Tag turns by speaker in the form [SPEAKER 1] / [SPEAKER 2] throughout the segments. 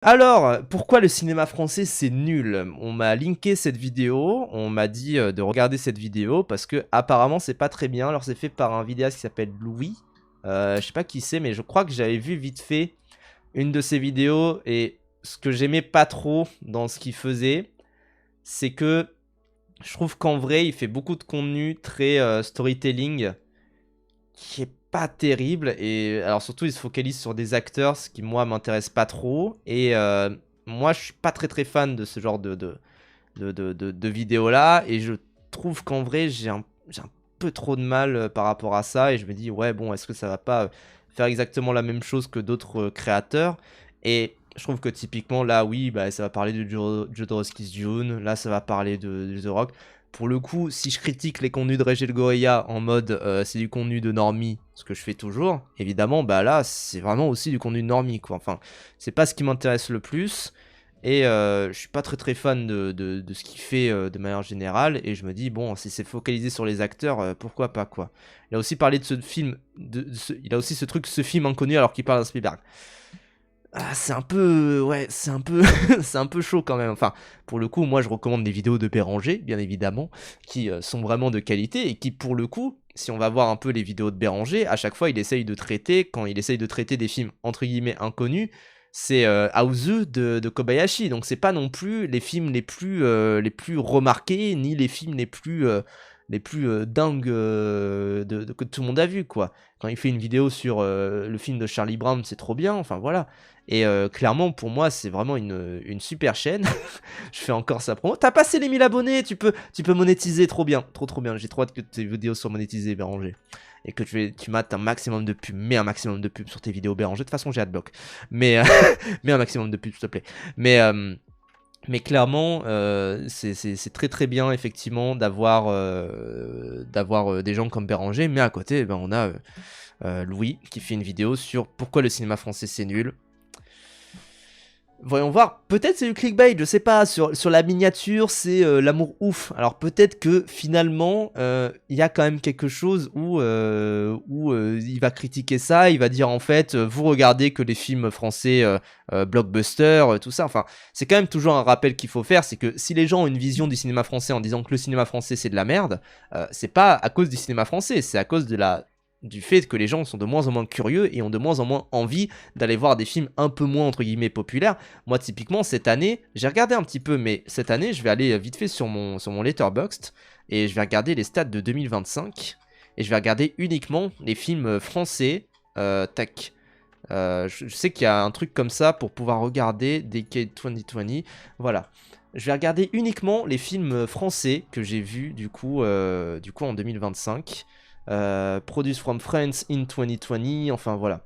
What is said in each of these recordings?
[SPEAKER 1] Alors, pourquoi le cinéma français c'est nul? On m'a linké cette vidéo, on m'a dit de regarder cette vidéo parce que apparemment c'est pas très bien. Alors c'est fait par un vidéaste qui s'appelle Louis. Je sais pas qui c'est, mais je crois que j'avais vu vite fait une de ses vidéos et ce que j'aimais pas trop dans ce qu'il faisait, c'est que je trouve qu'en vrai il fait beaucoup de contenu très storytelling qui est pas terrible. Et alors surtout il se focalise sur des acteurs, ce qui moi m'intéresse pas trop. Et moi je suis pas très fan de ce genre de vidéos là. Et je trouve qu'en vrai j'ai un peu trop de mal par rapport à ça. Et je me dis ouais bon, est-ce que ça va pas faire exactement la même chose que d'autres créateurs? Et je trouve que typiquement là oui bah ça va parler de Jodorowsky's Dune, là ça va parler de The Rock. Pour le coup, si je critique les contenus de Régel Gorilla en mode c'est du contenu de normie, ce que je fais toujours, évidemment, bah là, c'est vraiment aussi du contenu de normie, quoi. Enfin, c'est pas ce qui m'intéresse le plus. Et je suis pas très fan de ce qu'il fait de manière générale. Et je me dis, bon, si c'est focalisé sur les acteurs, pourquoi pas, quoi. Il a aussi parlé de ce film, il a aussi ce truc, ce film inconnu alors qu'il parle d'un Spielberg. Ah, c'est un peu, ouais, c'est un peu, c'est un peu chaud quand même. Enfin, pour le coup, moi, je recommande des vidéos de Béranger, bien évidemment, qui sont vraiment de qualité et qui, pour le coup, si on va voir un peu les vidéos de Béranger, à chaque fois, il essaye de traiter, quand il essaye de traiter des films entre guillemets inconnus, c'est Aozu de Kobayashi. Donc, c'est pas non plus les films les plus remarqués, ni les films les plus dingues que tout le monde a vu, quoi. Quand il fait une vidéo sur le film de Charlie Brown, c'est trop bien. Enfin, voilà. Et clairement, pour moi, c'est vraiment une super chaîne. Je fais encore sa promo. T'as passé les 1000 abonnés, tu peux monétiser, trop bien. Trop bien. J'ai trop hâte que tes vidéos soient monétisées, Béranger. Et que tu mates un maximum de pubs. Mets un maximum de pubs sur tes vidéos, Béranger. De toute façon, j'ai adblock. Mais mets un maximum de pubs, s'il te plaît. Mais clairement, c'est très bien, effectivement, d'avoir des gens comme Béranger. Mais à côté, ben, on a Louis qui fait une vidéo sur pourquoi le cinéma français c'est nul. Voyons voir, peut-être c'est du clickbait, je sais pas, sur la miniature c'est l'amour ouf. Alors peut-être que finalement il y a quand même quelque chose où il va critiquer ça, il va dire en fait vous regardez que les films français blockbuster, tout ça. Enfin c'est quand même toujours un rappel qu'il faut faire, c'est que si les gens ont une vision du cinéma français en disant que le cinéma français c'est de la merde, c'est pas à cause du cinéma français, c'est à cause du fait que les gens sont de moins en moins curieux et ont de moins en moins envie d'aller voir des films un peu moins entre guillemets populaires. Moi typiquement cette année, j'ai regardé un petit peu, mais cette année je vais aller vite fait sur mon Letterboxd et je vais regarder les stats de 2025 et je vais regarder uniquement les films français. Tac. Je sais qu'il y a un truc comme ça pour pouvoir regarder Decade 2020. Voilà. Je vais regarder uniquement les films français que j'ai vus du coup en 2025. Produced from France in 2020, enfin voilà.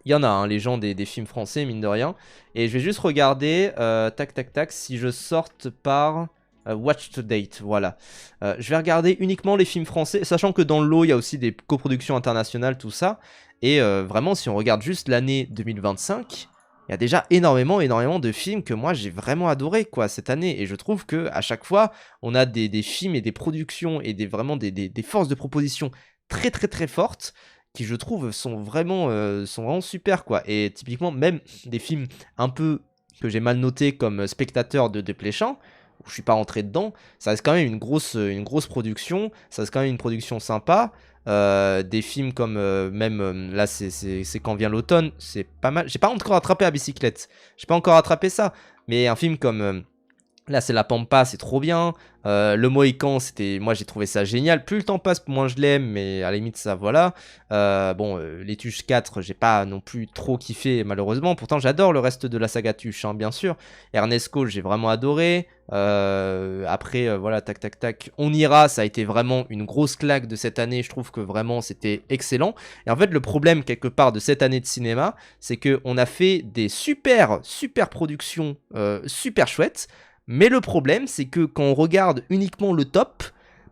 [SPEAKER 1] Il y en a, hein, les gens des films français, mine de rien. Et je vais juste regarder, tac, si je sorte par Watch to Date, voilà. Je vais regarder uniquement les films français, sachant que dans le lot, il y a aussi des coproductions internationales, tout ça. Et vraiment, si on regarde juste l'année 2025, il y a déjà énormément de films que moi j'ai vraiment adoré quoi cette année. Et je trouve que à chaque fois, on a des films et des productions et vraiment des forces de proposition très fortes qui je trouve sont vraiment super quoi. Et typiquement même des films un peu que j'ai mal notés comme Spectateur de Desplechin, où je suis pas rentré dedans, ça reste quand même une grosse production, ça reste quand même une production sympa. Des films comme même là c'est quand vient l'automne, c'est pas mal. J'ai pas encore attrapé la bicyclette, j'ai pas encore attrapé ça, mais un film comme là, c'est La Pampa, c'est trop bien. Le Mohican, moi j'ai trouvé ça génial. Plus le temps passe, moins je l'aime, mais à la limite, ça voilà. Les Tuches 4, j'ai pas non plus trop kiffé, malheureusement. Pourtant, j'adore le reste de la saga Tuche, hein, bien sûr. Ernesco, j'ai vraiment adoré. Après, voilà, tac. On ira, ça a été vraiment une grosse claque de cette année. Je trouve que vraiment, c'était excellent. Et en fait, le problème, quelque part, de cette année de cinéma, c'est qu'on a fait des super productions super chouettes. Mais le problème, c'est que quand on regarde uniquement le top,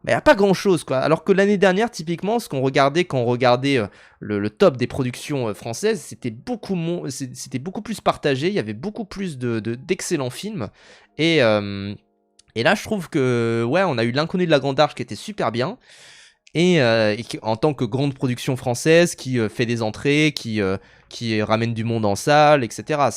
[SPEAKER 1] il n'y a pas grand chose quoi. Alors que l'année dernière, typiquement, ce qu'on regardait quand on regardait le top des productions françaises, c'était beaucoup plus partagé, il y avait beaucoup plus d'excellents films. Et, euh, et là, je trouve que, ouais, on a eu L'Inconnu de la Grande Arche qui était super bien. en tant que grande production française qui fait des entrées, qui ramène du monde en salle, etc.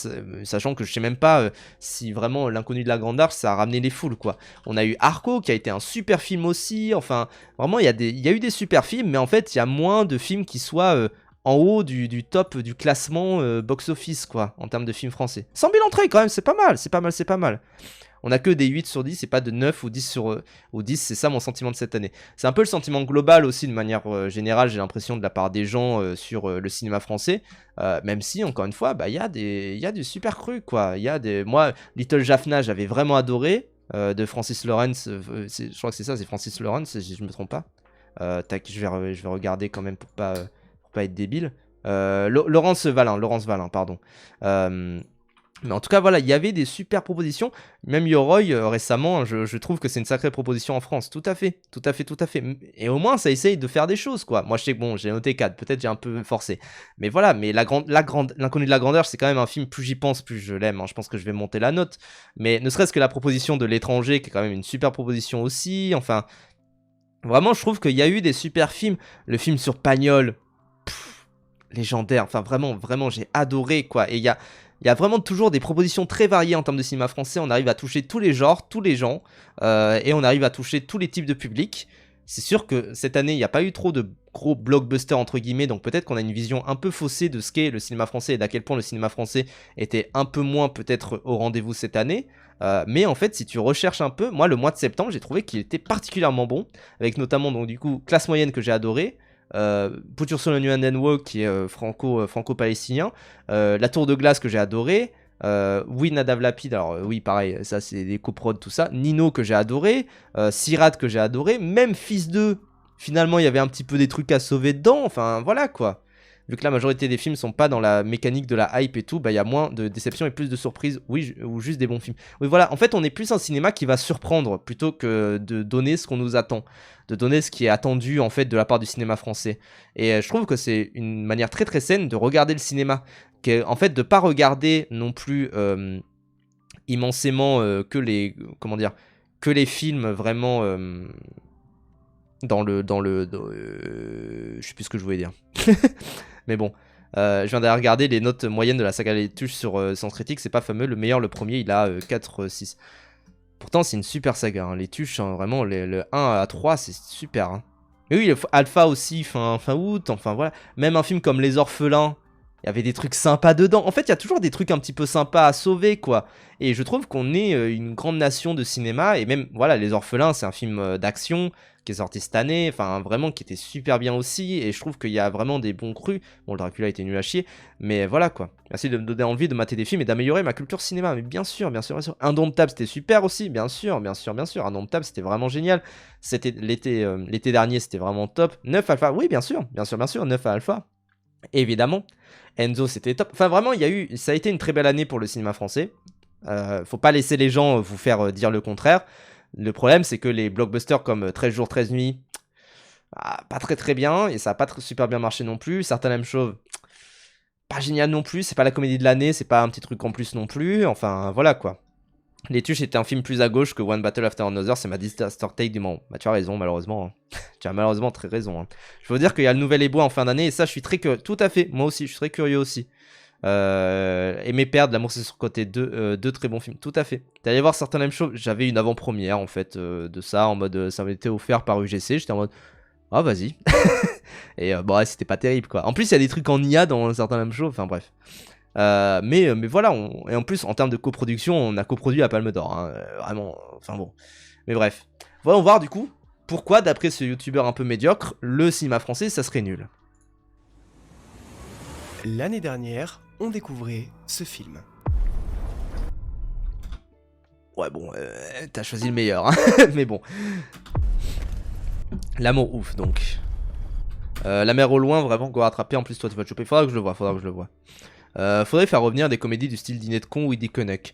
[SPEAKER 1] Sachant que je sais même pas si vraiment L'inconnu de la Grande Arche ça a ramené les foules, quoi. On a eu Arco qui a été un super film aussi, enfin vraiment il y a eu des super films, mais en fait il y a moins de films qui soient en haut du top du classement box-office, quoi, en termes de films français. 100 000 entrées quand même, c'est pas mal, c'est pas mal, c'est pas mal. On a que des 8 sur 10 et pas de 9 ou 10 ou 10, c'est ça mon sentiment de cette année. C'est un peu le sentiment global aussi de manière générale, j'ai l'impression de la part des gens sur le cinéma français, même si encore une fois, bah il y a des super crus, quoi. Moi Little Jaffna, j'avais vraiment adoré de Francis Lawrence, je crois que c'est ça, c'est Francis Lawrence si je me trompe pas. Tac, je vais regarder quand même pour pas être débile. Laurence Valin, pardon. Mais en tout cas, voilà, il y avait des super propositions. Même Yoroi, récemment, je trouve que c'est une sacrée proposition en France. Tout à fait, tout à fait, tout à fait. Et au moins, ça essaye de faire des choses, quoi. Moi, je sais que bon, j'ai noté 4, peut-être j'ai un peu forcé. Mais voilà, mais L'inconnu de la grandeur, c'est quand même un film, plus j'y pense, plus je l'aime. Hein. Je pense que je vais monter la note. Mais ne serait-ce que la proposition de L'étranger, qui est quand même une super proposition aussi. Enfin, vraiment, je trouve qu'il y a eu des super films. Le film sur Pagnol, légendaire. Enfin, vraiment, vraiment, j'ai adoré, quoi. Et il y a vraiment toujours des propositions très variées en termes de cinéma français. On arrive à toucher tous les genres, tous les gens, et on arrive à toucher tous les types de publics. C'est sûr que cette année, il n'y a pas eu trop de gros blockbusters entre guillemets, donc peut-être qu'on a une vision un peu faussée de ce qu'est le cinéma français et d'à quel point le cinéma français était un peu moins peut-être au rendez-vous cette année. Mais en fait, si tu recherches un peu, moi le mois de septembre, j'ai trouvé qu'il était particulièrement bon, avec notamment donc du coup Classe moyenne que j'ai adoré. Put Your Soul on You and Then Walk qui est franco-palestinien, La Tour de Glace que j'ai adoré, oui Nadav Lapid, alors oui pareil, ça c'est des coprods tout ça, Nino que j'ai adoré, Sirat que j'ai adoré, même Fils 2, finalement il y avait un petit peu des trucs à sauver dedans, enfin voilà quoi. Vu que la majorité des films sont pas dans la mécanique de la hype et tout, bah il y a moins de déceptions et plus de surprises, oui, ou juste des bons films. Oui voilà, en fait on est plus un cinéma qui va surprendre plutôt que de donner ce qu'on nous attend, de donner ce qui est attendu en fait de la part du cinéma français. Et je trouve que c'est une manière très très saine de regarder le cinéma, en fait de pas regarder non plus immensément que les films vraiment je sais plus ce que je voulais dire. Mais bon, je viens d'aller regarder les notes moyennes de la saga Les Tuches sur Sens Critique, c'est pas fameux, le meilleur, le premier, il a 4-6. Pourtant, c'est une super saga, hein. Les Tuches, hein, vraiment, le 1 à 3, c'est super. Hein. Mais oui, Alpha aussi, fin août, enfin voilà. Même un film comme Les Orphelins, il y avait des trucs sympas dedans. En fait, il y a toujours des trucs un petit peu sympas à sauver, quoi. Et je trouve qu'on est une grande nation de cinéma, et même, voilà, Les Orphelins, c'est un film d'action qui est sorti cette année, enfin vraiment qui était super bien aussi, et je trouve qu'il y a vraiment des bons crus. Bon, le Dracula était nul à chier, mais voilà quoi. Merci de me donner envie de mater des films et d'améliorer ma culture cinéma, mais bien sûr, bien sûr, bien sûr. Indomptable c'était super aussi, bien sûr, bien sûr, bien sûr. Indomptable c'était vraiment génial. C'était l'été dernier, c'était vraiment top. 9 Alpha, oui, bien sûr, bien sûr, bien sûr, 9 à Alpha, évidemment. Enzo c'était top. Enfin vraiment, ça a été une très belle année pour le cinéma français. Faut pas laisser les gens vous faire dire le contraire. Le problème, c'est que les blockbusters comme 13 jours, 13 nuits, pas très très bien, et ça a pas super bien marché non plus. Certains Lame Chauve, pas génial non plus, c'est pas la comédie de l'année, c'est pas un petit truc en plus non plus, enfin voilà quoi. Les Tuches était un film plus à gauche que One Battle After Another, c'est ma disaster take du moment. Bah tu as raison, malheureusement. Hein. Tu as malheureusement très raison. Hein. Je veux dire qu'il y a le nouvel Ebois en fin d'année, et ça je suis très curieux. Tout à fait, moi aussi, je suis très curieux aussi. Aimer perdre, L'amour c'est sur côté 2, deux très bons films, tout à fait. T'es allé voir certains Lame Chauve, j'avais une avant-première en fait de ça, en mode ça m'était offert par UGC, j'étais en mode ah vas-y. Et bon ouais, c'était pas terrible quoi. En plus il y a des trucs en IA dans certains Lame Chauve, enfin bref. Mais voilà, et en plus en termes de coproduction, on a coproduit à Palme d'Or, hein, vraiment, enfin bon. Mais bref, voyons voir du coup pourquoi d'après ce youtubeur un peu médiocre, le cinéma français ça serait nul.
[SPEAKER 2] L'année dernière, on découvrait ce film.
[SPEAKER 1] Ouais bon, t'as choisi le meilleur, hein. Mais bon. L'amour ouf donc. La mer au loin, vraiment, go rattraper, en plus toi tu vas te choper, faudra que je le vois. Faudrait faire revenir des comédies du style Dîner de con ou Eddie Connect.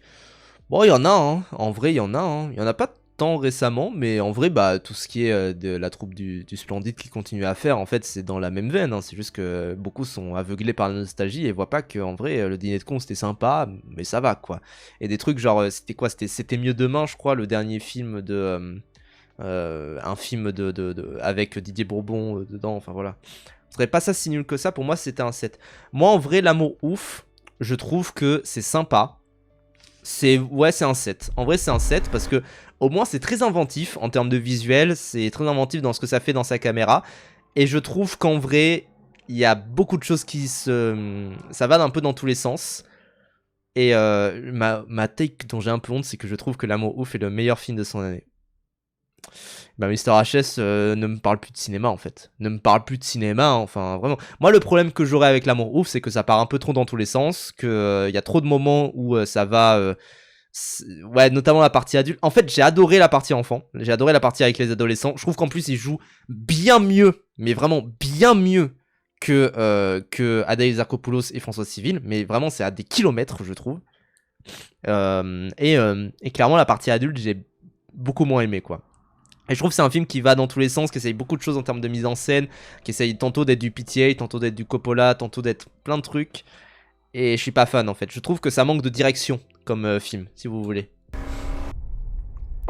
[SPEAKER 1] Bon, il y en a, hein. En vrai, il y en a, hein. Il y en a pas tant récemment, mais en vrai, bah, tout ce qui est de la troupe du Splendide qui continue à faire, en fait, c'est dans la même veine. Hein. C'est juste que beaucoup sont aveuglés par la nostalgie et voient pas que, en vrai, le Dîner de con c'était sympa, mais ça va, quoi. Et des trucs genre, c'était quoi? C'était Mieux Demain, je crois, le dernier film de. un film avec Didier Bourbon dedans, enfin voilà. Ce serait pas ça si nul que ça, pour moi c'était un 7. Moi en vrai, L'amour ouf, je trouve que c'est sympa. Ouais, c'est un 7. En vrai, c'est un 7 parce que au moins c'est très inventif en termes de visuel, c'est très inventif dans ce que ça fait dans sa caméra. Et je trouve qu'en vrai, il y a beaucoup de choses ça va un peu dans tous les sens. Et ma take dont j'ai un peu honte, c'est que je trouve que L'amour ouf est le meilleur film de son année. Bah Mister HS ne me parle plus de cinéma en fait. Ne me parle plus de cinéma, enfin vraiment. Moi le problème que j'aurais avec L'amour ouf, c'est que ça part un peu trop dans tous les sens, que y a trop de moments où ça va... ouais, notamment la partie adulte. En fait, j'ai adoré la partie enfant. J'ai adoré la partie avec les adolescents. Je trouve qu'en plus, ils jouent bien mieux, mais vraiment bien mieux que Adaïs Zarkopoulos et François Civil. Mais vraiment, c'est à des kilomètres, je trouve. Et clairement, la partie adulte, j'ai beaucoup moins aimé, quoi. Et je trouve que c'est un film qui va dans tous les sens, qui essaye beaucoup de choses en termes de mise en scène, qui essaye tantôt d'être du PTA, tantôt d'être du Coppola, tantôt d'être plein de trucs. Et je suis pas fan en fait. Je trouve que ça manque de direction comme film, si vous voulez.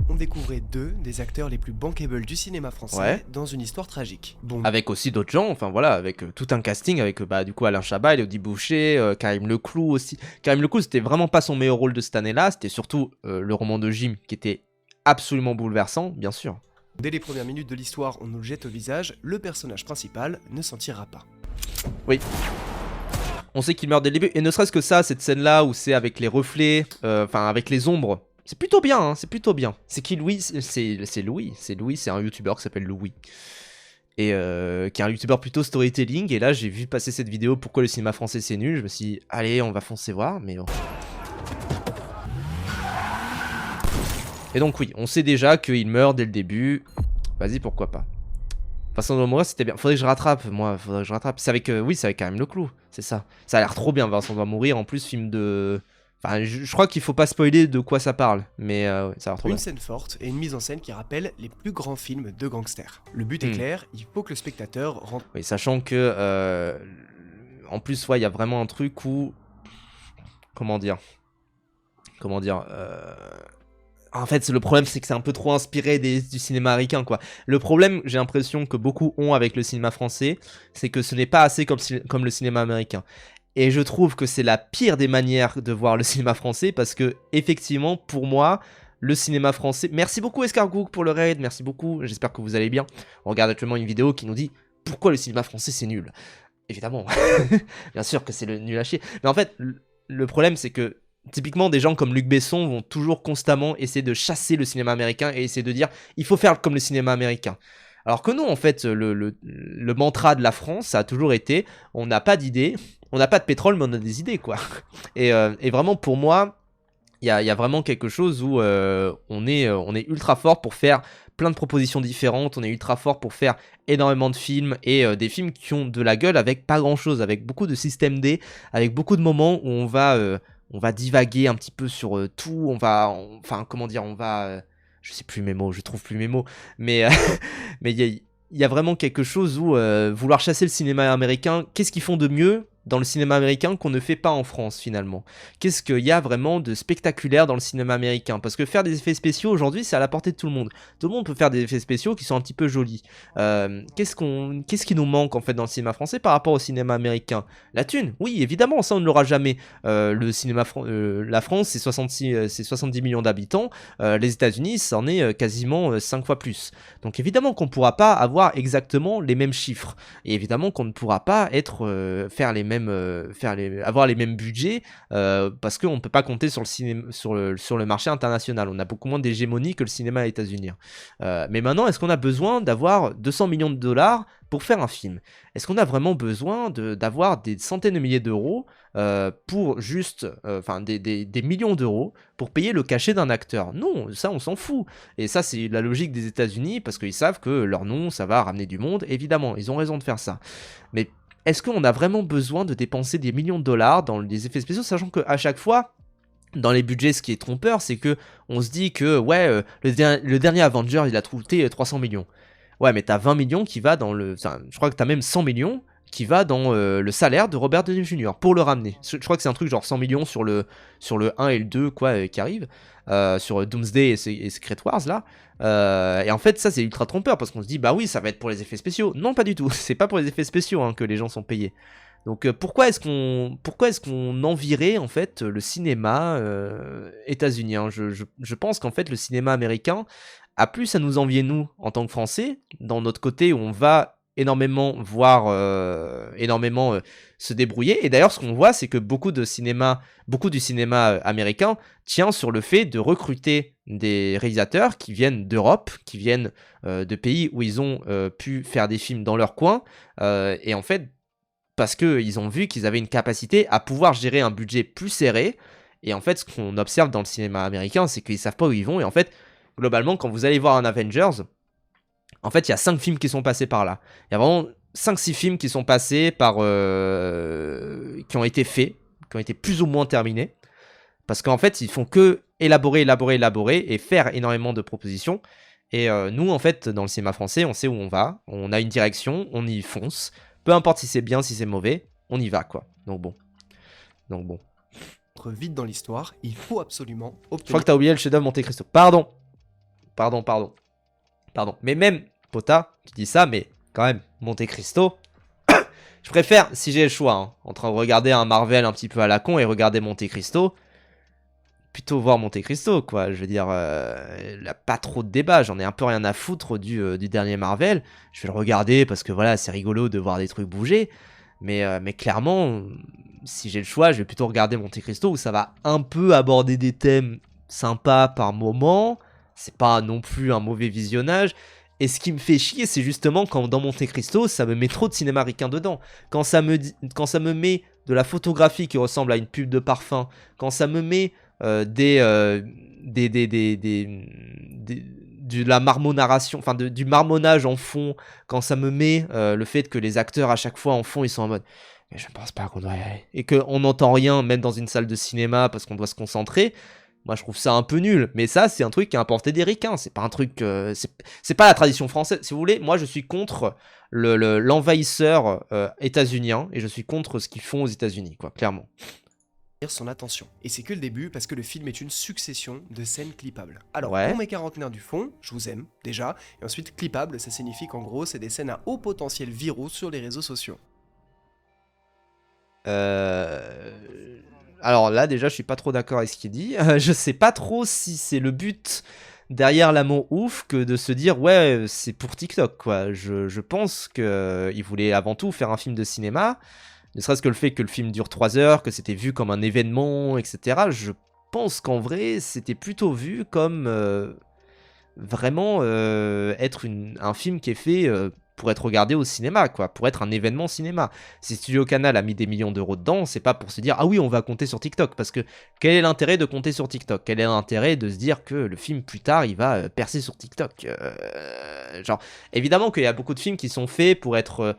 [SPEAKER 2] On découvrait deux des acteurs les plus bankable du cinéma français dans une histoire tragique. Bon.
[SPEAKER 1] Avec aussi d'autres gens, enfin voilà, avec tout un casting, avec du coup Alain Chabat, Élodie Boucher, Karim Leclou aussi. Karim Leclou, c'était vraiment pas son meilleur rôle de cette année-là, c'était surtout le roman de Jim qui était absolument bouleversant, bien sûr.
[SPEAKER 2] Dès les premières minutes de l'histoire, on nous le jette au visage, le personnage principal ne s'en tirera pas.
[SPEAKER 1] Oui. On sait qu'il meurt dès le début, et ne serait-ce que ça, cette scène-là où c'est avec les reflets, enfin avec les ombres, c'est plutôt bien, hein, c'est plutôt bien. C'est qui Louis? C'est Louis, c'est un youtubeur qui s'appelle Louis. Et qui est un youtubeur plutôt storytelling, et là j'ai vu passer cette vidéo Pourquoi le cinéma français c'est nul, je me suis dit, allez, on va foncer voir, mais... Et donc oui, on sait déjà qu'il meurt dès le début, vas-y, pourquoi pas. Vincent doit mourir, c'était bien. Faudrait que je rattrape, moi. Faudrait que je rattrape. C'est avec, oui, c'est avec Karim Leclou. C'est ça. Ça a l'air trop bien, Vincent doit mourir. En plus, film de... Enfin, je crois qu'il faut pas spoiler de quoi ça parle. Mais ouais, ça a l'air trop bien.
[SPEAKER 2] Une scène forte et une mise en scène qui rappelle les plus grands films de gangsters. Le but est clair, il faut que le spectateur rentre...
[SPEAKER 1] Oui, sachant que... en plus, ouais, il y a vraiment un truc où... Comment dire En fait, le problème, c'est que c'est un peu trop inspiré du cinéma américain, quoi. Le problème, j'ai l'impression que beaucoup ont avec le cinéma français, c'est que ce n'est pas assez comme le cinéma américain. Et je trouve que c'est la pire des manières de voir le cinéma français, parce que, effectivement, pour moi, le cinéma français... Merci beaucoup, Escargouk, pour le raid, merci beaucoup, j'espère que vous allez bien. On regarde actuellement une vidéo qui nous dit « Pourquoi le cinéma français, c'est nul ?» Évidemment, bien sûr que c'est le nul à chier. Mais en fait, le problème, c'est que typiquement, des gens comme Luc Besson vont toujours constamment essayer de chasser le cinéma américain et essayer de dire il faut faire comme le cinéma américain. Alors que nous, en fait, le mantra de la France, ça a toujours été on n'a pas d'idées, on n'a pas de pétrole, mais on a des idées, quoi. Et vraiment, pour moi, il y a vraiment quelque chose où on est ultra fort pour faire plein de propositions différentes, on est ultra fort pour faire énormément de films et des films qui ont de la gueule avec pas grand chose, avec beaucoup de système D, avec beaucoup de moments où on va divaguer un petit peu sur tout, enfin comment dire, je sais plus mes mots, je trouve plus mes mots, mais mais il y a vraiment quelque chose où vouloir chasser le cinéma américain, qu'est-ce qu'ils font de mieux dans le cinéma américain qu'on ne fait pas en France finalement? Qu'est-ce qu'il y a vraiment de spectaculaire dans le cinéma américain? Parce que faire des effets spéciaux aujourd'hui, c'est à la portée de tout le monde. Tout le monde peut faire des effets spéciaux qui sont un petit peu jolis. Qu'est-ce qui nous manque en fait dans le cinéma français par rapport au cinéma américain? La thune, oui, évidemment, ça on ne l'aura jamais. La France, c'est 70 millions d'habitants. Les États-Unis, c'en est quasiment 5 fois plus. Donc évidemment qu'on ne pourra pas avoir exactement les mêmes chiffres. Et évidemment qu'on ne pourra pas avoir les mêmes budgets parce qu'on ne peut pas compter sur le marché international. On a beaucoup moins d'hégémonie que le cinéma états-unien. Mais maintenant, est-ce qu'on a besoin d'avoir 200 millions de dollars pour faire un film? Est-ce qu'on a vraiment besoin d'avoir des centaines de milliers d'euros pour juste, des millions d'euros pour payer le cachet d'un acteur? Non, ça on s'en fout. Et ça c'est la logique des États-Unis parce qu'ils savent que leur nom ça va ramener du monde. Évidemment, ils ont raison de faire ça. Mais est-ce qu'on a vraiment besoin de dépenser des millions de dollars dans les effets spéciaux, sachant qu'à chaque fois, dans les budgets, ce qui est trompeur, c'est que on se dit que le dernier Avenger, il a coûté 300 millions. Ouais, mais t'as 20 millions qui va dans le... Enfin, je crois que t'as même 100 millions qui va dans le salaire de Robert Downey Jr. pour le ramener. Je crois que c'est un truc genre 100 millions sur le 1 et le 2 quoi, qui arrive, sur Doomsday et Secret Wars là. Et en fait ça c'est ultra trompeur parce qu'on se dit bah oui ça va être pour les effets spéciaux. Non pas du tout, c'est pas pour les effets spéciaux hein, que les gens sont payés. Donc pourquoi est-ce qu'on envierait en fait le cinéma états-unien. Je pense qu'en fait le cinéma américain a plus à nous envier nous en tant que Français, dans notre côté où on va énormément voir, se débrouiller. Et d'ailleurs ce qu'on voit c'est que beaucoup du cinéma américain tient sur le fait de recruter des réalisateurs qui viennent d'Europe, qui viennent de pays où ils ont pu faire des films dans leur coin, et en fait parce qu'ils ont vu qu'ils avaient une capacité à pouvoir gérer un budget plus serré. Et en fait, ce qu'on observe dans le cinéma américain, c'est qu'ils savent pas où ils vont. Et en fait, globalement, quand vous allez voir un Avengers, en fait, il y a 5 films qui sont passés par là. Il y a vraiment 5-6 films qui sont passés par... qui ont été faits, qui ont été plus ou moins terminés. Parce qu'en fait, ils font que élaborer et faire énormément de propositions. Et nous, en fait, dans le cinéma français, on sait où on va. On a une direction, on y fonce. Peu importe si c'est bien, si c'est mauvais, on y va, quoi. Donc bon.
[SPEAKER 2] Vite dans l'histoire, il faut absolument
[SPEAKER 1] obtenir... Je crois que t'as oublié le chef-d'œuvre Monte Cristo. Pardon. Mais même, Pota, tu dis ça, mais quand même, Monte Cristo... Je préfère, si j'ai le choix, hein, entre regarder un Marvel un petit peu à la con et regarder Monte Cristo... plutôt voir Monte Cristo, quoi. Je veux dire, il a pas trop de débat. J'en ai un peu rien à foutre du dernier Marvel. Je vais le regarder parce que voilà, c'est rigolo de voir des trucs bouger. Mais clairement, si j'ai le choix, je vais plutôt regarder Monte Cristo où ça va un peu aborder des thèmes sympas par moment. C'est pas non plus un mauvais visionnage. Et ce qui me fait chier, c'est justement quand dans Monte Cristo, ça me met trop de cinéma américain dedans. Quand ça me met de la photographie qui ressemble à une pub de parfum, quand ça me met de la marmonnaration, enfin du marmonnage en fond, quand ça me met le fait que les acteurs à chaque fois en fond ils sont en mode mais je ne pense pas qu'on doit y aller, et qu'on n'entend rien même dans une salle de cinéma parce qu'on doit se concentrer. Moi je trouve ça un peu nul, mais ça c'est un truc qui est importé des ricains, c'est pas un truc, c'est pas la tradition française, si vous voulez. Moi je suis contre l'envahisseur états-unien, et je suis contre ce qu'ils font aux États-Unis, quoi, clairement.
[SPEAKER 2] Son attention. Et c'est que le début parce que le film est une succession de scènes clippables. Alors,
[SPEAKER 1] ouais.
[SPEAKER 2] Pour mes quarantenaires du fond, je vous aime, déjà, et ensuite clippable, ça signifie qu'en gros, c'est des scènes à haut potentiel viraux sur les réseaux sociaux.
[SPEAKER 1] Alors là, déjà, je suis pas trop d'accord avec ce qu'il dit. Je sais pas trop si c'est le but derrière l'amour ouf que de se dire ouais, c'est pour TikTok, quoi. Je pense qu'il voulait avant tout faire un film de cinéma. Ne serait-ce que le fait que le film dure 3 heures, que c'était vu comme un événement, etc. Je pense qu'en vrai, c'était plutôt vu comme vraiment être un film qui est fait pour être regardé au cinéma, quoi, pour être un événement cinéma. Si Studio Canal a mis des millions d'euros dedans, c'est pas pour se dire ah oui, on va compter sur TikTok, parce que quel est l'intérêt de compter sur TikTok? Quel est l'intérêt de se dire que le film plus tard il va percer sur TikTok? Genre, évidemment qu'il y a beaucoup de films qui sont faits pour être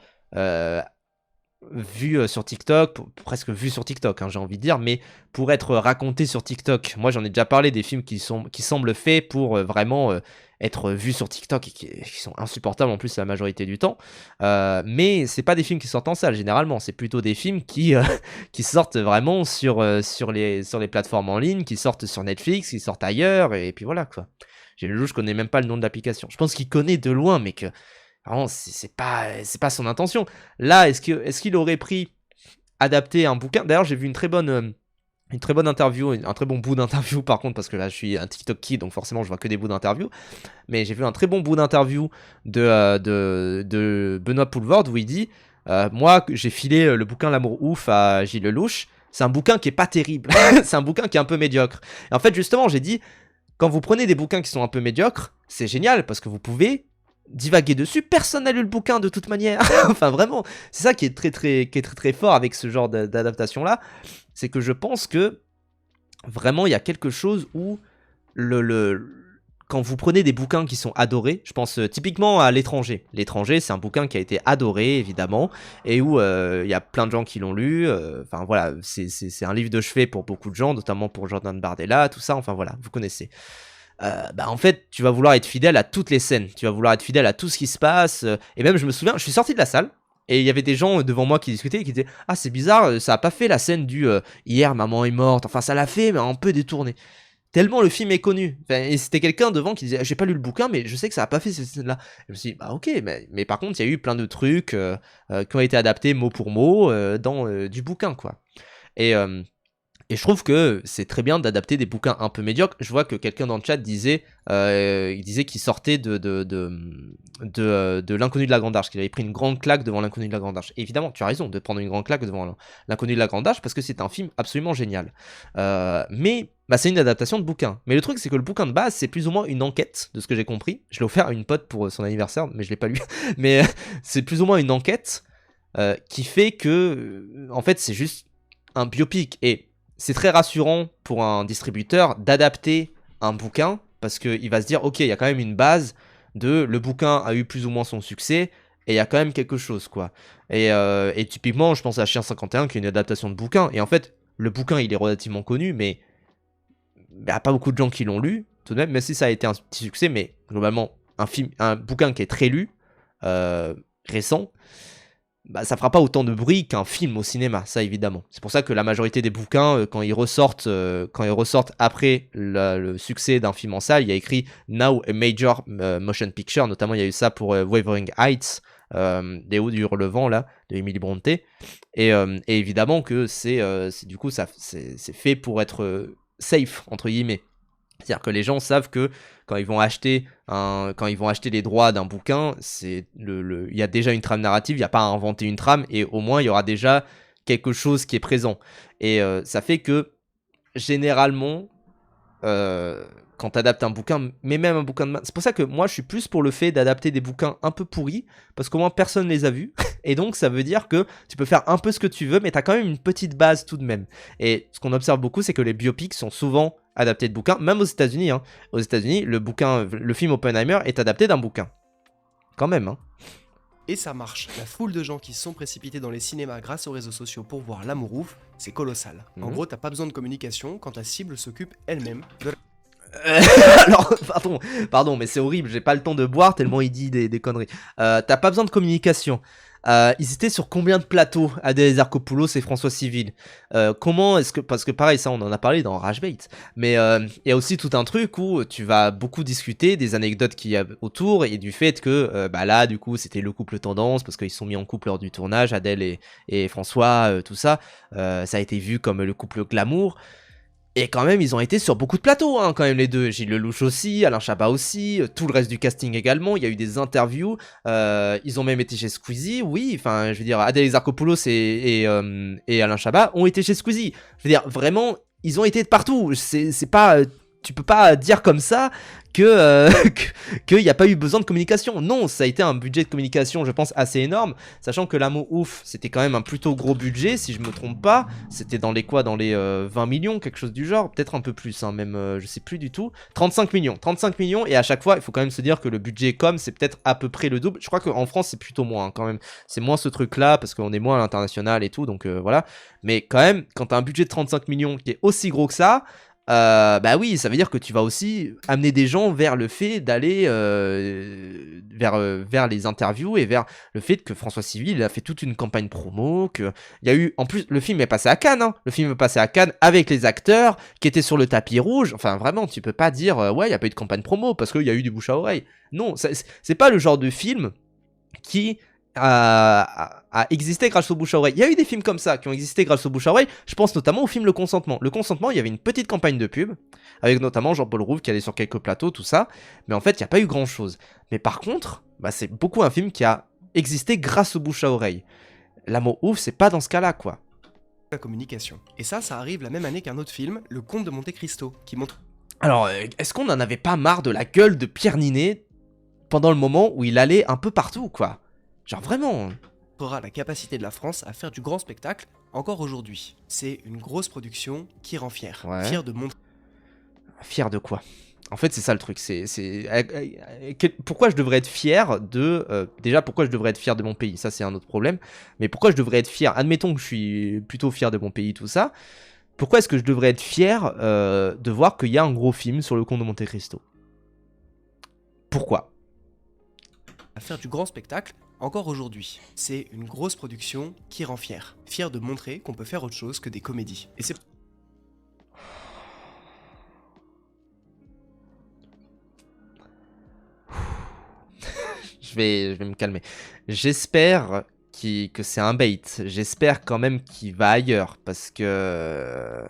[SPEAKER 1] vu sur TikTok, presque vu sur TikTok, hein, j'ai envie de dire, mais pour être raconté sur TikTok. Moi, j'en ai déjà parlé des films qui semblent faits pour vraiment être vus sur TikTok et qui sont insupportables en plus la majorité du temps. Mais c'est pas des films qui sortent en salle généralement, c'est plutôt des films qui sortent vraiment sur les plateformes en ligne, qui sortent sur Netflix, qui sortent ailleurs, et puis voilà, quoi. J'ai le loup, je connais même pas le nom de l'application. Je pense qu'il connaît de loin, mais que vraiment, c'est pas son intention. Là, est-ce qu'il aurait adapté un bouquin? D'ailleurs, j'ai vu une très bonne interview, un très bon bout d'interview par contre, parce que là, je suis un TikTok kid, donc forcément, je vois que des bouts d'interview. Mais j'ai vu un très bon bout d'interview de Benoît Poulvord où il dit moi, j'ai filé le bouquin L'amour ouf à Gilles Lelouch. C'est un bouquin qui est pas terrible. C'est un bouquin qui est un peu médiocre. Et en fait, justement, j'ai dit quand vous prenez des bouquins qui sont un peu médiocres, c'est génial parce que vous pouvez divaguer dessus, personne n'a lu le bouquin de toute manière. Enfin vraiment, c'est ça qui est très fort avec ce genre d'adaptation là, c'est que je pense que vraiment il y a quelque chose où quand vous prenez des bouquins qui sont adorés, je pense typiquement à L'étranger. L'étranger, c'est un bouquin qui a été adoré évidemment, et où il y a plein de gens qui l'ont lu. Enfin voilà, c'est un livre de chevet pour beaucoup de gens, notamment pour Jordan Bardella, tout ça, enfin voilà, vous connaissez. En fait, tu vas vouloir être fidèle à toutes les scènes, tu vas vouloir être fidèle à tout ce qui se passe, et même je me souviens, je suis sorti de la salle, Et il y avait des gens devant moi qui discutaient et qui disaient « Ah, c'est bizarre, ça a pas fait la scène du hier, maman est morte ». Enfin, ça l'a fait, mais un peu détourné. Tellement le film est connu. Enfin, et c'était quelqu'un devant qui disait « J'ai pas lu le bouquin, mais je sais que ça a pas fait cette scène-là ». Je me suis dit « Bah ok, mais par contre, il y a eu plein de trucs qui ont été adaptés mot pour mot dans du bouquin, quoi. » Et... Et je trouve que c'est très bien d'adapter des bouquins un peu médiocres. Je vois que quelqu'un dans le chat disait, il disait qu'il sortait de l'Inconnu de la Grande Arche, qu'il avait pris une grande claque devant l'Inconnu de la Grande Arche. Et évidemment, tu as raison de prendre une grande claque devant l'Inconnu de la Grande Arche parce que c'est un film absolument génial. Mais bah, c'est une adaptation de bouquin. Mais le truc, c'est que le bouquin de base, c'est plus ou moins une enquête, de ce que j'ai compris. Je l'ai offert à une pote pour son anniversaire, mais je l'ai pas lu. Mais c'est plus ou moins une enquête qui fait que, en fait, c'est juste un biopic. Et c'est très rassurant pour un distributeur d'adapter un bouquin parce qu'il va se dire ok, il y a quand même une base de le bouquin a eu plus ou moins son succès et il y a quand même quelque chose, quoi. Et typiquement, je pense à Chien 51 qui est une adaptation de bouquin. Et en fait, le bouquin il est relativement connu, mais il n'y a pas beaucoup de gens qui l'ont lu tout de même si ça a été un petit succès. Mais globalement, un bouquin qui est très lu, récent, bah, ça fera pas autant de bruit qu'un film au cinéma, ça évidemment. C'est pour ça que la majorité des bouquins, quand ils ressortent après le succès d'un film en salle, il y a écrit Now a Major Motion Picture, notamment il y a eu ça pour Wuthering Heights, des Hauts du Relevant là, de Emily Brontë, et évidemment que c'est du coup c'est fait pour être safe entre guillemets. C'est-à-dire que les gens savent que quand ils vont acheter les droits d'un bouquin, il y a déjà une trame narrative, il n'y a pas à inventer une trame, et au moins il y aura déjà quelque chose qui est présent. Et ça fait que, généralement, quand tu adaptes un bouquin, mais même un bouquin de maths, c'est pour ça que moi je suis plus pour le fait d'adapter des bouquins un peu pourris, parce qu'au moins personne les a vus, et donc ça veut dire que tu peux faire un peu ce que tu veux, mais tu as quand même une petite base tout de même. Et ce qu'on observe beaucoup, c'est que les biopics sont souvent adaptés de bouquins, même aux États-Unis. Hein. Aux États-Unis, le film Oppenheimer est adapté d'un bouquin. Quand même, hein.
[SPEAKER 2] Et ça marche. La foule de gens qui se sont précipités dans les cinémas grâce aux réseaux sociaux pour voir L'amour ouf, c'est colossal. En gros, t'as pas besoin de communication quand ta cible s'occupe elle-même de la...
[SPEAKER 1] Alors, pardon, mais c'est horrible, j'ai pas le temps de boire tellement il dit des conneries. T'as pas besoin de communication. Ils étaient sur combien de plateaux, Adèle Exarchopoulos et François Civil? Comment est-ce que... Parce que pareil, ça on en a parlé dans Rage Bait, mais il y a aussi tout un truc où tu vas beaucoup discuter des anecdotes qu'il y a autour et du fait que bah là du coup c'était le couple tendance parce qu'ils se sont mis en couple lors du tournage, Adèle et François, tout ça. Ça a été vu comme le couple glamour. Et quand même, ils ont été sur beaucoup de plateaux, hein, quand même, les deux. Gilles Lelouch aussi, Alain Chabat aussi, tout le reste du casting également. Il y a eu des interviews. Ils ont même été chez Squeezie, oui. Enfin, je veux dire, Adèle Exarchopoulos et Alain Chabat ont été chez Squeezie. Je veux dire, vraiment, ils ont été de partout. C'est pas... Tu peux pas dire comme ça qu'il n'y a pas eu besoin de communication. Non, ça a été un budget de communication, je pense, assez énorme. Sachant que L'amour ouf, c'était quand même un plutôt gros budget, si je me trompe pas. C'était dans les 20 millions, quelque chose du genre. Peut-être un peu plus, hein, même, je sais plus du tout. 35 millions, et à chaque fois, il faut quand même se dire que le budget com, c'est peut-être à peu près le double. Je crois qu'en France, c'est plutôt moins, hein, quand même. C'est moins ce truc-là, parce qu'on est moins à l'international et tout, donc voilà. Mais quand même, quand t'as un budget de 35 millions qui est aussi gros que ça... bah oui, ça veut dire que tu vas aussi amener des gens vers le fait d'aller vers les interviews et vers le fait que François Civil a fait toute une campagne promo, que il y a eu en plus le film est passé à Cannes, hein, le film est passé à Cannes avec les acteurs qui étaient sur le tapis rouge. Enfin vraiment, tu peux pas dire ouais, il y a pas eu de campagne promo parce qu'il y a eu du bouche à oreille. Non, c'est pas le genre de film qui a existé grâce au bouche à oreille. Il y a eu des films comme ça qui ont existé grâce au bouche à oreille. Je pense notamment au film Le Consentement. Le Consentement, il y avait une petite campagne de pub, avec notamment Jean-Paul Rouve qui allait sur quelques plateaux, tout ça. Mais en fait, il n'y a pas eu grand-chose. Mais par contre, bah, c'est beaucoup un film qui a existé grâce au bouche à oreille. L'amour ouf, c'est pas dans ce cas-là, quoi.
[SPEAKER 2] La communication. Et ça arrive la même année qu'un autre film, Le Comte de Monte Cristo, qui montre...
[SPEAKER 1] Alors, est-ce qu'on n'en avait pas marre de la gueule de Pierre Ninet pendant le moment où il allait un peu partout, quoi? Genre vraiment.
[SPEAKER 2] Aura la capacité de la France à faire du grand spectacle encore aujourd'hui. C'est une grosse production qui rend fier.
[SPEAKER 1] Ouais.
[SPEAKER 2] Fier de montrer...
[SPEAKER 1] Fier de quoi? En fait, c'est ça le truc. Pourquoi je devrais être fier de... déjà, pourquoi je devrais être fier de mon pays? Ça, c'est un autre problème. Mais pourquoi je devrais être fier? Admettons que je suis plutôt fier de mon pays, tout ça. Pourquoi est-ce que je devrais être fier de voir qu'il y a un gros film sur le Comte de Monte Cristo? Pourquoi?
[SPEAKER 2] À faire du grand spectacle encore aujourd'hui. C'est une grosse production qui rend fier. Fier de montrer qu'on peut faire autre chose que des comédies. Et c'est...
[SPEAKER 1] Je vais me calmer. J'espère que c'est un bait. J'espère quand même qu'il va ailleurs. Parce que...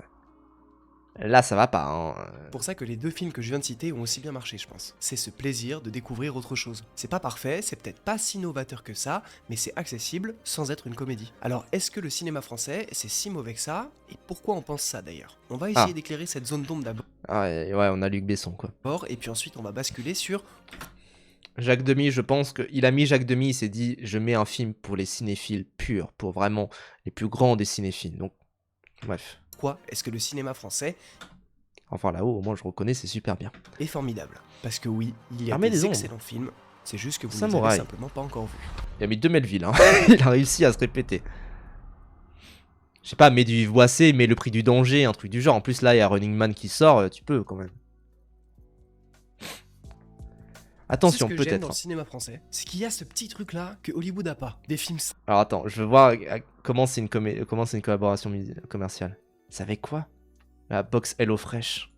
[SPEAKER 1] Là, ça va pas. Hein.
[SPEAKER 2] pour ça que les deux films que je viens de citer ont aussi bien marché, je pense. C'est ce plaisir de découvrir autre chose. C'est pas parfait, c'est peut-être pas si novateur que ça, mais c'est accessible sans être une comédie. Alors, est-ce que le cinéma français, c'est si mauvais que ça? Et pourquoi on pense ça d'ailleurs? On va essayer d'éclairer cette zone d'ombre d'abord,
[SPEAKER 1] Ah ouais, on a Luc Besson, quoi.
[SPEAKER 2] et puis ensuite on va basculer sur
[SPEAKER 1] Jacques Demy, je pense qu'il a mis Jacques Demy, il s'est dit, je mets un film pour les cinéphiles purs, pour vraiment les plus grands des cinéphiles. Donc, bref.
[SPEAKER 2] pourquoi est-ce que le cinéma français
[SPEAKER 1] Enfin là-haut, au moins je reconnais, c'est super bien.
[SPEAKER 2] est formidable. Parce que oui, il y a
[SPEAKER 1] Armée
[SPEAKER 2] des
[SPEAKER 1] des ombres.
[SPEAKER 2] excellents films, c'est juste que vous ne les
[SPEAKER 1] Samouraï.
[SPEAKER 2] avez simplement pas encore vus.
[SPEAKER 1] Il a mis 2 Melville, hein. Il a réussi à se répéter. Je sais pas, mets du Yves Boisset, mets le prix du danger, un truc du genre. En plus là, il y a Running Man qui sort, tu peux quand même. Attention,
[SPEAKER 2] C'est ce que j'aime
[SPEAKER 1] peut-être.
[SPEAKER 2] dans le cinéma français, c'est qu'il y a ce petit truc là que Hollywood a pas. Des films
[SPEAKER 1] Alors attends, je veux voir comment c'est une collaboration commerciale. C'est avec quoi? La box HelloFresh.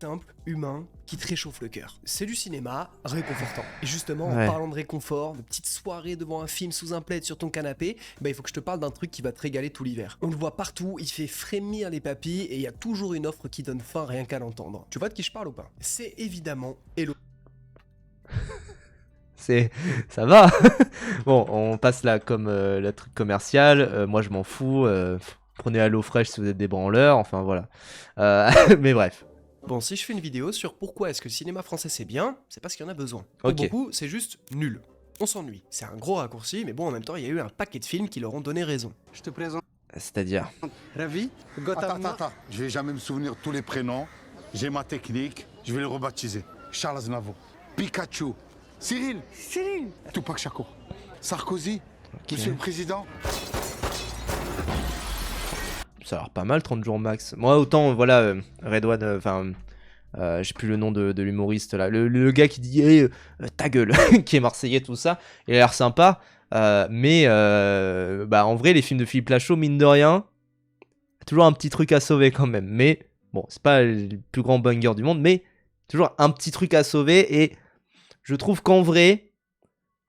[SPEAKER 2] simples, humains, qui te réchauffent le cœur. C'est du cinéma réconfortant. Et justement,
[SPEAKER 1] Ouais.
[SPEAKER 2] en parlant de réconfort, de petites soirées devant un film sous un plaid sur ton canapé, bah il faut que je te parle d'un truc qui va te régaler tout l'hiver. On le voit partout, il fait frémir les papilles et il y a toujours une offre qui donne faim rien qu'à l'entendre. Tu vois de qui je parle ou pas? C'est évidemment Hello.
[SPEAKER 1] Ça va. Bon, on passe là comme le truc commercial. Moi, je m'en fous. Prenez HelloFresh si vous êtes des branleurs. Enfin, voilà. Mais bref.
[SPEAKER 2] Bon, si je fais une vidéo sur pourquoi est-ce que le cinéma français c'est bien, c'est parce qu'il y en a besoin. Pour
[SPEAKER 1] Ok.
[SPEAKER 2] beaucoup, c'est juste nul. On s'ennuie. C'est un gros raccourci, mais bon, en même temps, il y a eu un paquet de films qui leur ont donné raison.
[SPEAKER 3] Je te présente
[SPEAKER 1] C'est-à-dire.
[SPEAKER 3] Ravi, Gotham.
[SPEAKER 4] Attends. Je vais jamais me souvenir de tous les prénoms. J'ai ma technique. Je vais les rebaptiser. Charles Aznavour, Pikachu, Cyril, Tupac Shakur, Sarkozy, Monsieur le Président.
[SPEAKER 1] Ça a l'air pas mal, 30 jours max. Moi, autant, voilà, Redouane, enfin, j'ai plus le nom de l'humoriste là. Le gars qui dit hey, ta gueule, qui est marseillais, tout ça, il a l'air sympa. Mais bah, en vrai, les films de Philippe Lachaud, mine de rien, toujours un petit truc à sauver quand même. Mais bon, c'est pas le plus grand banger du monde, mais toujours un petit truc à sauver. Et je trouve qu'en vrai,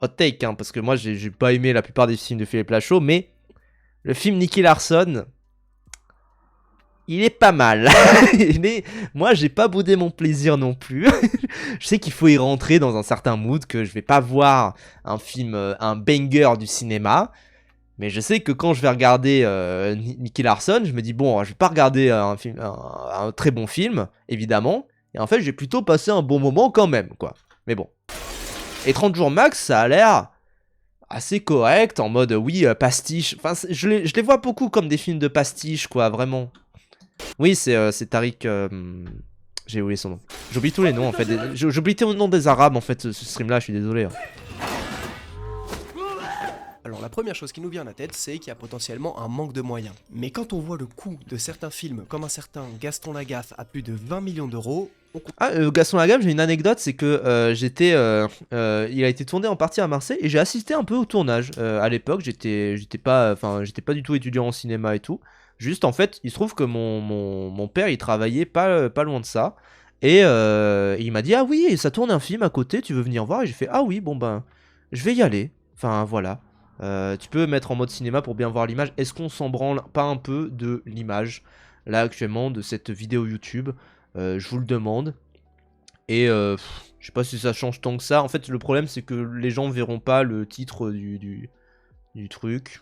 [SPEAKER 1] hot take, hein, parce que moi, j'ai pas aimé la plupart des films de Philippe Lachaud, mais le film Nicky Larson. Il est pas mal. Mais moi, j'ai pas boudé mon plaisir non plus. Je sais qu'il faut y rentrer dans un certain mood, que je vais pas voir un film, un banger du cinéma. Mais je sais que quand je vais regarder Nicky Larson, je me dis, bon, je vais pas regarder un très bon film, évidemment. Et en fait, j'ai plutôt passé un bon moment quand même, quoi. Mais bon. Et 30 jours max, ça a l'air assez correct, en mode, oui, pastiche. Enfin, je les vois beaucoup comme des films de pastiche, quoi, vraiment. Oui, c'est Tariq. J'ai oublié son nom. J'oublie tous les noms en fait. J'oublie tous les noms des Arabes en fait, ce stream là, je suis désolé. Hein.
[SPEAKER 2] Alors la première chose qui nous vient à la tête, c'est qu'il y a potentiellement un manque de moyens. Mais quand on voit le coût de certains films, comme un certain Gaston Lagaffe à plus de 20 millions d'euros,
[SPEAKER 1] Gaston Lagaffe, j'ai une anecdote, c'est que il a été tourné en partie à Marseille et j'ai assisté un peu au tournage. À l'époque, j'étais pas du tout étudiant en cinéma et tout. Juste en fait, il se trouve que mon père, il travaillait pas loin de ça. Et il m'a dit, ah oui, ça tourne un film à côté, tu veux venir voir? Et j'ai fait, ah oui, bon ben, je vais y aller. Enfin voilà. Tu peux mettre en mode cinéma pour bien voir l'image. Est-ce qu'on s'en branle pas un peu de l'image, là actuellement, de cette vidéo YouTube? Je vous le demande. Et je sais pas si ça change tant que ça. En fait, le problème, c'est que les gens verront pas le titre du truc.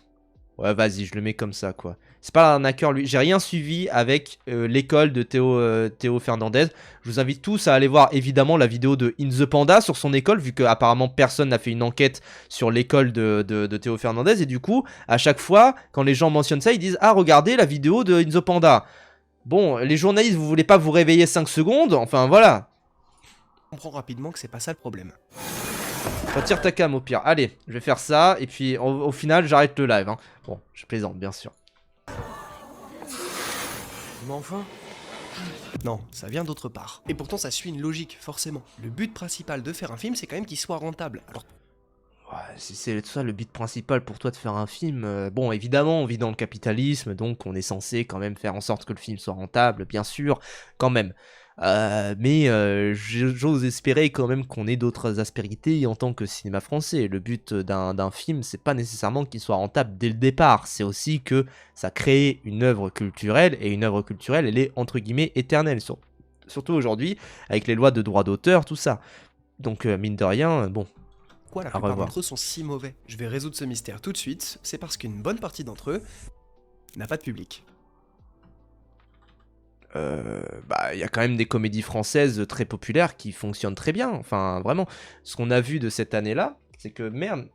[SPEAKER 1] Ouais, vas-y, je le mets comme ça, quoi. C'est pas un hacker, lui. J'ai rien suivi avec l'école de Théo Fernandez. Je vous invite tous à aller voir, évidemment, la vidéo de In the Panda sur son école, vu qu'apparemment personne n'a fait une enquête sur l'école de Théo Fernandez. Et du coup, à chaque fois, quand les gens mentionnent ça, ils disent « Ah, regardez la vidéo de In the Panda ». Bon, les journalistes, vous voulez pas vous réveiller 5 secondes? Enfin, voilà.
[SPEAKER 2] on comprend rapidement que c'est pas ça le problème.
[SPEAKER 1] Retire ta cam au pire. Allez, je vais faire ça. Et puis, au final, j'arrête le live. Hein. Bon, je plaisante, bien sûr.
[SPEAKER 2] Mais enfin... Non, ça vient d'autre part. Et pourtant ça suit une logique, forcément. Le but principal de faire un film, c'est quand même qu'il soit rentable. Alors
[SPEAKER 1] c'est ça le but principal pour toi de faire un film. Bon, évidemment, on vit dans le capitalisme, donc on est censé quand même faire en sorte que le film soit rentable, bien sûr, quand même. Mais j'ose espérer quand même qu'on ait d'autres aspérités en tant que cinéma français. Le but d'un film, c'est pas nécessairement qu'il soit rentable dès le départ, c'est aussi que ça crée une œuvre culturelle, et une œuvre culturelle, elle est entre guillemets éternelle, surtout aujourd'hui, avec les lois de droit d'auteur, tout ça. Donc, mine de rien, bon,
[SPEAKER 2] Pourquoi la
[SPEAKER 1] à
[SPEAKER 2] plupart
[SPEAKER 1] revoir.
[SPEAKER 2] d'entre eux sont si mauvais? Je vais résoudre ce mystère tout de suite, c'est parce qu'une bonne partie d'entre eux n'a pas de public.
[SPEAKER 1] Bah, il y a quand même des comédies françaises très populaires qui fonctionnent très bien. Enfin, vraiment, ce qu'on a vu de cette année-là, c'est que merde,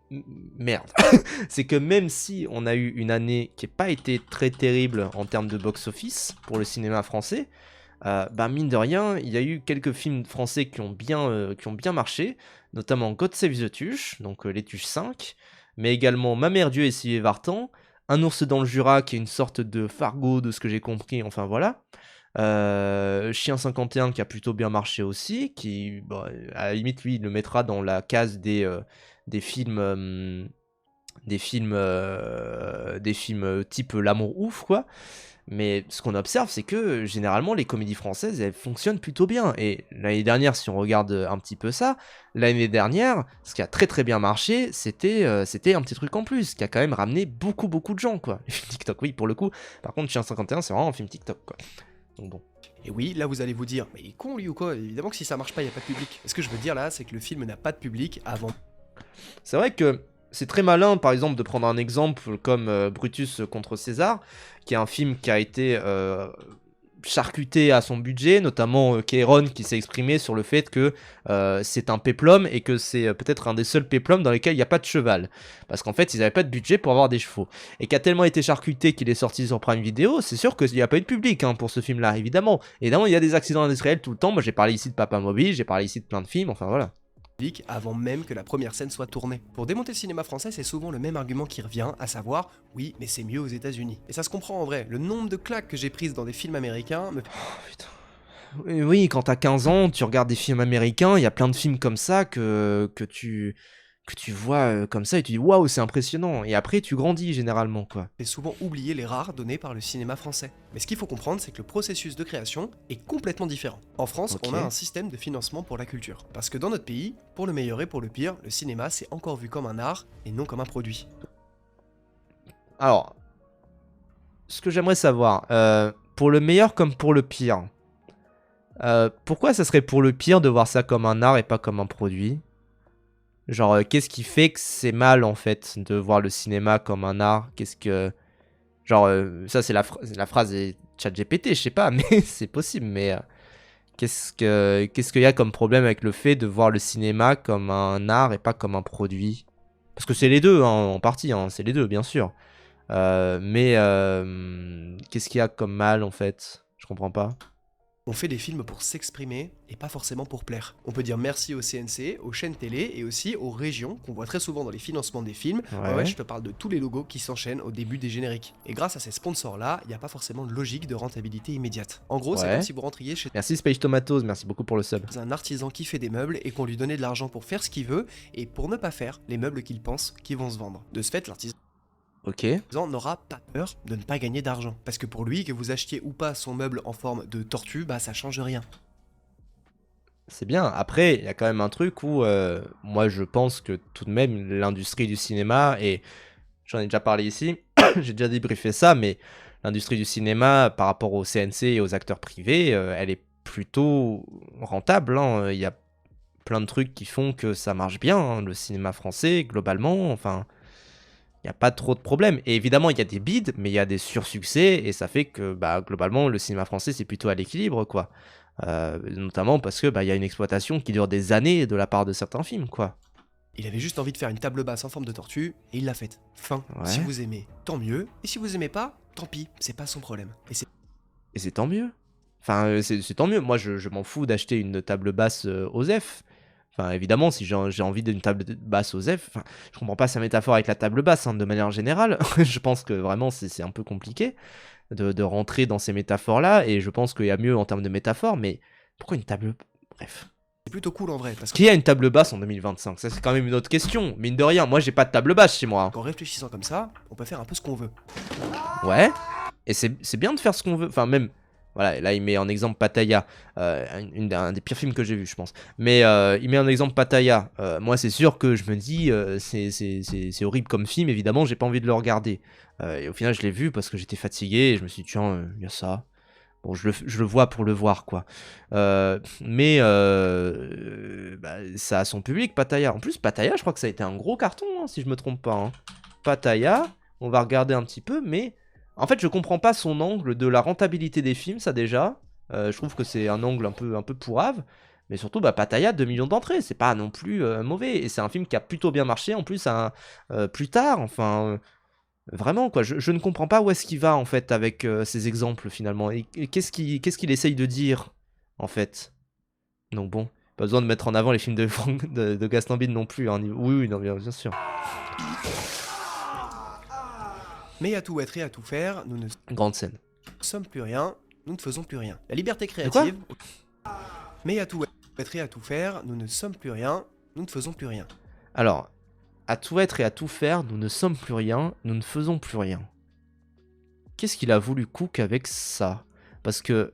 [SPEAKER 1] c'est que même si on a eu une année qui n'a pas été très terrible en termes de box-office pour le cinéma français, bah mine de rien, il y a eu quelques films français qui ont bien marché, notamment God Save the Tuche, donc Les Tuches 5, mais également Ma Mère Dieu et Sylvie Vartan, Un ours dans le Jura, qui est une sorte de Fargo de ce que j'ai compris, enfin voilà. Chien 51 qui a plutôt bien marché aussi, qui, bah, à la limite, lui, il le mettra dans la case des films, des films type L'amour ouf, quoi. Mais ce qu'on observe, c'est que généralement, les comédies françaises, elles fonctionnent plutôt bien. Et l'année dernière, si on regarde un petit peu ça, l'année dernière, ce qui a très très bien marché, c'était Un petit truc en plus, qui a quand même ramené beaucoup beaucoup de gens, quoi. Les films TikTok, oui, pour le coup. Par contre, Chien 51, c'est vraiment un film TikTok, quoi. Donc bon.
[SPEAKER 2] Et oui, là vous allez vous dire, mais il est con lui ou quoi? Évidemment que si ça marche pas, il y a pas de public. Et ce que je veux dire là, c'est que le film n'a pas de public avant.
[SPEAKER 1] C'est vrai que c'est très malin, par exemple, de prendre un exemple comme Brutus contre César, qui est un film qui a été charcuté à son budget, notamment Kéron qui s'est exprimé sur le fait que c'est un péplum et que c'est peut-être un des seuls péplums dans lesquels il n'y a pas de cheval. Parce qu'en fait, ils n'avaient pas de budget pour avoir des chevaux. Et qui a tellement été charcuté qu'il est sorti sur Prime Video, c'est sûr qu'il n'y a pas eu de public hein, pour ce film-là, évidemment. Évidemment, il y a des accidents industriels tout le temps. Moi, j'ai parlé ici de Papa Mobile, j'ai parlé ici de plein de films, enfin voilà.
[SPEAKER 2] Avant même que la première scène soit tournée. Pour démonter le cinéma français, c'est souvent le même argument qui revient, à savoir, oui, mais c'est mieux aux États-Unis. Et ça se comprend en vrai, le nombre de claques que j'ai prises dans des films américains me...
[SPEAKER 1] Oui, quand t'as 15 ans, tu regardes des films américains, il y a plein de films comme ça que tu vois comme ça et tu dis waouh, c'est impressionnant. Et après, tu grandis généralement, quoi.
[SPEAKER 2] fait souvent oublier les rares donnés par le cinéma français. Mais ce qu'il faut comprendre, c'est que le processus de création est complètement différent. En France,
[SPEAKER 1] Ok.
[SPEAKER 2] on a un système de financement pour la culture. Parce que dans notre pays, pour le meilleur et pour le pire, le cinéma c'est encore vu comme un art et non comme un produit.
[SPEAKER 1] Alors, ce que j'aimerais savoir, pour le meilleur comme pour le pire, pourquoi ça serait pour le pire de voir ça comme un art et pas comme un produit? Genre, qu'est-ce qui fait que c'est mal en fait de voir le cinéma comme un art? Qu'est-ce que. Genre, ça c'est la phrase est ChatGPT, je sais pas, mais c'est possible. Mais qu'est-ce qu'il y a comme problème avec le fait de voir le cinéma comme un art et pas comme un produit? Parce que c'est les deux, hein, en partie, hein, c'est les deux, bien sûr. Mais qu'est-ce qu'il y a comme mal en fait? Je comprends pas.
[SPEAKER 2] On fait des films pour s'exprimer et pas forcément pour plaire. On peut dire merci au CNC, aux chaînes télé et aussi aux régions qu'on voit très souvent dans les financements des films.
[SPEAKER 1] Ouais.
[SPEAKER 2] Je te parle de tous les logos qui s'enchaînent au début des génériques. Et grâce à ces sponsors-là, il n'y a pas forcément de logique de rentabilité immédiate. En gros, c'est
[SPEAKER 1] Ouais.
[SPEAKER 2] comme si vous rentriez chez
[SPEAKER 1] Merci Space Tomatoes, merci beaucoup pour le sub.
[SPEAKER 2] un artisan qui fait des meubles et qu'on lui donnait de l'argent pour faire ce qu'il veut et pour ne pas faire les meubles qu'il pense qui vont se vendre. De ce fait, l'artisan
[SPEAKER 1] Ok.
[SPEAKER 2] n'aura pas peur de ne pas gagner d'argent. Parce que pour lui, que vous achetiez ou pas son meuble en forme de tortue, bah ça change rien.
[SPEAKER 1] C'est bien. Après, il y a quand même un truc où moi je pense que tout de même l'industrie du cinéma, et j'en ai déjà parlé ici, j'ai déjà débriefé ça, mais l'industrie du cinéma par rapport au CNC et aux acteurs privés, elle est plutôt rentable, hein. Il y a plein de trucs qui font que ça marche bien, hein, le cinéma français, globalement, enfin, il n'y a pas trop de problèmes. Et évidemment, il y a des bides, mais il y a des sursuccès, et ça fait que, bah, globalement, le cinéma français, c'est plutôt à l'équilibre, quoi. Notamment parce que, bah, il y a une exploitation qui dure des années de la part de certains films, quoi.
[SPEAKER 2] Il avait juste envie de faire une table basse en forme de tortue, et il l'a faite. Fin.
[SPEAKER 1] Ouais.
[SPEAKER 2] Si vous aimez, tant mieux, et si vous aimez pas, tant pis, c'est pas son problème. Et c'est
[SPEAKER 1] Et c'est tant mieux. Enfin, c'est tant mieux. Moi, je m'en fous d'acheter une table basse OSEF. Enfin, évidemment, si j'ai envie d'une table basse OSEF, enfin, je comprends pas sa métaphore avec la table basse, hein, de manière générale. Je pense que vraiment, c'est un peu compliqué de rentrer dans ces métaphores-là, et je pense qu'il y a mieux en termes de métaphores, mais pourquoi une table... Bref.
[SPEAKER 2] plutôt cool en vrai, parce
[SPEAKER 1] Qui a une table basse en 2025? Ça, c'est quand même une autre question. Mine de rien, moi, j'ai pas de table basse chez moi.
[SPEAKER 2] qu'en réfléchissant comme ça, on peut faire un peu ce qu'on veut.
[SPEAKER 1] Ouais. Et c'est bien de faire ce qu'on veut. Enfin, même. Voilà, là, il met en exemple Pattaya. Un des pires films que j'ai vu, je pense. Mais il met en exemple Pattaya. Moi, c'est sûr que je me dis, c'est horrible comme film, évidemment, j'ai pas envie de le regarder. Et au final, je l'ai vu parce que j'étais fatigué et je me suis dit, tiens, il y a ça. Bon, je le vois pour le voir, quoi. Mais bah, ça a son public, Pattaya. En plus, Pattaya, je crois que ça a été un gros carton, hein, si je me trompe pas. Hein. Pattaya, on va regarder un petit peu, mais en fait, je comprends pas son angle de la rentabilité des films, ça déjà. Je trouve que c'est un angle un peu pourrave. Mais surtout, bah, Pattaya, 2 millions d'entrées, c'est pas non plus mauvais. Et c'est un film qui a plutôt bien marché, en plus, plus tard, enfin... Vraiment, quoi, je ne comprends pas où est-ce qu'il va, en fait, avec ces exemples, finalement. Et qu'est-ce qu'il essaye de dire, en fait. Donc bon, pas besoin de mettre en avant les films de Gaston Bide non plus. Hein. Oui, oui, non, bien sûr.
[SPEAKER 2] Mais à tout être et à tout faire, nous ne
[SPEAKER 1] Grande scène.
[SPEAKER 2] sommes plus rien, nous ne faisons plus rien. La liberté
[SPEAKER 1] quoi
[SPEAKER 2] créative... Mais à tout être et à tout faire, nous ne sommes plus rien, nous ne faisons plus rien.
[SPEAKER 1] Alors, à tout être et à tout faire, nous ne sommes plus rien, nous ne faisons plus rien. Qu'est-ce qu'il a voulu Cook avec ça? Parce que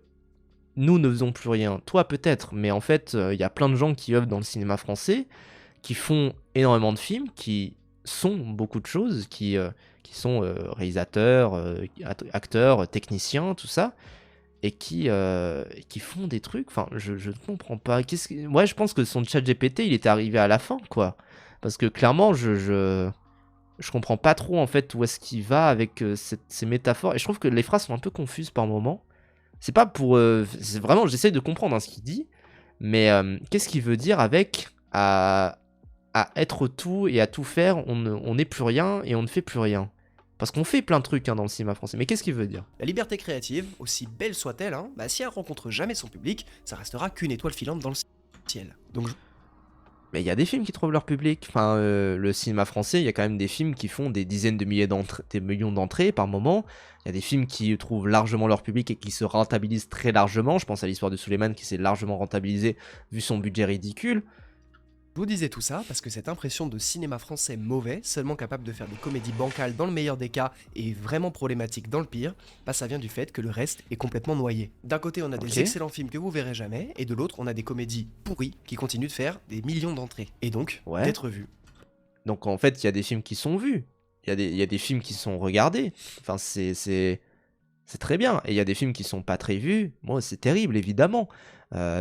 [SPEAKER 1] nous ne faisons plus rien. Toi peut-être, mais en fait, il y a plein de gens qui œuvrent dans le cinéma français, qui font énormément de films, qui sont beaucoup de choses, qui sont réalisateurs, acteurs, techniciens, tout ça, et qui font des trucs. Enfin, je ne comprends pas. Ouais, je pense que son chat GPT, il était arrivé à la fin, quoi. Parce que clairement, je comprends pas trop en fait où est-ce qu'il va avec ces métaphores. Et je trouve que les phrases sont un peu confuses par moments. C'est pas pour. C'est vraiment, j'essaye de comprendre hein, ce qu'il dit. Mais qu'est-ce qu'il veut dire avec à être tout et à tout faire, on n'est plus rien et on ne fait plus rien. Parce qu'on fait plein de trucs hein, dans le cinéma français. Mais qu'est-ce qu'il veut dire?
[SPEAKER 2] La liberté créative, aussi belle soit-elle, hein, bah, si elle rencontre jamais son public, ça restera qu'une étoile filante dans le ciel. Donc
[SPEAKER 1] Mais il y a des films qui trouvent leur public. Enfin, le cinéma français, il y a quand même des films qui font des dizaines de milliers des millions d'entrées par moment. Il y a des films qui trouvent largement leur public et qui se rentabilisent très largement. Je pense à l'histoire de Suleiman qui s'est largement rentabilisé vu son budget ridicule.
[SPEAKER 2] je vous disais tout ça parce que cette impression de cinéma français mauvais, seulement capable de faire des comédies bancales dans le meilleur des cas et vraiment problématique dans le pire, bah ça vient du fait que le reste est complètement noyé. D'un côté on a des excellents films que vous verrez jamais, et de l'autre on a des comédies pourries qui continuent de faire des millions d'entrées, et donc d'être vues.
[SPEAKER 1] Donc en fait il y a des films qui sont vus, il y a des films qui sont regardés, enfin c'est très bien, et il y a des films qui sont pas très vus, moi c'est terrible évidemment.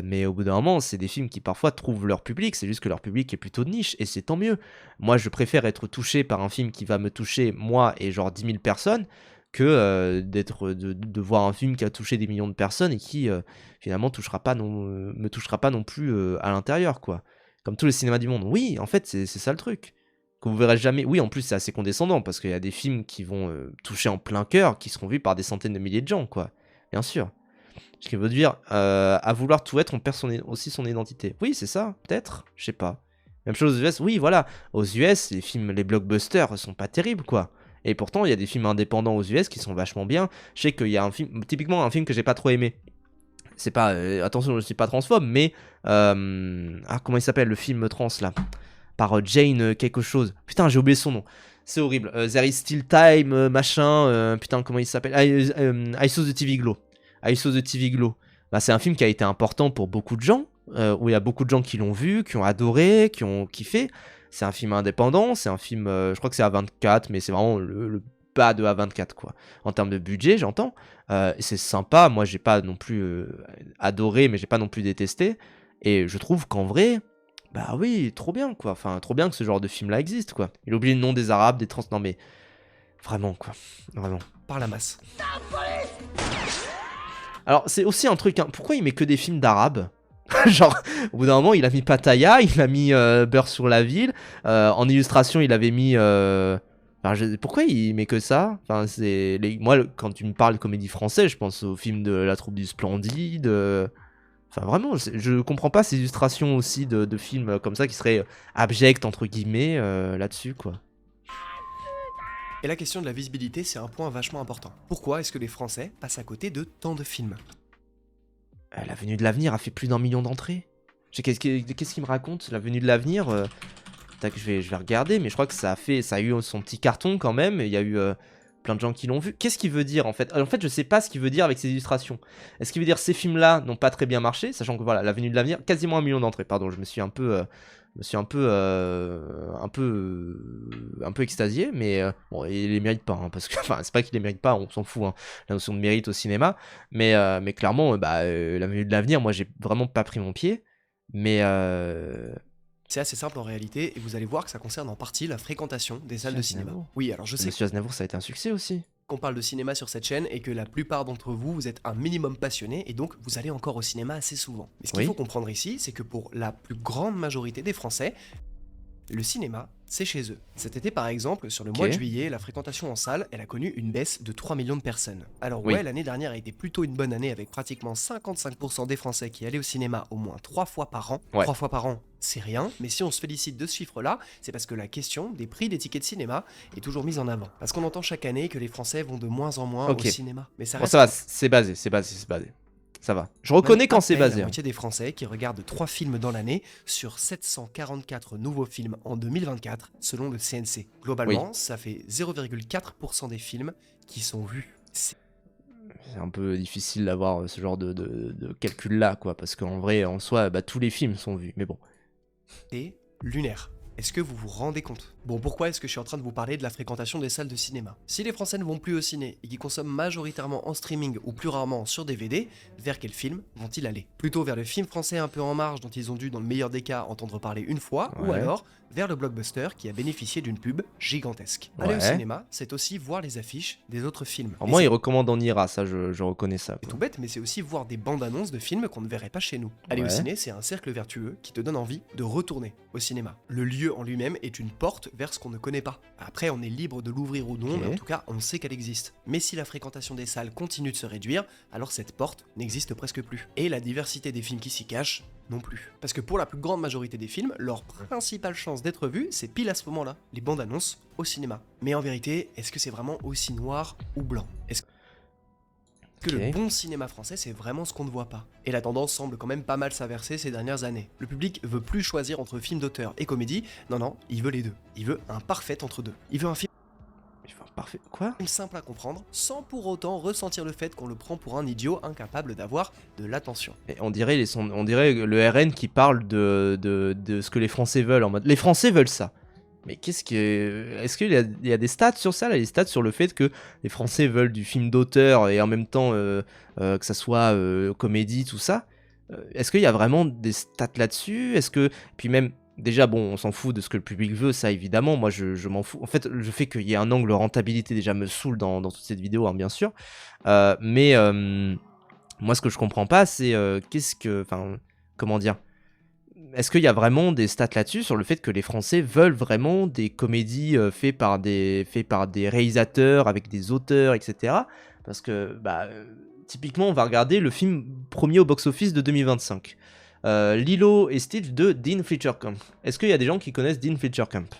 [SPEAKER 1] Mais au bout d'un moment, c'est des films qui parfois trouvent leur public, c'est juste que leur public est plutôt de niche, et c'est tant mieux. Moi, je préfère être touché par un film qui va me toucher, moi et genre 10 000 personnes, que de voir un film qui a touché des millions de personnes et qui finalement me touchera pas non plus à l'intérieur, quoi. Comme tous les cinémas du monde. Oui, en fait, c'est ça le truc. Que vous verrez jamais. Oui, en plus, c'est assez condescendant, parce qu'il y a des films qui vont toucher en plein cœur, qui seront vus par des centaines de milliers de gens, quoi. Bien sûr. Ce qui veut dire, à vouloir tout être, on perd aussi son identité. Oui, c'est ça, peut-être, je sais pas. Même chose aux US, oui, voilà. Aux US, les blockbusters sont pas terribles, quoi. Et pourtant, il y a des films indépendants aux US qui sont vachement bien. Je sais qu'il y a un film, typiquement un film que j'ai pas trop aimé. C'est pas, attention, je suis pas transphobe, mais comment il s'appelle le film trans là, par Jane quelque chose. Putain, j'ai oublié son nom. C'est horrible. There is Still Time, machin. Putain, comment il s'appelle? I Saw the TV Glow. I Saw the TV Glow. Bah, c'est un film qui a été important pour beaucoup de gens, où il y a beaucoup de gens qui l'ont vu, qui ont adoré, qui ont kiffé. C'est un film indépendant, c'est un film, je crois que c'est A24, mais c'est vraiment le bas de A24, quoi. En termes de budget, j'entends. C'est sympa, moi j'ai pas non plus adoré, mais j'ai pas non plus détesté. Et je trouve qu'en vrai, bah oui, trop bien, quoi. Enfin, trop bien que ce genre de film-là existe, quoi. Il oublie le nom des Arabes, des trans... Non mais, vraiment, quoi. Vraiment.
[SPEAKER 2] Par la masse.
[SPEAKER 1] Alors, c'est aussi un truc, hein. Pourquoi il met que des films d'Arabes? Genre, au bout d'un moment, il a mis Pattaya, il a mis Beurre sur la ville. En illustration, il avait mis... Pourquoi il met que ça? Enfin, moi, quand tu me parles de comédie française, je pense au film de La Troupe du Splendide. Enfin, vraiment, je comprends pas ces illustrations aussi de films comme ça qui seraient abjects, entre guillemets, là-dessus, quoi.
[SPEAKER 2] Et la question de la visibilité, c'est un point vachement important. Pourquoi est-ce que les Français passent à côté de tant de films?
[SPEAKER 1] La Venue de l'Avenir a fait plus d'1 million d'entrées. Qu'est-ce qu'il me raconte? La venue de l'avenir, tac, je vais regarder, mais je crois que ça a eu son petit carton quand même. Il y a eu plein de gens qui l'ont vu. Qu'est-ce qu'il veut dire en fait? En fait, je sais pas ce qu'il veut dire avec ces illustrations. Est-ce qu'il veut dire ces films-là n'ont pas très bien marché, sachant que voilà, La venue de l'avenir, quasiment 1 million d'entrées. Pardon, je me suis un peu extasié, mais bon, il les mérite pas, hein, parce que, enfin, c'est pas qu'il les mérite pas, on s'en fout, hein, la notion de mérite au cinéma, mais clairement, La venue de l'avenir, moi, j'ai vraiment pas pris mon pied, mais
[SPEAKER 2] C'est assez simple en réalité, et vous allez voir que ça concerne en partie la fréquentation des salles de cinéma.
[SPEAKER 1] Aznavour.
[SPEAKER 2] Oui, alors je sais
[SPEAKER 1] Monsieur Aznavour, ça a été un succès aussi.
[SPEAKER 2] qu'on parle de cinéma sur cette chaîne et que la plupart d'entre vous, vous êtes un minimum passionné et donc vous allez encore au cinéma assez souvent. Mais ce qu'il
[SPEAKER 1] Oui.
[SPEAKER 2] faut comprendre ici, c'est que pour la plus grande majorité des Français, le cinéma, c'est chez eux. Cet été par exemple, sur le mois de
[SPEAKER 1] Ok.
[SPEAKER 2] juillet, la fréquentation en salle, elle a connu une baisse de 3 millions de personnes. Alors
[SPEAKER 1] Oui.
[SPEAKER 2] ouais, l'année dernière a été plutôt une bonne année avec pratiquement 55% des Français qui allaient au cinéma au moins 3 fois par an.
[SPEAKER 1] Ouais.
[SPEAKER 2] 3 fois par an, c'est rien, mais si on se félicite de ce chiffre-là, c'est parce que la question des prix des tickets de cinéma est toujours mise en avant. Parce qu'on entend chaque année que les Français vont de moins en moins
[SPEAKER 1] Ok.
[SPEAKER 2] au cinéma. Mais ça
[SPEAKER 1] Bon,
[SPEAKER 2] reste
[SPEAKER 1] ça va, c'est basé. Ça va. Je reconnais
[SPEAKER 2] même
[SPEAKER 1] quand
[SPEAKER 2] à
[SPEAKER 1] c'est
[SPEAKER 2] peine
[SPEAKER 1] basé.
[SPEAKER 2] La
[SPEAKER 1] hein.
[SPEAKER 2] moitié des Français qui regardent 3 films dans l'année sur 744 nouveaux films en 2024, selon le CNC. Globalement, ça fait 0,4% des films qui sont vus.
[SPEAKER 1] C'est un peu difficile d'avoir ce genre de calcul-là, quoi, parce qu'en vrai, en soi, tous les films sont vus, mais bon.
[SPEAKER 2] C'est lunaire. Est-ce que vous vous rendez compte? Bon, pourquoi est-ce que je suis en train de vous parler de la fréquentation des salles de cinéma? Si les Français ne vont plus au ciné et qui consomment majoritairement en streaming ou plus rarement sur DVD, vers quel film vont-ils aller? Plutôt vers le film français un peu en marge dont ils ont dû, dans le meilleur des cas, entendre parler une fois, ou
[SPEAKER 1] Ouais.
[SPEAKER 2] alors vers le blockbuster qui a bénéficié d'une pub gigantesque. Aller au
[SPEAKER 1] Ouais.
[SPEAKER 2] cinéma, c'est aussi voir les affiches des autres films.
[SPEAKER 1] Alors
[SPEAKER 2] Et
[SPEAKER 1] moi,
[SPEAKER 2] c'est
[SPEAKER 1] il recommande en ira, ça, je reconnais ça.
[SPEAKER 2] c'est
[SPEAKER 1] quoi.
[SPEAKER 2] tout bête, mais c'est aussi voir des bandes annonces de films qu'on ne verrait pas chez nous. Aller au
[SPEAKER 1] Ouais.
[SPEAKER 2] ciné, c'est un cercle vertueux qui te donne envie de retourner au cinéma. Le lieu en lui-même est une porte vers ce qu'on ne connaît pas. Après, on est libre de l'ouvrir ou non,
[SPEAKER 1] Ok.
[SPEAKER 2] mais en tout cas, on sait qu'elle existe. Mais si la fréquentation des salles continue de se réduire, alors cette porte n'existe presque plus. Et la diversité des films qui s'y cachent, non plus. Parce que pour la plus grande majorité des films, leur principale chance d'être vus, c'est pile à ce moment-là, les bandes annonces au cinéma. Mais en vérité, est-ce que c'est vraiment aussi noir ou blanc? Est-ce que
[SPEAKER 1] Ok.
[SPEAKER 2] le bon cinéma français, c'est vraiment ce qu'on ne voit pas? Et la tendance semble quand même pas mal s'inverser ces dernières années. Le public veut plus choisir entre film d'auteur et comédie, non, il veut les deux. Il veut un parfait entre deux. Il veut un film
[SPEAKER 1] Enfin, parfait. Quoi?
[SPEAKER 2] simple à comprendre, sans pour autant ressentir le fait qu'on le prend pour un idiot incapable d'avoir de l'attention.
[SPEAKER 1] Et on dirait le RN qui parle de ce que les Français veulent, en mode les Français veulent ça. Mais est-ce qu'il y a des stats sur ça, là, des stats sur le fait que les Français veulent du film d'auteur et en même temps que ça soit comédie, tout ça? Est-ce qu'il y a vraiment des stats là-dessus? Puis même, déjà, bon, on s'en fout de ce que le public veut, ça évidemment, moi je m'en fous. En fait, le fait qu'il y ait un angle rentabilité déjà me saoule dans toute cette vidéo, hein, bien sûr. Mais moi, ce que je comprends pas, c'est enfin, comment dire? Est-ce qu'il y a vraiment des stats là-dessus sur le fait que les Français veulent vraiment des comédies faites par des réalisateurs avec des auteurs, etc. Parce que typiquement, on va regarder le film premier au box-office de 2025. Lilo et Stitch de Dean Fletcher Camp. Est-ce qu'il y a des gens qui connaissent Dean Fletcher Camp?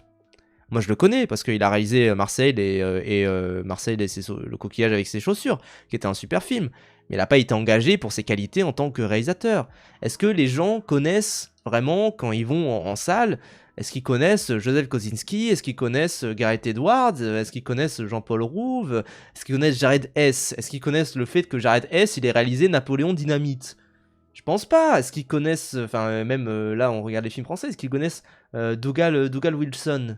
[SPEAKER 1] Moi, je le connais parce qu'il a réalisé Marseille et Marseille et le coquillage avec ses chaussures, qui était un super film. Mais il n'a pas été engagé pour ses qualités en tant que réalisateur. Est-ce que les gens connaissent vraiment, quand ils vont en salle, est-ce qu'ils connaissent Joseph Kosinski? Est-ce qu'ils connaissent Gareth Edwards? Est-ce qu'ils connaissent Jean-Paul Rouve? Est-ce qu'ils connaissent Jared Hess? Est-ce qu'ils connaissent le fait que Jared Hess, il ait réalisé Napoléon Dynamite? Je pense pas. Est-ce qu'ils connaissent, enfin même là on regarde les films français, est-ce qu'ils connaissent Dougal Wilson?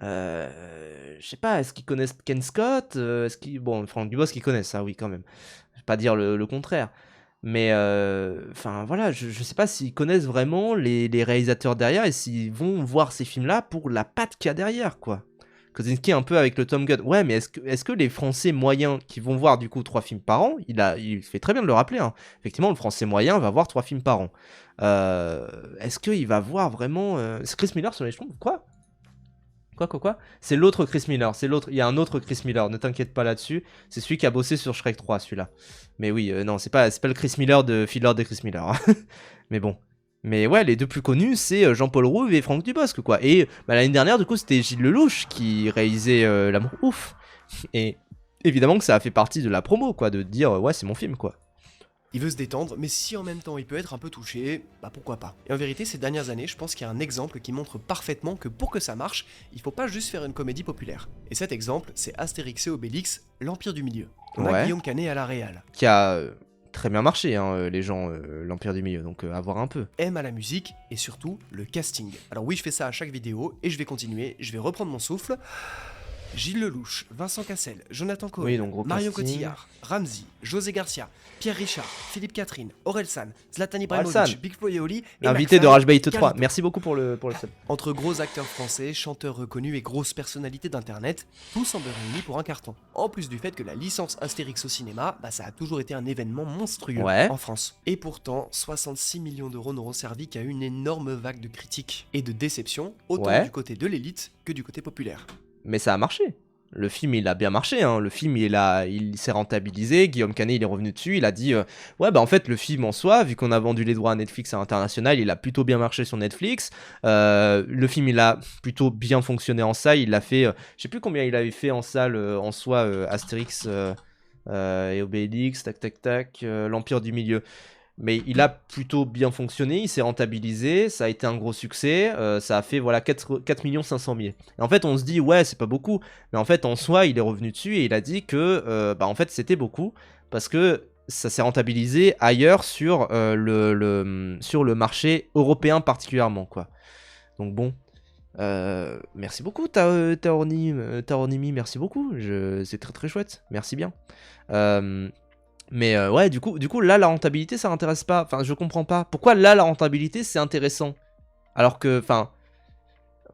[SPEAKER 1] Je sais pas, est-ce qu'ils connaissent Ken Scott? Bon, Franck Dubosc qu'ils connaissent, ça oui quand même. Je vais pas dire le contraire. Mais enfin voilà, je sais pas s'ils connaissent vraiment les réalisateurs derrière et s'ils vont voir ces films-là pour la patte qu'il y a derrière, quoi. Kosinski un peu avec le Tom Gunn. Ouais, mais est-ce que les Français moyens qui vont voir du coup 3 films par an, il fait très bien de le rappeler, hein. Effectivement, le Français moyen va voir 3 films par an. Est-ce qu'il va voir vraiment... C'est Chris Miller sur les Schtroumpfs? Quoi? C'est l'autre Chris Miller, il y a un autre Chris Miller, ne t'inquiète pas là-dessus, c'est celui qui a bossé sur Shrek 3, celui-là. Mais oui, non, c'est pas le Chris Miller de Fiddler de Chris Miller, hein. Mais bon. Mais ouais, les deux plus connus, c'est Jean-Paul Rouve et Franck Dubosc, quoi. Et l'année dernière, du coup, c'était Gilles Lelouch qui réalisait L'amour ouf. Et évidemment que ça a fait partie de la promo, quoi, de dire, ouais, c'est mon film, quoi.
[SPEAKER 2] Il veut se détendre, mais si en même temps il peut être un peu touché, bah pourquoi pas. Et en vérité, ces dernières années, je pense qu'il y a un exemple qui montre parfaitement que pour que ça marche, il faut pas juste faire une comédie populaire. Et cet exemple, c'est Astérix et Obélix, l'Empire du Milieu. On a
[SPEAKER 1] Ouais.
[SPEAKER 2] Guillaume Canet à la réal.
[SPEAKER 1] Qui a très bien marché, hein, les gens, l'Empire du Milieu, donc à voir un peu.
[SPEAKER 2] Aime à la musique et surtout le casting. Alors oui, je fais ça à chaque vidéo et je vais continuer, je vais reprendre mon souffle. Gilles Lelouch, Vincent Cassel, Jonathan Cohen,
[SPEAKER 1] Oui, donc gros
[SPEAKER 2] Marion
[SPEAKER 1] casting.
[SPEAKER 2] Cotillard, Ramzy, José Garcia, Pierre Richard, Philippe Catherine, Orelsan, Zlatan Ibrahimovic,
[SPEAKER 1] Orelsan.
[SPEAKER 2] Big Flo et Oli et
[SPEAKER 1] Invité
[SPEAKER 2] McFly,
[SPEAKER 1] de Rage Bait 3.
[SPEAKER 2] Carlito.
[SPEAKER 1] Merci beaucoup pour le sub.
[SPEAKER 2] Entre gros acteurs français, chanteurs reconnus et grosses personnalités d'internet, tout semble réuni pour un carton. En plus du fait que la licence Astérix au cinéma, bah ça a toujours été un événement monstrueux
[SPEAKER 1] Ouais.
[SPEAKER 2] en France. Et pourtant, 66 millions d'euros n'auront servi qu'à une énorme vague de critiques et de déceptions, autant
[SPEAKER 1] Ouais.
[SPEAKER 2] du côté de l'élite que du côté populaire.
[SPEAKER 1] Mais ça a marché. Le film, il a bien marché, hein. Le film, il s'est rentabilisé. Guillaume Canet, il est revenu dessus. Il a dit ouais, bah en fait, le film en soi, vu qu'on a vendu les droits à Netflix à l'international, il a plutôt bien marché sur Netflix. Le film, il a plutôt bien fonctionné en salle. Il a fait, je sais plus combien il avait fait en salle en soi, Astérix et Obélix, tac tac tac, l'Empire du Milieu. Mais il a plutôt bien fonctionné, il s'est rentabilisé, ça a été un gros succès, ça a fait voilà 4 500 000. Et en fait on se dit ouais c'est pas beaucoup, mais en fait en soi il est revenu dessus et il a dit que bah en fait c'était beaucoup, parce que ça s'est rentabilisé ailleurs sur, sur le marché européen particulièrement quoi. Donc bon, merci beaucoup Taornimi, merci beaucoup, c'est très très chouette, merci bien. Mais ouais, du coup, là, la rentabilité, ça m'intéresse pas. Enfin, je comprends pas. Pourquoi là, la rentabilité, c'est intéressant? Alors que, enfin,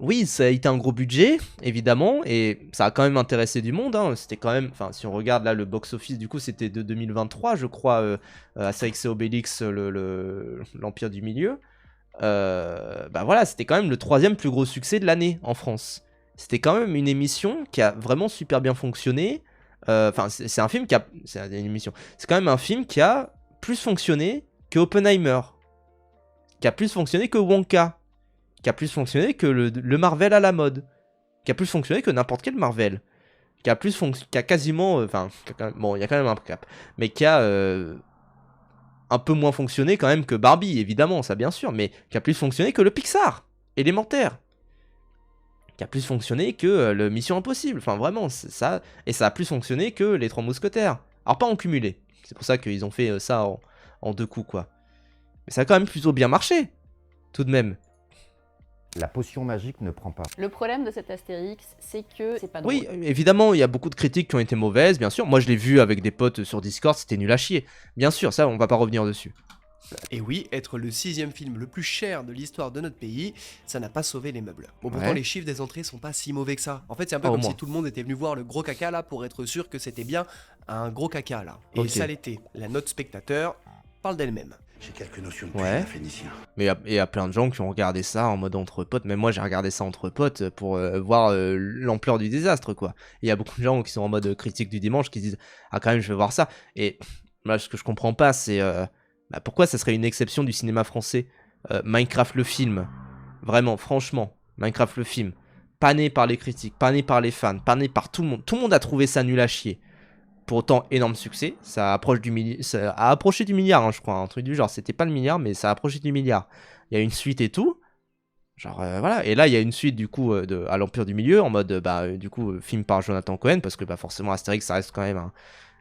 [SPEAKER 1] oui, ça a été un gros budget, évidemment, et ça a quand même intéressé du monde. Hein. C'était quand même, enfin, si on regarde là le box-office, du coup, c'était de 2023, je crois, Astérix et Obélix, l'Empire du Milieu. Bah voilà, c'était quand même le 3e plus gros succès de l'année en France. C'était quand même une émission qui a vraiment super bien fonctionné. Enfin, c'est un film qui a. C'est une émission. C'est quand même un film qui a plus fonctionné que Oppenheimer. Qui a plus fonctionné que Wonka. Qui a plus fonctionné que le Marvel à la mode. Qui a plus fonctionné que n'importe quel Marvel. Qui a quasiment. Enfin, bon, il y a quand même un cap. Mais qui a un peu moins fonctionné quand même que Barbie, évidemment, ça bien sûr. Mais qui a plus fonctionné que le Pixar. Élémentaire. Qui a plus fonctionné que le Mission Impossible. Enfin, vraiment, ça. Et ça a plus fonctionné que les 3 Mousquetaires. Alors, pas en cumulé. C'est pour ça qu'ils ont fait ça en 2 coups, quoi. Mais ça a quand même plutôt bien marché. Tout de même.
[SPEAKER 5] La potion magique ne prend pas.
[SPEAKER 6] Le problème de cet Astérix, c'est que c'est pas drôle.
[SPEAKER 1] Oui, évidemment, il y a beaucoup de critiques qui ont été mauvaises, bien sûr. Moi, je l'ai vu avec des potes sur Discord, c'était nul à chier. Bien sûr, ça, on va pas revenir dessus.
[SPEAKER 2] Et oui, être le 6e film le plus cher de l'histoire de notre pays, ça n'a pas sauvé les meubles. Bon, pourtant
[SPEAKER 1] Ouais.
[SPEAKER 2] les chiffres des entrées sont pas si mauvais que ça. En fait, c'est un peu
[SPEAKER 1] Ah, au
[SPEAKER 2] comme
[SPEAKER 1] moins.
[SPEAKER 2] si tout le monde était venu voir le gros caca là pour être sûr que c'était bien un gros caca là. Et
[SPEAKER 1] Ok.
[SPEAKER 2] ça l'était. La note spectateur parle d'elle-même.
[SPEAKER 4] J'ai quelques notions de
[SPEAKER 1] Ouais.
[SPEAKER 4] cuisine phénicien.
[SPEAKER 1] Mais il y a plein de gens qui ont regardé ça en mode entre potes. Même moi, j'ai regardé ça entre potes pour voir l'ampleur du désastre, quoi. Il y a beaucoup de gens qui sont en mode critique du dimanche qui disent ah quand même je vais voir ça. Et moi, ce que je comprends pas, c'est bah, pourquoi ça serait une exception du cinéma français. Minecraft le film, vraiment, franchement, Minecraft le film, pané par les critiques, pané par les fans, pané par tout le monde. Tout le monde a trouvé ça nul à chier. Pour autant, énorme succès. Ça a approché du milliard, hein, je crois. Un truc du genre. C'était pas le milliard, mais ça a approché du milliard. Il y a une suite et tout. Genre, voilà. Et là, il y a une suite, du coup, à l'Empire du Milieu, en mode, du coup, film par Jonathan Cohen, parce que, forcément, Astérix, ça reste quand même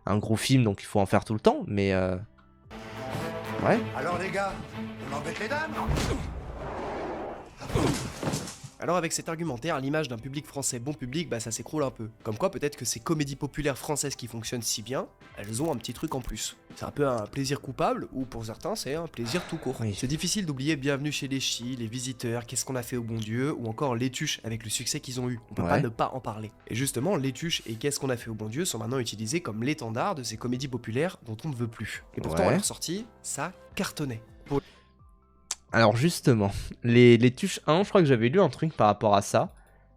[SPEAKER 1] un gros film, donc il faut en faire tout le temps. Mais, ouais.
[SPEAKER 4] Alors les gars, on embête les dames?
[SPEAKER 2] Alors avec cet argumentaire, l'image d'un public français bon public, bah ça s'écroule un peu. Comme quoi peut-être que ces comédies populaires françaises qui fonctionnent si bien, elles ont un petit truc en plus. C'est un peu un plaisir coupable, ou pour certains c'est un plaisir tout court.
[SPEAKER 1] Oui.
[SPEAKER 2] C'est difficile d'oublier Bienvenue chez les Ch'tis, Les Visiteurs, Qu'est-ce qu'on a fait au bon Dieu, ou encore Les Tuches avec le succès qu'ils ont eu. On peut
[SPEAKER 1] Ouais.
[SPEAKER 2] pas ne pas en parler. Et justement, Les Tuches et Qu'est-ce qu'on a fait au bon Dieu sont maintenant utilisés comme l'étendard de ces comédies populaires dont on ne veut plus. Et pourtant
[SPEAKER 1] Ouais.
[SPEAKER 2] à leur sortie, ça cartonnait.
[SPEAKER 1] Alors justement, les Tuches 1, je crois que j'avais lu un truc par rapport à ça.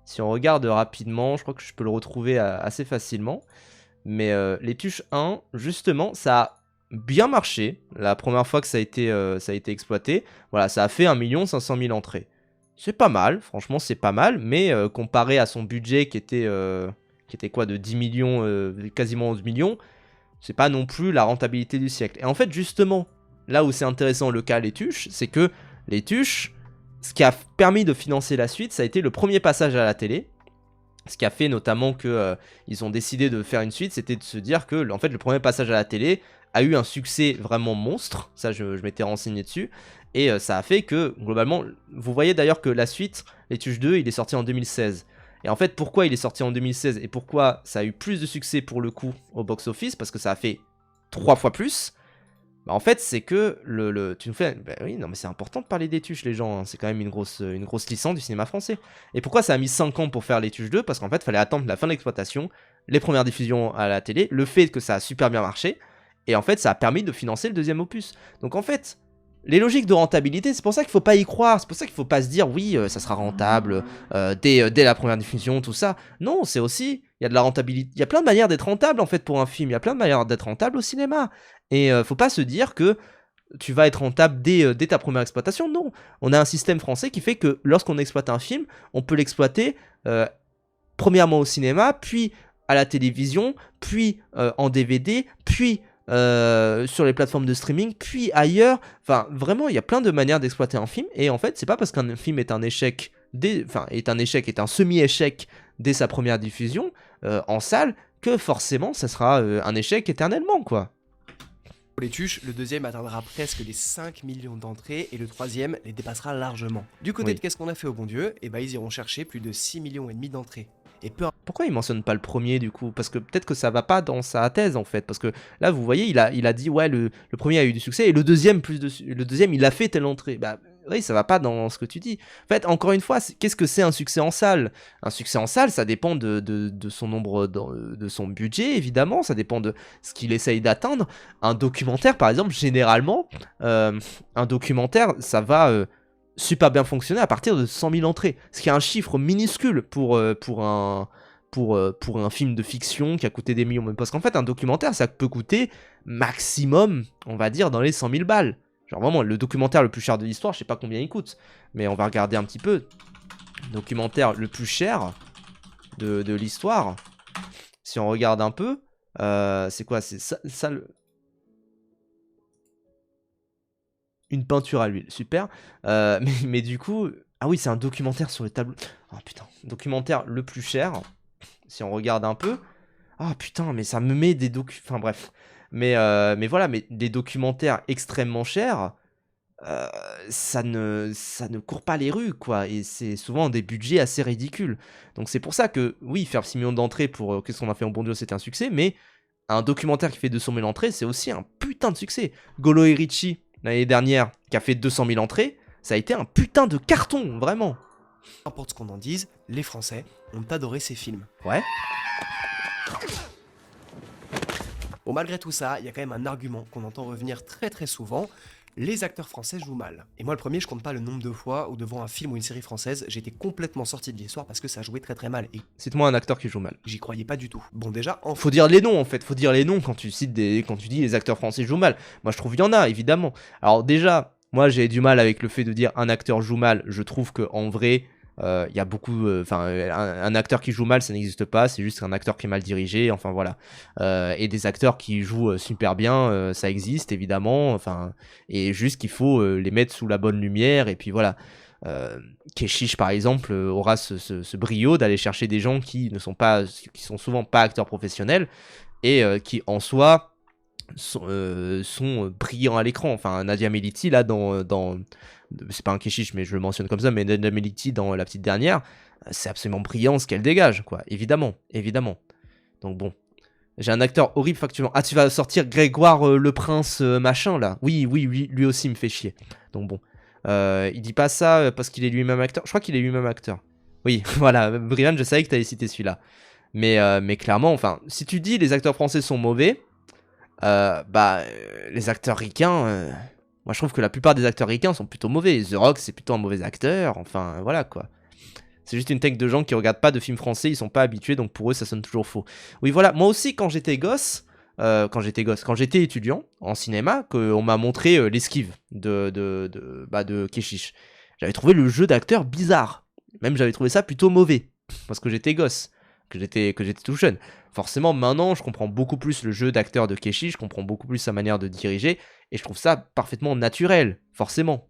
[SPEAKER 1] Si on regarde rapidement, je crois que je peux le retrouver assez facilement. Mais les Tuches 1, justement, ça a bien marché. La première fois que ça a été exploité, voilà, ça a fait 1 500 000 entrées. C'est pas mal, franchement c'est pas mal. Mais comparé à son budget qui était quoi, de 10 millions, quasiment 11 millions, c'est pas non plus la rentabilité du siècle. Et en fait, justement, là où c'est intéressant le cas Les Tuches, c'est que Les Tuches, ce qui a permis de financer la suite, ça a été le premier passage à la télé. Ce qui a fait notamment que ils ont décidé de faire une suite, c'était de se dire que en fait, le premier passage à la télé a eu un succès vraiment monstre. Ça, je m'étais renseigné dessus. Et ça a fait que, globalement, vous voyez d'ailleurs que la suite, Les Tuches 2, il est sorti en 2016. Et en fait, pourquoi il est sorti en 2016 et pourquoi ça a eu plus de succès pour le coup au box-office, parce que ça a fait 3 fois plus. Bah en fait, c'est que tu nous fais... Bah oui, non mais c'est important de parler des Tuches, les gens. Hein. C'est quand même une grosse licence du cinéma français. Et pourquoi ça a mis 5 ans pour faire Les Tuches 2? Parce qu'en fait, il fallait attendre la fin de l'exploitation, les premières diffusions à la télé, le fait que ça a super bien marché. Et en fait, ça a permis de financer le deuxième opus. Donc en fait... Les logiques de rentabilité, c'est pour ça qu'il faut pas y croire, c'est pour ça qu'il faut pas se dire oui, ça sera rentable dès la première diffusion, tout ça. Non, c'est aussi, il y a de la rentabilité, il y a plein de manières d'être rentable en fait pour un film, il y a plein de manières d'être rentable au cinéma. Et faut pas se dire que tu vas être rentable dès ta première exploitation, non. On a un système français qui fait que lorsqu'on exploite un film, on peut l'exploiter premièrement au cinéma, puis à la télévision, puis en DVD, puis... sur les plateformes de streaming, puis ailleurs. Enfin, vraiment, il y a plein de manières d'exploiter un film. Et en fait, c'est pas parce qu'un film est un échec, est un semi-échec dès sa première diffusion en salle, que forcément, ça sera un échec éternellement, quoi.
[SPEAKER 2] Pour Les Tuches, le deuxième atteindra presque les 5 millions d'entrées et le troisième les dépassera largement. Du côté de Qu'est-ce qu'on a fait au bon Dieu, et bah ils iront chercher plus de 6,5 millions d'entrées. Et
[SPEAKER 1] pourquoi il mentionne pas le premier du coup? Parce que peut-être que ça va pas dans sa thèse en fait. Parce que là vous voyez il a dit ouais le premier a eu du succès et le deuxième il a fait telle entrée. Bah oui ça va pas dans ce que tu dis. En fait encore une fois qu'est-ce que c'est un succès en salle? Un succès en salle ça dépend de son nombre de son budget évidemment. Ça dépend de ce qu'il essaye d'atteindre. Un documentaire par exemple généralement un documentaire ça va... super bien fonctionné à partir de 100 000 entrées. Ce qui est un chiffre minuscule pour un film de fiction qui a coûté des millions. Parce qu'en fait, un documentaire, ça peut coûter maximum, on va dire, dans les 100 000 balles. Genre vraiment, le documentaire le plus cher de l'histoire, je sais pas combien il coûte. Mais on va regarder un petit peu. Documentaire le plus cher de l'histoire. Si on regarde un peu, c'est quoi? C'est ça le... Une peinture à l'huile, super. Mais du coup... Ah oui, c'est un documentaire sur le tableau... Oh putain, documentaire le plus cher. Si on regarde un peu... Ah putain, mais ça me met des Enfin bref. Mais voilà, mais des documentaires extrêmement chers... ça ne court pas les rues, quoi. Et c'est souvent des budgets assez ridicules. Donc c'est pour ça que, oui, faire 6 millions d'entrées pour Qu'est-ce qu'on a fait en bon Dieu, c'était un succès. Mais un documentaire qui fait 200 000 entrées, c'est aussi un putain de succès. Golo et Ricci... l'année dernière, qui a fait 200 000 entrées, ça a été un putain de carton, vraiment.
[SPEAKER 2] N'importe ce qu'on en dise, les Français ont adoré ces films.
[SPEAKER 1] Ouais.
[SPEAKER 2] Bon, malgré tout ça, il y a quand même un argument qu'on entend revenir très très souvent. Les acteurs français jouent mal. Et moi le premier, je compte pas le nombre de fois où devant un film ou une série française, j'étais complètement sorti de l'histoire parce que ça jouait très très mal. Et
[SPEAKER 1] cite-moi un acteur qui joue mal.
[SPEAKER 2] J'y croyais pas du tout. Bon déjà,
[SPEAKER 1] faut dire les noms en fait, faut dire les noms quand tu dis les acteurs français jouent mal. Moi je trouve il y en a évidemment. Alors déjà, moi j'ai du mal avec le fait de dire un acteur joue mal. Je trouve que en vrai, il y a beaucoup, un acteur qui joue mal, ça n'existe pas. C'est juste un acteur qui est mal dirigé. Enfin voilà. Et des acteurs qui jouent super bien, ça existe évidemment. Enfin, et juste qu'il faut les mettre sous la bonne lumière. Et puis voilà. Keshish par exemple aura ce brio d'aller chercher des gens qui sont souvent pas acteurs professionnels et qui en soi sont brillants à l'écran. Enfin Nadia Meliti là dans c'est pas un Keshish mais je le mentionne comme ça, mais Nadia Meliti dans La Petite Dernière, c'est absolument brillant ce qu'elle dégage quoi, évidemment. Donc bon, j'ai un acteur horrible factuellement. Ah tu vas sortir Grégoire le Prince machin là. Oui lui aussi me fait chier. Donc bon, il dit pas ça parce qu'il est lui-même acteur. Je crois qu'il est lui-même acteur. Oui, voilà, Brian, je savais que t'allais citer celui-là. Mais clairement, enfin, si tu dis les acteurs français sont mauvais, les acteurs ricains, moi je trouve que la plupart des acteurs ricains sont plutôt mauvais. The Rock, c'est plutôt un mauvais acteur. Enfin, voilà quoi. C'est juste une technique de gens qui regardent pas de films français, ils sont pas habitués, donc pour eux ça sonne toujours faux. Oui, voilà, moi aussi quand j'étais étudiant en cinéma, qu'on m'a montré l'esquive de Keshish. J'avais trouvé le jeu d'acteur bizarre. Même j'avais trouvé ça plutôt mauvais, parce que j'étais gosse. que j'étais tout jeune. Forcément, maintenant, je comprends beaucoup plus le jeu d'acteur de Keshi, je comprends beaucoup plus sa manière de diriger, et je trouve ça parfaitement naturel, forcément.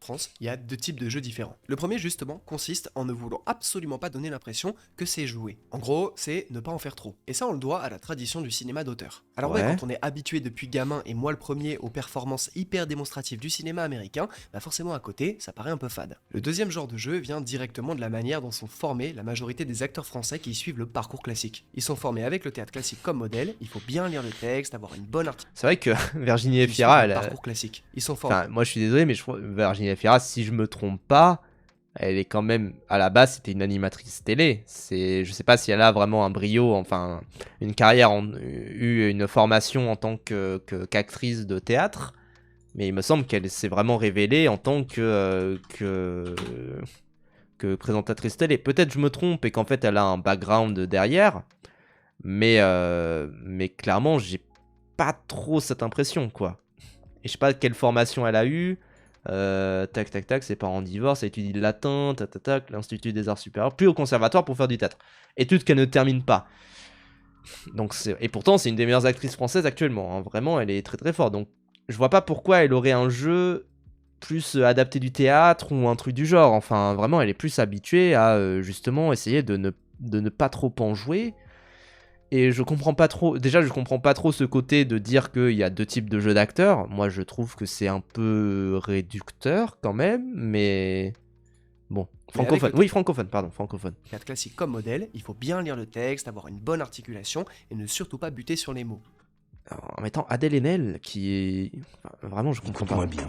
[SPEAKER 2] France, il y a 2 types de jeux différents. Le premier, justement, consiste en ne voulant absolument pas donner l'impression que c'est joué. En gros, c'est ne pas en faire trop. Et ça, on le doit à la tradition du cinéma d'auteur. Alors ouais,
[SPEAKER 1] Ouais.
[SPEAKER 2] quand on est habitué depuis gamin, et moi le premier, aux performances hyper démonstratives du cinéma américain, bah forcément à côté, ça paraît un peu fade. Le deuxième genre de jeu vient directement de la manière dont sont formés la majorité des acteurs français qui suivent le parcours classique. Ils sont formés avec le théâtre classique comme modèle, il faut bien lire le texte, avoir une bonne articulation.
[SPEAKER 1] C'est vrai que Virginie Efira, elle a...
[SPEAKER 2] parcours classique. Ils sont formés.
[SPEAKER 1] Enfin, moi je suis désolé, mais je crois Virginie Efira, si je me trompe pas, elle est quand même, à la base, c'était une animatrice télé. Je sais pas si elle a vraiment un brio, enfin, une carrière, eu une formation en tant qu'actrice de théâtre, mais il me semble qu'elle s'est vraiment révélée en tant que présentatrice télé. Peut-être je me trompe et qu'en fait elle a un background derrière, mais clairement, j'ai pas trop cette impression, quoi. Et je sais pas quelle formation elle a eue. Tac, ses parents divorcent, elle étudie le latin, l'Institut des Arts Supérieurs, puis au conservatoire pour faire du théâtre. Études qu'elle ne termine pas. Donc et pourtant, c'est une des meilleures actrices françaises actuellement. Hein. Vraiment, elle est très très forte. Donc, je vois pas pourquoi elle aurait un jeu plus adapté du théâtre ou un truc du genre. Enfin, vraiment, elle est plus habituée à justement essayer de ne pas trop en jouer. Et je comprends pas trop. Déjà, je comprends pas trop ce côté de dire qu'il y a 2 types de jeux d'acteurs. Moi, je trouve que c'est un peu réducteur quand même, mais bon. Francophone. Oui, francophone, pardon, francophone.
[SPEAKER 2] Théâtre classique comme modèle, il faut bien lire le texte, avoir une bonne articulation et ne surtout pas buter sur les mots.
[SPEAKER 1] Alors, en mettant Adèle Haenel, qui est. Enfin, vraiment, je comprends pas.
[SPEAKER 7] Écoute-moi bien,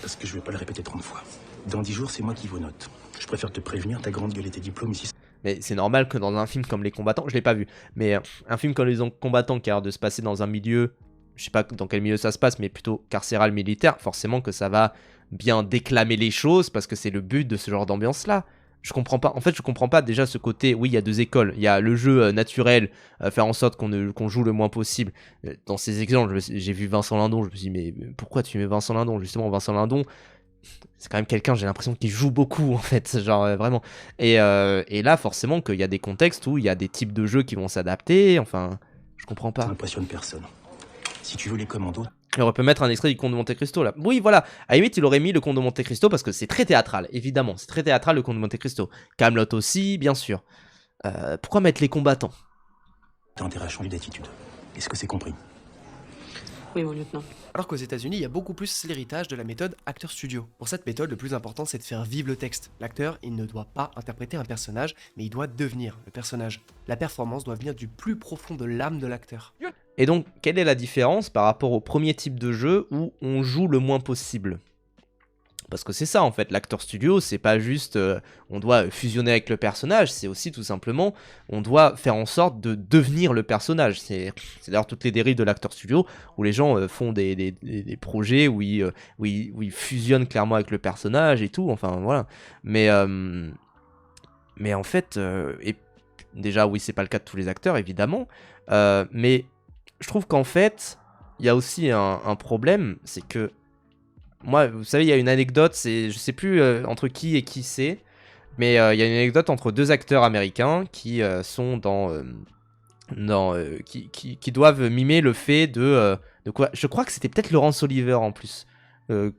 [SPEAKER 7] parce que je vais pas le répéter 30 fois. Dans 10 jours, c'est moi qui vous note. Je préfère te prévenir, ta grande gueule et tes diplômes ici.
[SPEAKER 1] Mais c'est normal que dans un film comme Les Combattants, je l'ai pas vu, mais un film comme Les Combattants qui a l'air de se passer dans un milieu, je sais pas dans quel milieu ça se passe, mais plutôt carcéral militaire, forcément que ça va bien déclamer les choses parce que c'est le but de ce genre d'ambiance-là. Je comprends pas, en fait, je comprends pas déjà ce côté. Oui, il y a 2 écoles. Il y a le jeu naturel, faire en sorte qu'on joue le moins possible. Dans ces exemples, j'ai vu Vincent Lindon, je me suis dit, mais pourquoi tu mets Vincent Lindon? Justement, Vincent Lindon, c'est quand même quelqu'un, j'ai l'impression qu'il joue beaucoup en fait, genre vraiment. Et là, forcément, qu'il y a des contextes où il y a des types de jeux qui vont s'adapter, enfin, je comprends
[SPEAKER 7] Ça
[SPEAKER 1] pas.
[SPEAKER 7] n'impressionne personne. Si tu veux les commandos,
[SPEAKER 1] Il aurait pu mettre un extrait du Comte de Monte Cristo là. Oui, voilà, à la limite, il aurait mis le Comte de Monte Cristo parce que c'est très théâtral, évidemment, c'est très théâtral le Comte de Monte Cristo. Kaamelott aussi, bien sûr. Pourquoi mettre Les Combattants?
[SPEAKER 7] t'as intérêt à changer d'attitude. Est-ce que c'est compris?
[SPEAKER 8] Oui, mon lieutenant.
[SPEAKER 2] Alors qu'aux États-Unis, il y a beaucoup plus l'héritage de la méthode acteur studio. Pour cette méthode, le plus important, c'est de faire vivre le texte. L'acteur, il ne doit pas interpréter un personnage, mais il doit devenir le personnage. La performance doit venir du plus profond de l'âme de l'acteur.
[SPEAKER 1] Et donc, quelle est la différence par rapport au premier type de jeu où on joue le moins possible? Parce que c'est ça en fait, l'acteur studio, c'est pas juste on doit fusionner avec le personnage, c'est aussi tout simplement on doit faire en sorte de devenir le personnage. C'est d'ailleurs toutes les dérives de l'acteur studio où les gens font des projets où ils fusionnent clairement avec le personnage et tout, enfin voilà. Mais en fait, et déjà oui, c'est pas le cas de tous les acteurs évidemment, mais je trouve qu'en fait, il y a aussi un problème, c'est que moi, vous savez, il y a une anecdote, je sais plus entre qui et qui c'est, mais il y a une anecdote entre 2 acteurs américains qui sont qui doivent mimer le fait de quoi. Je crois que c'était peut-être Laurence Olivier en plus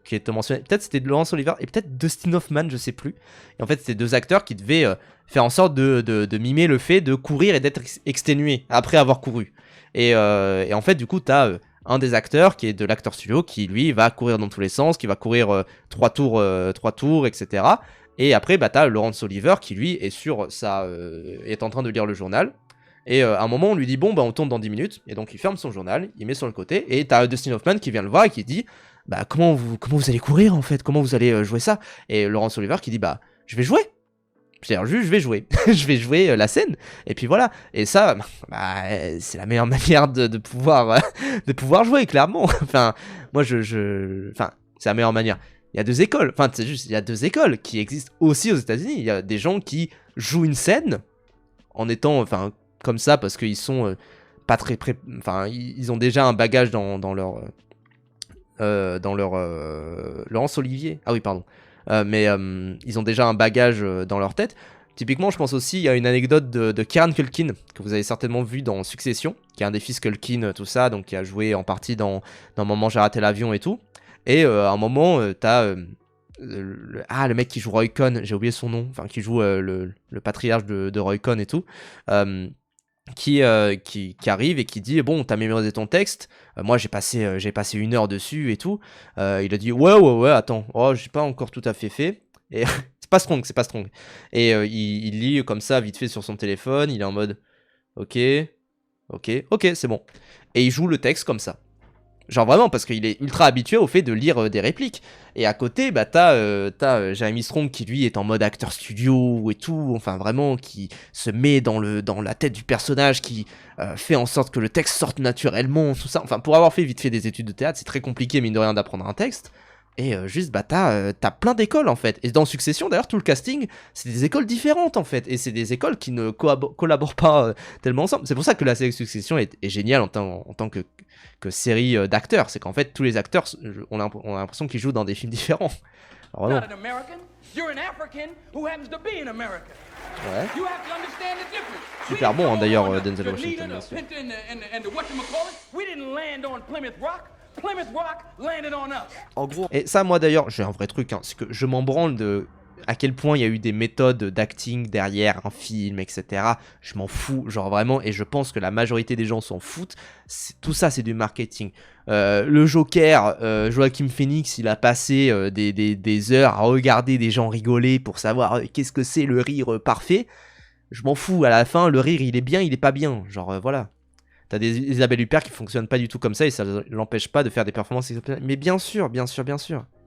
[SPEAKER 1] qui était mentionné. Peut-être c'était Laurence Olivier et peut-être Dustin Hoffman, je sais plus. Et en fait, c'était 2 acteurs qui devaient faire en sorte de mimer le fait de courir et d'être exténué après avoir couru. Et en fait, du coup, t'as un des acteurs qui est de l'acteur studio qui lui va courir dans tous les sens, qui va courir 3 tours, etc. Et après bah t'as Laurence Olivier qui lui est est en train de lire le journal. Et à un moment on lui dit bon bah on tourne dans 10 minutes. Et donc il ferme son journal, il met sur le côté. Et t'as Dustin Hoffman qui vient le voir et qui dit bah comment vous allez courir en fait, comment vous allez jouer ça. Et Laurence Olivier qui dit bah je vais jouer. C'est-à-dire juste je vais jouer, je vais jouer la scène, et puis voilà. Et ça, bah, c'est la meilleure manière de pouvoir jouer, clairement. Enfin, moi enfin, c'est la meilleure manière. Il y a 2 écoles, enfin, c'est juste, il y a 2 écoles qui existent aussi aux États-Unis. Il y a des gens qui jouent une scène en étant, enfin, comme ça parce qu'ils sont pas très enfin, ils ont déjà un bagage dans leur Laurence Olivier. Ah oui, pardon. Mais ils ont déjà un bagage dans leur tête. Typiquement, je pense aussi, il y a une anecdote de Kieran Culkin, que vous avez certainement vu dans Succession, qui est un des fils Culkin, tout ça, donc qui a joué en partie dans Maman j'ai raté l'avion et tout. Et à un moment, t'as le mec qui joue Roy Cohn, j'ai oublié son nom, enfin qui joue le patriarche de Roy Cohn et tout, qui arrive et qui dit bon, t'as mémorisé ton texte, moi j'ai passé 1 heure dessus et tout. Il a dit ouais, attends, oh j'ai pas encore tout à fait fait. Et c'est pas strong. Et il lit comme ça vite fait sur son téléphone, il est en mode ok, c'est bon. Et il joue le texte comme ça. Genre vraiment, parce qu'il est ultra habitué au fait de lire des répliques. Et à côté, bah t'as Jeremy Strong qui lui est en mode acteur studio et tout, enfin vraiment qui se met dans la tête du personnage, qui fait en sorte que le texte sorte naturellement, tout ça. Enfin, pour avoir fait vite fait des études de théâtre, c'est très compliqué mine de rien d'apprendre un texte. Et juste, bah t'as plein d'écoles en fait. Et dans Succession, d'ailleurs, tout le casting, c'est des écoles différentes en fait. Et c'est des écoles qui ne collaborent pas tellement ensemble. C'est pour ça que la série Succession est géniale en tant que série d'acteurs. C'est qu'en fait, tous les acteurs, on a l'impression qu'ils jouent dans des films différents. Alors, vraiment. Ouais. Super bon, hein, d'ailleurs, Denzel Washington, bien sûr.
[SPEAKER 2] En gros,
[SPEAKER 1] et ça, moi d'ailleurs, j'ai un vrai truc, hein, c'est que je m'en branle de à quel point il y a eu des méthodes d'acting derrière un film, etc. Je m'en fous, genre vraiment, et je pense que la majorité des gens s'en foutent. Tout ça, c'est du marketing. Le Joker, Joaquin Phoenix, il a passé des heures à regarder des gens rigoler pour savoir qu'est-ce que c'est le rire parfait. Je m'en fous, à la fin, le rire, il est bien, il est pas bien. Genre, voilà. T'as des Isabelle Huppert qui fonctionnent pas du tout comme ça et ça l'empêche pas de faire des performances exceptionnelles. Mais bien sûr.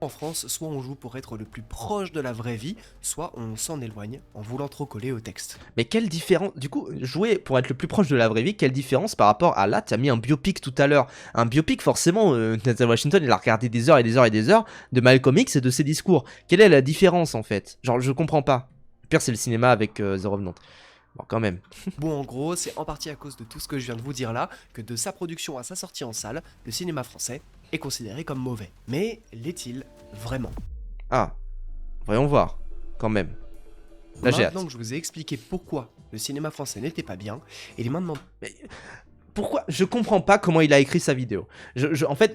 [SPEAKER 2] en France, soit on joue pour être le plus proche de la vraie vie, soit on s'en éloigne en voulant trop coller au texte.
[SPEAKER 1] Mais quelle différence, du coup, jouer pour être le plus proche de la vraie vie, quelle différence par rapport à là, t'as mis un biopic tout à l'heure. Un biopic, forcément, Denzel Washington, il a regardé des heures et des heures et des heures de Malcolm X et de ses discours. Quelle est la différence en fait? Genre, je comprends pas. Le pire, c'est le cinéma avec The Revenant. Bon, quand même.
[SPEAKER 2] Bon, en gros, c'est en partie à cause de tout ce que je viens de vous dire là, que de sa production à sa sortie en salle, le cinéma français est considéré comme mauvais. Mais l'est-il vraiment?
[SPEAKER 1] Ah, voyons voir, quand même. Là, j'ai hâte.
[SPEAKER 2] Maintenant que je vous ai expliqué pourquoi le cinéma français n'était pas bien, il est maintenant...
[SPEAKER 1] Mais pourquoi? Je comprends pas comment il a écrit sa vidéo. En fait,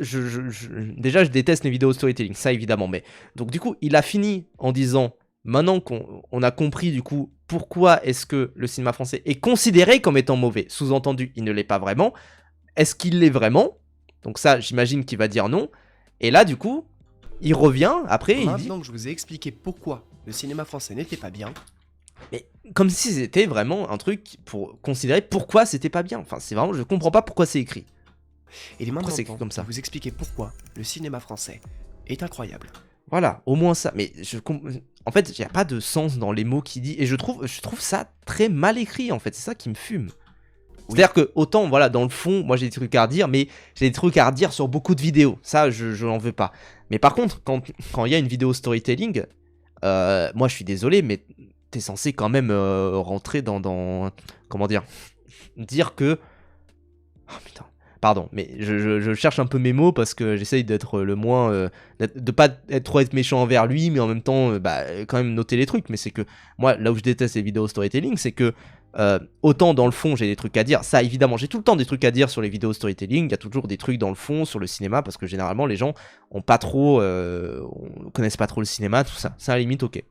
[SPEAKER 1] déjà, je déteste les vidéos storytelling, ça évidemment, mais... Donc du coup, il a fini en disant... Maintenant qu'on a compris du coup pourquoi est-ce que le cinéma français est considéré comme étant mauvais, sous-entendu il ne l'est pas vraiment, est-ce qu'il l'est vraiment? Donc ça j'imagine qu'il va dire non, et là du coup il revient après et il dit...
[SPEAKER 2] Maintenant que je vous ai expliqué pourquoi le cinéma français n'était pas bien...
[SPEAKER 1] Mais comme si c'était vraiment un truc pour considérer pourquoi c'était pas bien, enfin c'est vraiment, je comprends pas pourquoi c'est écrit.
[SPEAKER 2] Et il est maintenant
[SPEAKER 1] c'est comme ça.
[SPEAKER 2] de vous expliquer pourquoi le cinéma français est incroyable.
[SPEAKER 1] Voilà, au moins ça. Mais en fait, il n'y a pas de sens dans les mots qu'il dit. Et je trouve ça très mal écrit, en fait. C'est ça qui me fume. Oui. C'est-à-dire que, autant, voilà, dans le fond, moi j'ai des trucs à redire, mais j'ai des trucs à redire sur beaucoup de vidéos. Ça, je n'en veux pas. Mais par contre, quand il y a une vidéo storytelling, moi je suis désolé, mais t'es censé quand même rentrer dans... Comment dire? Dire que... Oh putain. Pardon, mais je cherche un peu mes mots parce que j'essaye d'être le moins... de pas trop être méchant envers lui, mais en même temps, quand même noter les trucs. Mais c'est que, moi, là où je déteste les vidéos storytelling, c'est que, autant dans le fond, j'ai des trucs à dire. Ça, évidemment, j'ai tout le temps des trucs à dire sur les vidéos storytelling. Il y a toujours des trucs dans le fond, sur le cinéma, parce que généralement, les gens ont pas trop... connaissent pas trop le cinéma, tout ça. Ça, à la limite, ok.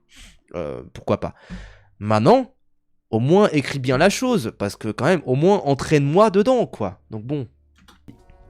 [SPEAKER 1] Pourquoi pas. Maintenant, au moins, écris bien la chose, parce que quand même, au moins, entraîne-moi dedans, quoi. Donc bon...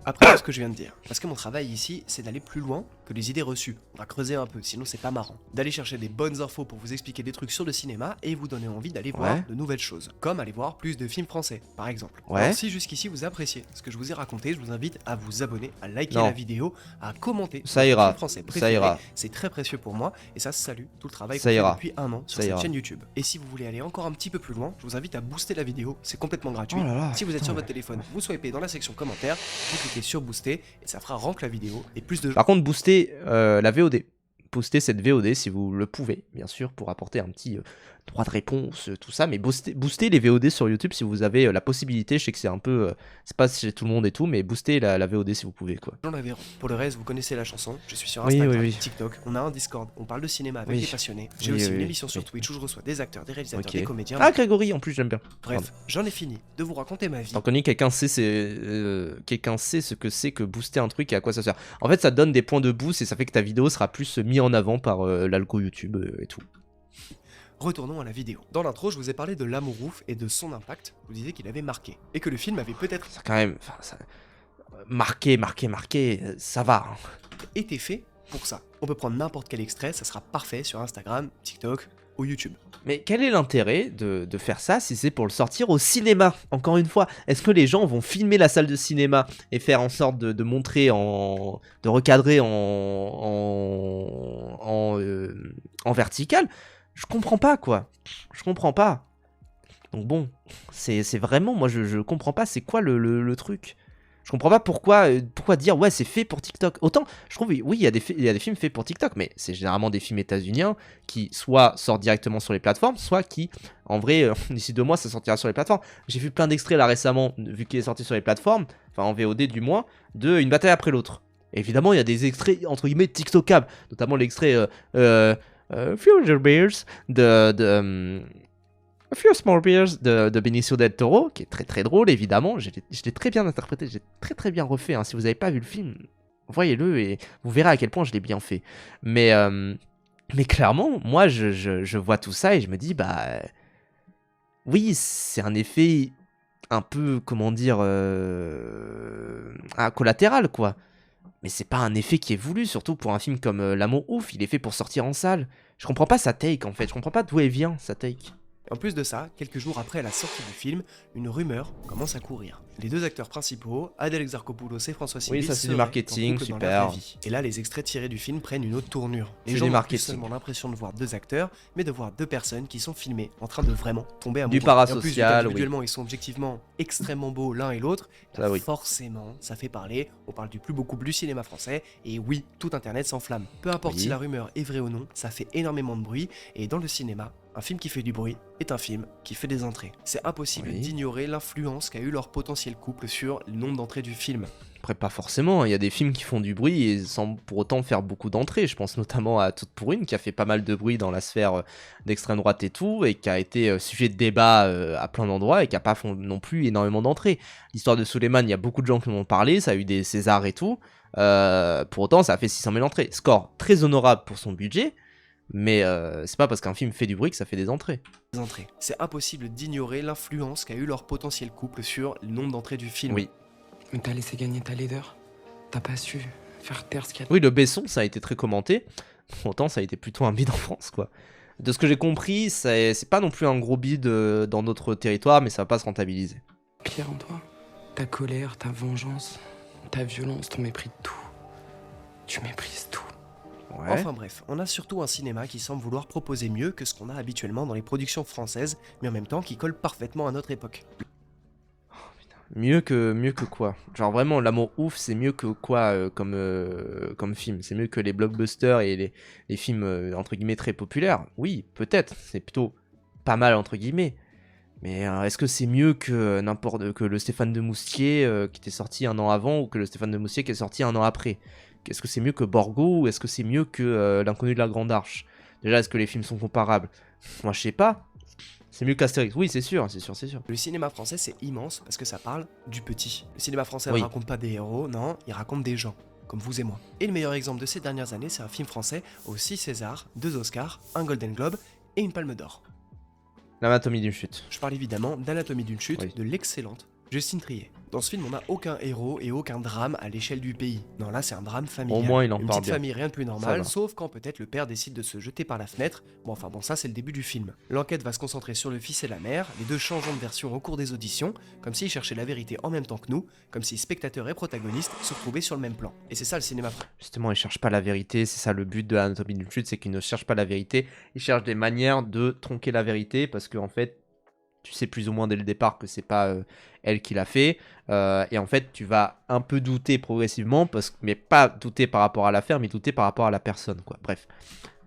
[SPEAKER 2] Après ce que je viens de dire, parce que mon travail ici, c'est d'aller plus loin que les idées reçues. On va creuser un peu, sinon c'est pas marrant. D'aller chercher des bonnes infos pour vous expliquer des trucs sur le cinéma et vous donner envie d'aller voir de nouvelles choses. Comme aller voir plus de films français, par exemple. Alors, si jusqu'ici vous appréciez ce que je vous ai raconté, je vous invite à vous abonner, à liker la vidéo, à commenter
[SPEAKER 1] ça ira.
[SPEAKER 2] Film français préféré.
[SPEAKER 1] Ça ira.
[SPEAKER 2] C'est très précieux pour moi et ça salue tout le travail qu'on
[SPEAKER 1] fait
[SPEAKER 2] depuis 1 an sur cette chaîne YouTube. Et si vous voulez aller encore un petit peu plus loin, je vous invite à booster la vidéo, c'est complètement gratuit. Si vous êtes sur votre téléphone, vous swipez dans la section commentaires, vous cliquez sur booster et ça fera rank la vidéo et plus de...
[SPEAKER 1] Par contre, booster la VOD. booster cette VOD si vous le pouvez, bien sûr, pour apporter un petit droit de réponse, tout ça, mais booster les VOD sur YouTube si vous avez la possibilité. Je sais que c'est un peu, c'est pas chez tout le monde et tout, mais booster la VOD si vous pouvez, quoi.
[SPEAKER 2] Jean Lavéran. Pour le reste, vous connaissez la chanson. Je suis sur
[SPEAKER 1] Oui,
[SPEAKER 2] Instagram,
[SPEAKER 1] oui.
[SPEAKER 2] TikTok. On a un Discord. On parle de cinéma avec
[SPEAKER 1] Oui.
[SPEAKER 2] des passionnés. J'ai
[SPEAKER 1] Oui,
[SPEAKER 2] aussi
[SPEAKER 1] oui,
[SPEAKER 2] une
[SPEAKER 1] oui.
[SPEAKER 2] émission sur
[SPEAKER 1] Oui.
[SPEAKER 2] Twitch où je reçois des acteurs, des réalisateurs,
[SPEAKER 1] Ok.
[SPEAKER 2] des comédiens.
[SPEAKER 1] Ah, Grégory, en plus, j'aime bien.
[SPEAKER 2] Bref, j'en ai fini de vous raconter ma vie.
[SPEAKER 1] Tant qu'on est, quelqu'un sait ce que c'est que booster un truc et à quoi ça sert. En fait, ça donne des points de boost et ça fait que ta vidéo sera plus mis en avant par l'algo YouTube et tout.
[SPEAKER 2] Retournons à la vidéo. Dans l'intro, je vous ai parlé de l'amour ouf et de son impact. Je vous disais qu'il avait marqué. Et que le film avait peut-être
[SPEAKER 1] Ça quand même, marqué, ça va. Hein.
[SPEAKER 2] été fait pour ça. On peut prendre n'importe quel extrait, ça sera parfait sur Instagram, TikTok ou YouTube.
[SPEAKER 1] Mais quel est l'intérêt de faire ça si c'est pour le sortir au cinéma? Encore une fois, est-ce que les gens vont filmer la salle de cinéma et faire en sorte de montrer de recadrer en vertical? Je comprends pas, quoi. Je comprends pas. Donc bon, c'est vraiment, moi je comprends pas c'est quoi le truc. Je comprends pas pourquoi dire ouais c'est fait pour TikTok. Autant je trouve oui il y a des films faits pour TikTok, mais c'est généralement des films états-uniens qui soit sortent directement sur les plateformes, soit qui en vrai d'ici 2 mois ça sortira sur les plateformes. J'ai vu plein d'extraits là récemment vu qu'il est sorti sur les plateformes, enfin en VOD du moins, de Une bataille après l'autre. Évidemment il y a des extraits entre guillemets TikTokables, notamment l'extrait Future Bears A Few Small Beers de Benicio del Toro, qui est très très drôle évidemment. Je l'ai très bien interprété, j'ai très bien refait. Hein. Si vous n'avez pas vu le film, voyez-le et vous verrez à quel point je l'ai bien fait. Mais clairement, moi je vois tout ça et je me dis, bah oui, c'est un effet un peu, comment dire, collatéral quoi. Mais c'est pas un effet qui est voulu, surtout pour un film comme L'amour ouf, il est fait pour sortir en salle. Je comprends pas sa take en fait, je comprends pas d'où elle vient sa take.
[SPEAKER 2] En plus de ça, quelques jours après la sortie du film, une rumeur commence à courir. Les 2 acteurs principaux, Adèle Exarchopoulos et François Civil,
[SPEAKER 1] Oui, ça, c'est du
[SPEAKER 2] seraient
[SPEAKER 1] marketing,
[SPEAKER 2] en couple dans
[SPEAKER 1] super.
[SPEAKER 2] la vraie vie. Et là, les extraits tirés du film prennent une autre tournure. Les
[SPEAKER 1] C'est
[SPEAKER 2] gens
[SPEAKER 1] du
[SPEAKER 2] n'ont plus
[SPEAKER 1] marketing.
[SPEAKER 2] seulement l'impression de voir 2 acteurs, mais de voir 2 personnes qui sont filmées en train de vraiment tomber amoureux.
[SPEAKER 1] Du
[SPEAKER 2] Et en plus,
[SPEAKER 1] parasocial, oui.
[SPEAKER 2] individuellement, ils sont objectivement extrêmement beaux l'un et l'autre.
[SPEAKER 1] Ça, oui.
[SPEAKER 2] Forcément, ça fait parler. On parle beaucoup plus cinéma français. Et oui, tout internet s'enflamme. Peu importe
[SPEAKER 1] Oui.
[SPEAKER 2] si la rumeur est vraie ou non, ça fait énormément de bruit. Et dans le cinéma, un film qui fait du bruit est un film qui fait des entrées. C'est impossible
[SPEAKER 1] Oui.
[SPEAKER 2] d'ignorer l'influence qu'a eu leur potentiel couple sur le nombre d'entrées du film.
[SPEAKER 1] Après, pas forcément, il y a des films qui font du bruit et sans pour autant faire beaucoup d'entrées. Je pense notamment à Toute pour une, qui a fait pas mal de bruit dans la sphère d'extrême droite et tout, et qui a été sujet de débat à plein d'endroits et qui a pas fait non plus énormément d'entrées. L'histoire de Suleiman, il y a beaucoup de gens qui en ont parlé, ça a eu des Césars et tout. Pour autant, ça a fait 600 000 entrées. Score très honorable pour son budget, mais c'est pas parce qu'un film fait du bruit que ça fait des entrées.
[SPEAKER 2] C'est impossible d'ignorer l'influence qu'a eu leur potentiel couple sur le nombre d'entrées du film.
[SPEAKER 1] Oui.
[SPEAKER 9] Mais t'as laissé gagner ta leader. T'as pas su faire taire ce qu'il y a.
[SPEAKER 1] Oui, le Besson, ça a été très commenté. Pourtant, ça a été plutôt un bid en France, quoi. De ce que j'ai compris, c'est pas non plus un gros bid dans notre territoire, mais ça va pas se rentabiliser.
[SPEAKER 9] Claire en toi. Ta colère, ta vengeance, ta violence, ton mépris de tout. Tu méprises tout.
[SPEAKER 1] Ouais.
[SPEAKER 2] Enfin bref, on a surtout un cinéma qui semble vouloir proposer mieux que ce qu'on a habituellement dans les productions françaises, mais en même temps qui colle parfaitement à notre époque.
[SPEAKER 1] Mieux que quoi? Genre vraiment, L'amour ouf, c'est mieux que quoi comme film? C'est mieux que les blockbusters et les films entre guillemets très populaires? Oui, peut-être. C'est plutôt pas mal entre guillemets. Mais est-ce que c'est mieux que que le Stéphane de Moustier qui était sorti 1 an avant ou que le Stéphane de Moustier qui est sorti 1 an après? Est-ce que c'est mieux que Borgo ou est-ce que c'est mieux que L'Inconnu de la Grande Arche? Déjà, est-ce que les films sont comparables? Moi, je sais pas. C'est mieux qu'Astérix. Oui, c'est sûr.
[SPEAKER 2] Le cinéma français, c'est immense parce que ça parle du petit. Le cinéma français
[SPEAKER 1] Oui.
[SPEAKER 2] ne raconte pas des héros, non, il raconte des gens, comme vous et moi. Et le meilleur exemple de ces dernières années, c'est un film français aux 6 Césars, 2 Oscars, un Golden Globe et une Palme d'Or.
[SPEAKER 1] L'Anatomie d'une chute.
[SPEAKER 2] Je parle évidemment d'Anatomie d'une chute,
[SPEAKER 1] Oui.
[SPEAKER 2] de l'excellente Justine Triet. Dans ce film, on n'a aucun héros et aucun drame à l'échelle du pays. Non, là, c'est un drame familial.
[SPEAKER 1] Au moins, il en
[SPEAKER 2] Une
[SPEAKER 1] parle
[SPEAKER 2] petite
[SPEAKER 1] bien.
[SPEAKER 2] famille, rien de plus
[SPEAKER 1] Ça
[SPEAKER 2] normal,
[SPEAKER 1] va.
[SPEAKER 2] sauf quand peut-être le père décide de se jeter par la fenêtre. Bon, ça, c'est le début du film. L'enquête va se concentrer sur le fils et la mère, les deux changeant de version au cours des auditions, comme s'ils cherchaient la vérité en même temps que nous, comme si spectateurs et protagonistes se retrouvaient sur le même plan. Et c'est ça le cinéma français.
[SPEAKER 1] Justement, ils cherchent pas la vérité, c'est ça le but de l'Anatomie d'une chute, c'est qu'ils ne cherchent pas la vérité, ils cherchent des manières de tronquer la vérité parce que en fait, tu sais plus ou moins dès le départ que c'est pas elle qui l'a fait. Et en fait, tu vas un peu douter progressivement, mais pas douter par rapport à l'affaire, mais douter par rapport à la personne, quoi. Bref.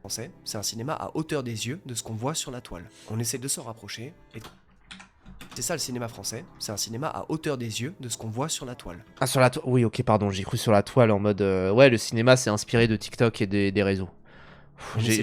[SPEAKER 2] Français, c'est un cinéma à hauteur des yeux de ce qu'on voit sur la toile. On essaie de s'en rapprocher et... C'est ça le cinéma français, c'est un cinéma à hauteur des yeux de ce qu'on voit sur la toile.
[SPEAKER 1] Ah, sur la toile. Oui, ok, pardon, j'ai cru sur la toile en mode. Ouais, le cinéma c'est inspiré de TikTok et des réseaux. J'ai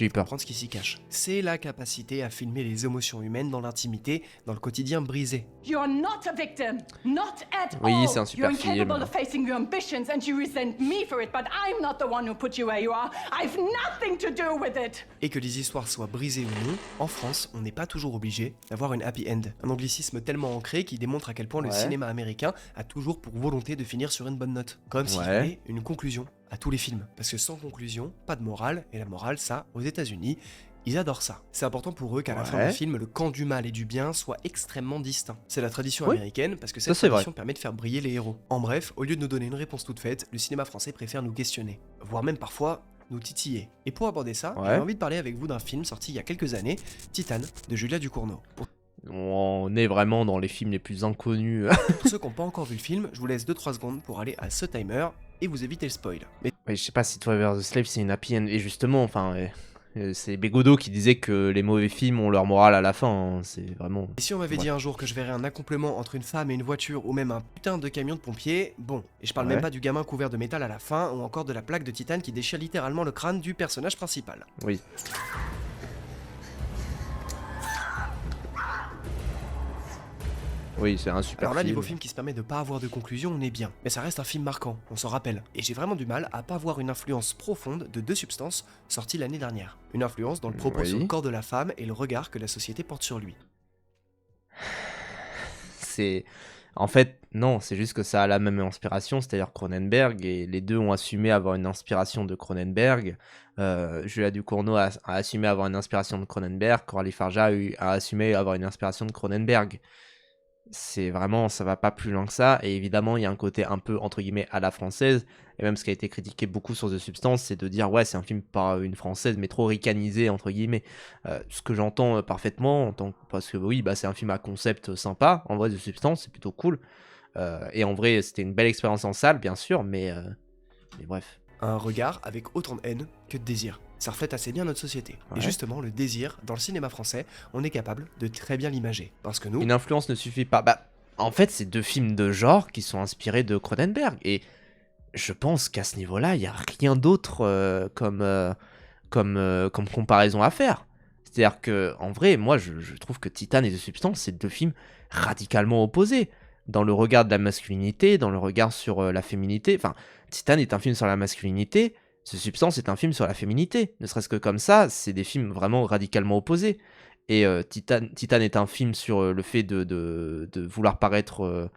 [SPEAKER 1] eu peur.
[SPEAKER 2] Comprendre ce qui s'y cache. C'est la capacité à filmer les émotions humaines dans l'intimité, dans le quotidien brisé.
[SPEAKER 10] You are not a victim, not at
[SPEAKER 1] Oui,
[SPEAKER 10] all.
[SPEAKER 1] c'est un super
[SPEAKER 10] You're
[SPEAKER 1] film.
[SPEAKER 10] incapable of facing your ambitions and you resent me for it, but I'm not the one who put you where you are. I've nothing to do with it.
[SPEAKER 2] Et que les histoires soient brisées ou non, en France, on n'est pas toujours obligé d'avoir une happy end. Un anglicisme tellement ancré qui démontre à quel point le cinéma américain a toujours pour volonté de finir sur une bonne note. Comme s'il y avait une conclusion à tous les films. Parce que sans conclusion, pas de morale, et la morale, ça, aux États-Unis, ils adorent ça. C'est important pour eux qu'à la fin du film, le camp du mal et du bien soit extrêmement distinct. C'est la tradition américaine, parce que cette tradition permet de faire briller les héros. En bref, au lieu de nous donner une réponse toute faite, le cinéma français préfère nous questionner, voire même parfois nous titiller. Et pour aborder ça, j'ai envie de parler avec vous d'un film sorti il y a quelques années, Titane, de Julia Ducournau.
[SPEAKER 1] On est vraiment dans les films les plus inconnus.
[SPEAKER 2] Pour ceux qui n'ont pas encore vu le film, je vous laisse 2-3 secondes pour aller à ce timer et vous éviter le spoil. Mais...
[SPEAKER 1] Ouais, je sais pas si 12 Years a Slave c'est une happy end. Et justement, enfin, c'est Bégodeau qui disait que les mauvais films ont leur morale à la fin. Hein. C'est vraiment.
[SPEAKER 2] Et si on m'avait dit un jour que je verrais un accouplement entre une femme et une voiture ou même un putain de camion de pompiers, bon. Et je parle même pas du gamin couvert de métal à la fin ou encore de la plaque de titane qui déchire littéralement le crâne du personnage principal.
[SPEAKER 1] Oui. Oui, c'est un super film.
[SPEAKER 2] Alors là, niveau film qui se permet de pas avoir de conclusion, on est bien. Mais ça reste un film marquant, on s'en rappelle. Et j'ai vraiment du mal à pas voir une influence profonde de deux substances sorties l'année dernière. Une influence dans le propos sur le corps de la femme et le regard que la société porte sur lui.
[SPEAKER 1] C'est... En fait, non, c'est juste que ça a la même inspiration, c'est-à-dire Cronenberg, et les deux ont assumé avoir une inspiration de Cronenberg. Julia Ducournau a assumé avoir une inspiration de Cronenberg, Coralie Farja a assumé avoir une inspiration de Cronenberg. C'est vraiment, ça va pas plus loin que ça, et évidemment il y a un côté un peu entre guillemets à la française, et même ce qui a été critiqué beaucoup sur The Substance, c'est de dire ouais c'est un film par une française mais trop ricanisé entre guillemets, ce que j'entends parfaitement, parce que oui bah c'est un film à concept sympa, en vrai The Substance c'est plutôt cool, et en vrai c'était une belle expérience en salle bien sûr, mais bref.
[SPEAKER 2] Un regard avec autant de haine que de désir. Ça reflète assez bien notre société. Et justement, le désir, dans le cinéma français, on est capable de très bien l'imager. Parce que nous...
[SPEAKER 1] Une influence ne suffit pas. Bah, en fait, c'est deux films de genre qui sont inspirés de Cronenberg. Et je pense qu'à ce niveau-là, il n'y a rien d'autre comme comparaison à faire. C'est-à-dire que, en vrai, moi, je trouve que Titane et The Substance, c'est deux films radicalement opposés. Dans le regard de la masculinité, dans le regard sur la féminité. Enfin, Titane est un film sur la masculinité, The Substance est un film sur la féminité. Ne serait-ce que comme ça, c'est des films vraiment radicalement opposés. Et Titane est un film sur le fait de vouloir paraître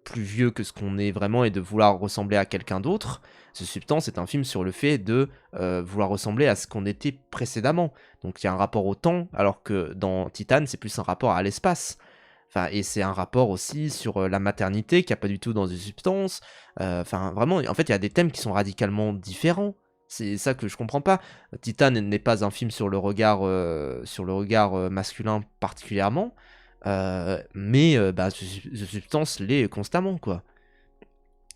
[SPEAKER 1] plus vieux que ce qu'on est vraiment et de vouloir ressembler à quelqu'un d'autre. The Substance est un film sur le fait de vouloir ressembler à ce qu'on était précédemment. Donc il y a un rapport au temps, alors que dans Titane, c'est plus un rapport à l'espace. Enfin, et c'est un rapport aussi sur la maternité qu'il n'y a pas du tout dans The Substance. Enfin, vraiment, en fait, il y a des thèmes qui sont radicalement différents. C'est ça que je comprends pas. Titane n'est pas un film sur le regard masculin particulièrement, mais The Substance l'est constamment, quoi.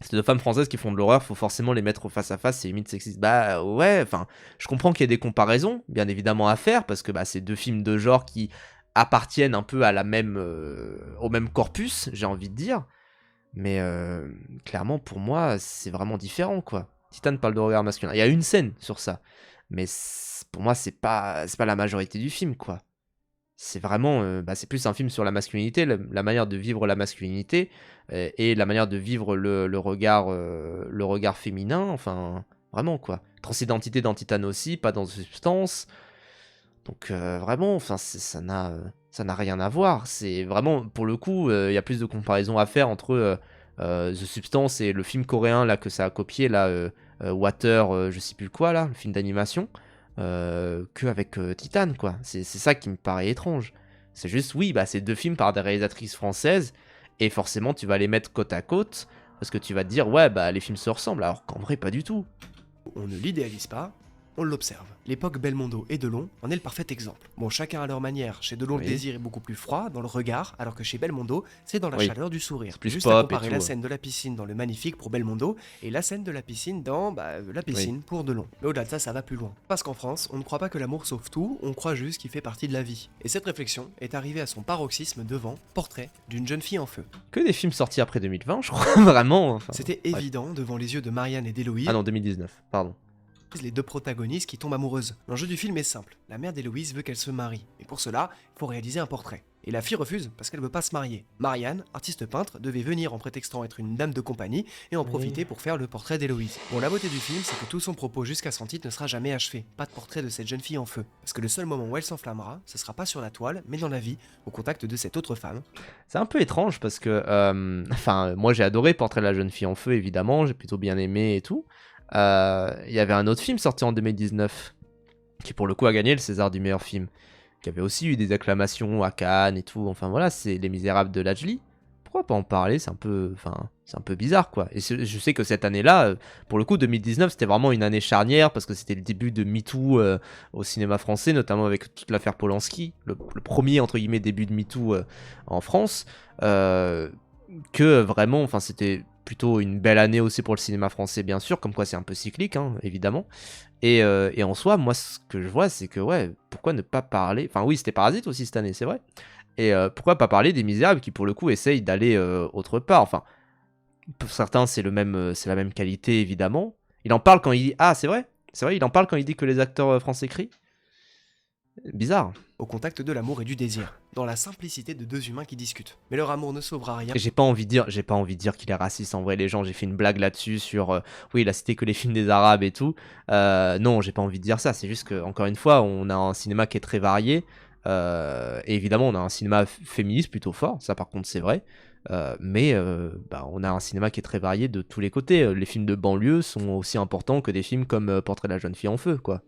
[SPEAKER 1] C'est deux femmes françaises qui font de l'horreur, faut forcément les mettre face à face, c'est limite sexiste. Bah ouais, enfin, je comprends qu'il y ait des comparaisons, bien évidemment, à faire, parce que c'est deux films de genre qui appartiennent un peu à la même, au même corpus, j'ai envie de dire. Mais clairement, pour moi, c'est vraiment différent, quoi. Titane parle de regard masculin. Il y a une scène sur ça. Mais pour moi, c'est pas la majorité du film, quoi. C'est vraiment... c'est plus un film sur la masculinité, la manière de vivre la masculinité, et la manière de vivre le regard féminin. Enfin, vraiment, quoi. Transidentité dans Titane aussi, pas dans Substance. Donc vraiment, enfin, ça n'a rien à voir. C'est vraiment, pour le coup, il y a plus de comparaisons à faire entre The Substance et le film coréen là que ça a copié, là, Water, je sais plus quoi, là, le film d'animation, qu'avec Titane, quoi. C'est ça qui me paraît étrange. C'est juste, oui, c'est deux films par des réalisatrices françaises, et forcément, tu vas les mettre côte à côte, parce que tu vas te dire, ouais, les films se ressemblent, alors qu'en vrai, pas du tout.
[SPEAKER 2] On ne l'idéalise pas, on l'observe. L'époque Belmondo et Delon en est le parfait exemple. Bon, chacun à leur manière. Chez Delon, le désir est beaucoup plus froid, dans le regard, alors que chez Belmondo, c'est dans la chaleur du sourire.
[SPEAKER 1] Plus
[SPEAKER 2] Juste
[SPEAKER 1] pop
[SPEAKER 2] à
[SPEAKER 1] et
[SPEAKER 2] comparer
[SPEAKER 1] tout,
[SPEAKER 2] la
[SPEAKER 1] ouais.
[SPEAKER 2] scène de la piscine dans Le Magnifique pour Belmondo et la scène de la piscine dans la piscine pour Delon. Mais au-delà de ça, ça va plus loin. Parce qu'en France, on ne croit pas que l'amour sauve tout, on croit juste qu'il fait partie de la vie. Et cette réflexion est arrivée à son paroxysme devant Portrait d'une jeune fille en feu.
[SPEAKER 1] Que des films sortis après 2020, je crois, vraiment. Enfin,
[SPEAKER 2] C'était évident devant les yeux de Marianne et d'Héloïse.
[SPEAKER 1] Ah non, 2019, pardon.
[SPEAKER 2] Les deux protagonistes qui tombent amoureuses. L'enjeu du film est simple. La mère d'Héloïse veut qu'elle se marie. Et pour cela, il faut réaliser un portrait. Et la fille refuse parce qu'elle veut pas se marier. Marianne, artiste peintre, devait venir en prétextant être une dame de compagnie et en profiter pour faire le portrait d'Héloïse. Bon, la beauté du film, c'est que tout son propos jusqu'à son titre ne sera jamais achevé. Pas de portrait de cette jeune fille en feu. Parce que le seul moment où elle s'enflammera, ce sera pas sur la toile, mais dans la vie, au contact de cette autre femme.
[SPEAKER 1] C'est un peu étrange parce que, enfin, moi j'ai adoré Portrait de la jeune fille en feu, évidemment, j'ai plutôt bien aimé et tout. Il y avait un autre film sorti en 2019 qui pour le coup a gagné le César du meilleur film, qui avait aussi eu des acclamations à Cannes et tout. Enfin voilà, c'est Les Misérables de Lajli. Pourquoi pas en parler? C'est un peu, enfin, c'est un peu bizarre quoi. Et je sais que cette année-là, pour le coup, 2019, c'était vraiment une année charnière parce que c'était le début de MeToo au cinéma français, notamment avec toute l'affaire Polanski, le premier entre guillemets début de MeToo en France. Que vraiment, enfin, c'était plutôt une belle année aussi pour le cinéma français, bien sûr, comme quoi c'est un peu cyclique, hein, évidemment. Et en soi, moi, ce que je vois, c'est que, ouais, pourquoi ne pas parler... Enfin, oui, c'était Parasite aussi cette année, c'est vrai. Et pourquoi pas parler des Misérables qui, pour le coup, essayent d'aller autre part. Enfin, pour certains, c'est la même qualité, évidemment. Il en parle quand il dit... Ah, c'est vrai, il en parle quand il dit que les acteurs français crient. Bizarre.
[SPEAKER 2] Au contact de l'amour et du désir, dans la simplicité de deux humains qui discutent. Mais leur amour ne sauvera rien.
[SPEAKER 1] Et j'ai pas envie de dire qu'il est raciste en vrai, les gens, j'ai fait une blague là-dessus sur oui, il a cité que les films des Arabes et tout. Non, j'ai pas envie de dire ça, c'est juste que encore une fois, on a un cinéma qui est très varié. Et évidemment, on a un cinéma féministe plutôt fort, ça par contre c'est vrai. Mais on a un cinéma qui est très varié de tous les côtés. Les films de banlieue sont aussi importants que des films comme Portrait de la jeune fille en feu, quoi.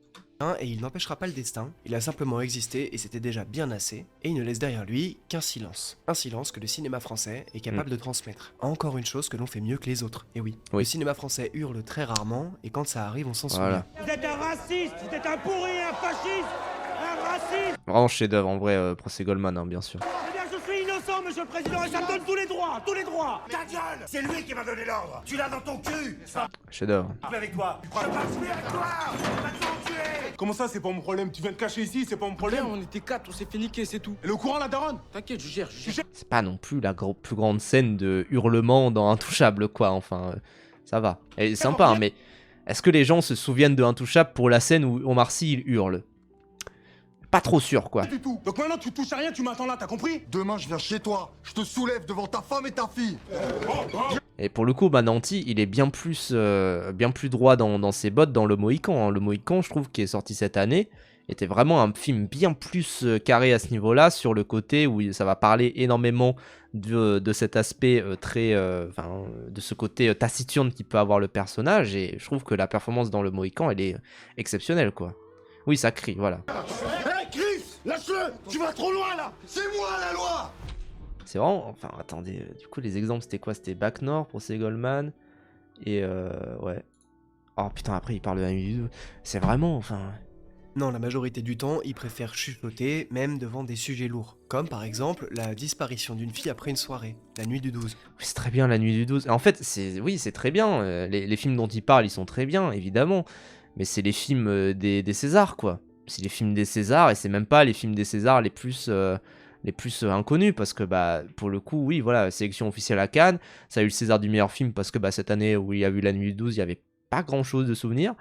[SPEAKER 2] Et il n'empêchera pas le destin, il a simplement existé et c'était déjà bien assez, et il ne laisse derrière lui qu'un silence. Un silence que le cinéma français est capable de transmettre. Encore une chose que l'on fait mieux que les autres. Et oui, le cinéma français hurle très rarement, et quand ça arrive, on s'en souvient.
[SPEAKER 11] Vous êtes un raciste, vous êtes un pourri, un fasciste, un raciste.
[SPEAKER 1] Vraiment chef-d'œuvre en vrai, Procès Goldman, hein, bien sûr.
[SPEAKER 11] Eh bien, je suis innocent, monsieur le président, et ça me donne tous les droits, tous les droits. Ta gueule, c'est lui qui m'a donné l'ordre. Tu l'as dans ton cul.
[SPEAKER 1] Chef-d'œuvre.
[SPEAKER 11] Avec toi, tu crois pas jouer avec toi. On va t'en tuer. Comment ça, c'est pas mon problème? Tu viens te cacher ici, c'est pas mon problème.
[SPEAKER 9] On était 4, on s'est fait niquer, c'est tout.
[SPEAKER 11] Elle est au courant, la daronne?
[SPEAKER 9] T'inquiète, je gère.
[SPEAKER 1] C'est pas non plus la plus grande scène de hurlement dans Intouchable, quoi. Enfin, ça va. Elle est sympa, hein, mais est-ce que les gens se souviennent de Intouchable pour la scène où Omar Sy il hurle? Pas trop sûr, quoi.
[SPEAKER 11] Du tout. Donc maintenant, tu touches à rien, tu m'attends là, t'as compris?
[SPEAKER 4] Demain, je viens chez toi. Je te soulève devant ta femme et ta fille.
[SPEAKER 1] Et pour le coup, Nanty, il est bien plus droit dans ses bottes dans Le Mohican. Hein. Le Mohican, je trouve, qui est sorti cette année, était vraiment un film bien plus carré à ce niveau-là, sur le côté où ça va parler énormément de cet aspect de ce côté taciturne qui peut avoir le personnage. Et je trouve que la performance dans Le Mohican, elle est exceptionnelle, quoi. Oui, ça crie, voilà.
[SPEAKER 11] Hé, Chris, lâche-le. Tu vas trop loin là. C'est moi la loi.
[SPEAKER 1] C'est vraiment... Enfin, attendez, du coup, les exemples, c'était quoi? C'était Bac Nord, Procès Goldman, et ouais. Oh putain, après, il parle de la nuit du 12. C'est vraiment, enfin...
[SPEAKER 2] Non, la majorité du temps, ils préfèrent chuchoter, même devant des sujets lourds. Comme par exemple, la disparition d'une fille après une soirée, la nuit du 12.
[SPEAKER 1] Oui, c'est très bien, la nuit du 12. En fait, c'est très bien. Les films dont il parle, ils sont très bien, évidemment. Mais c'est les films des Césars, quoi. C'est les films des Césars, et c'est même pas les films des Césars les plus inconnus, parce que pour le coup, oui, voilà, sélection officielle à Cannes, ça a eu le César du meilleur film, parce que cette année où il y a eu La Nuit du 12, il y avait pas grand chose de souvenirs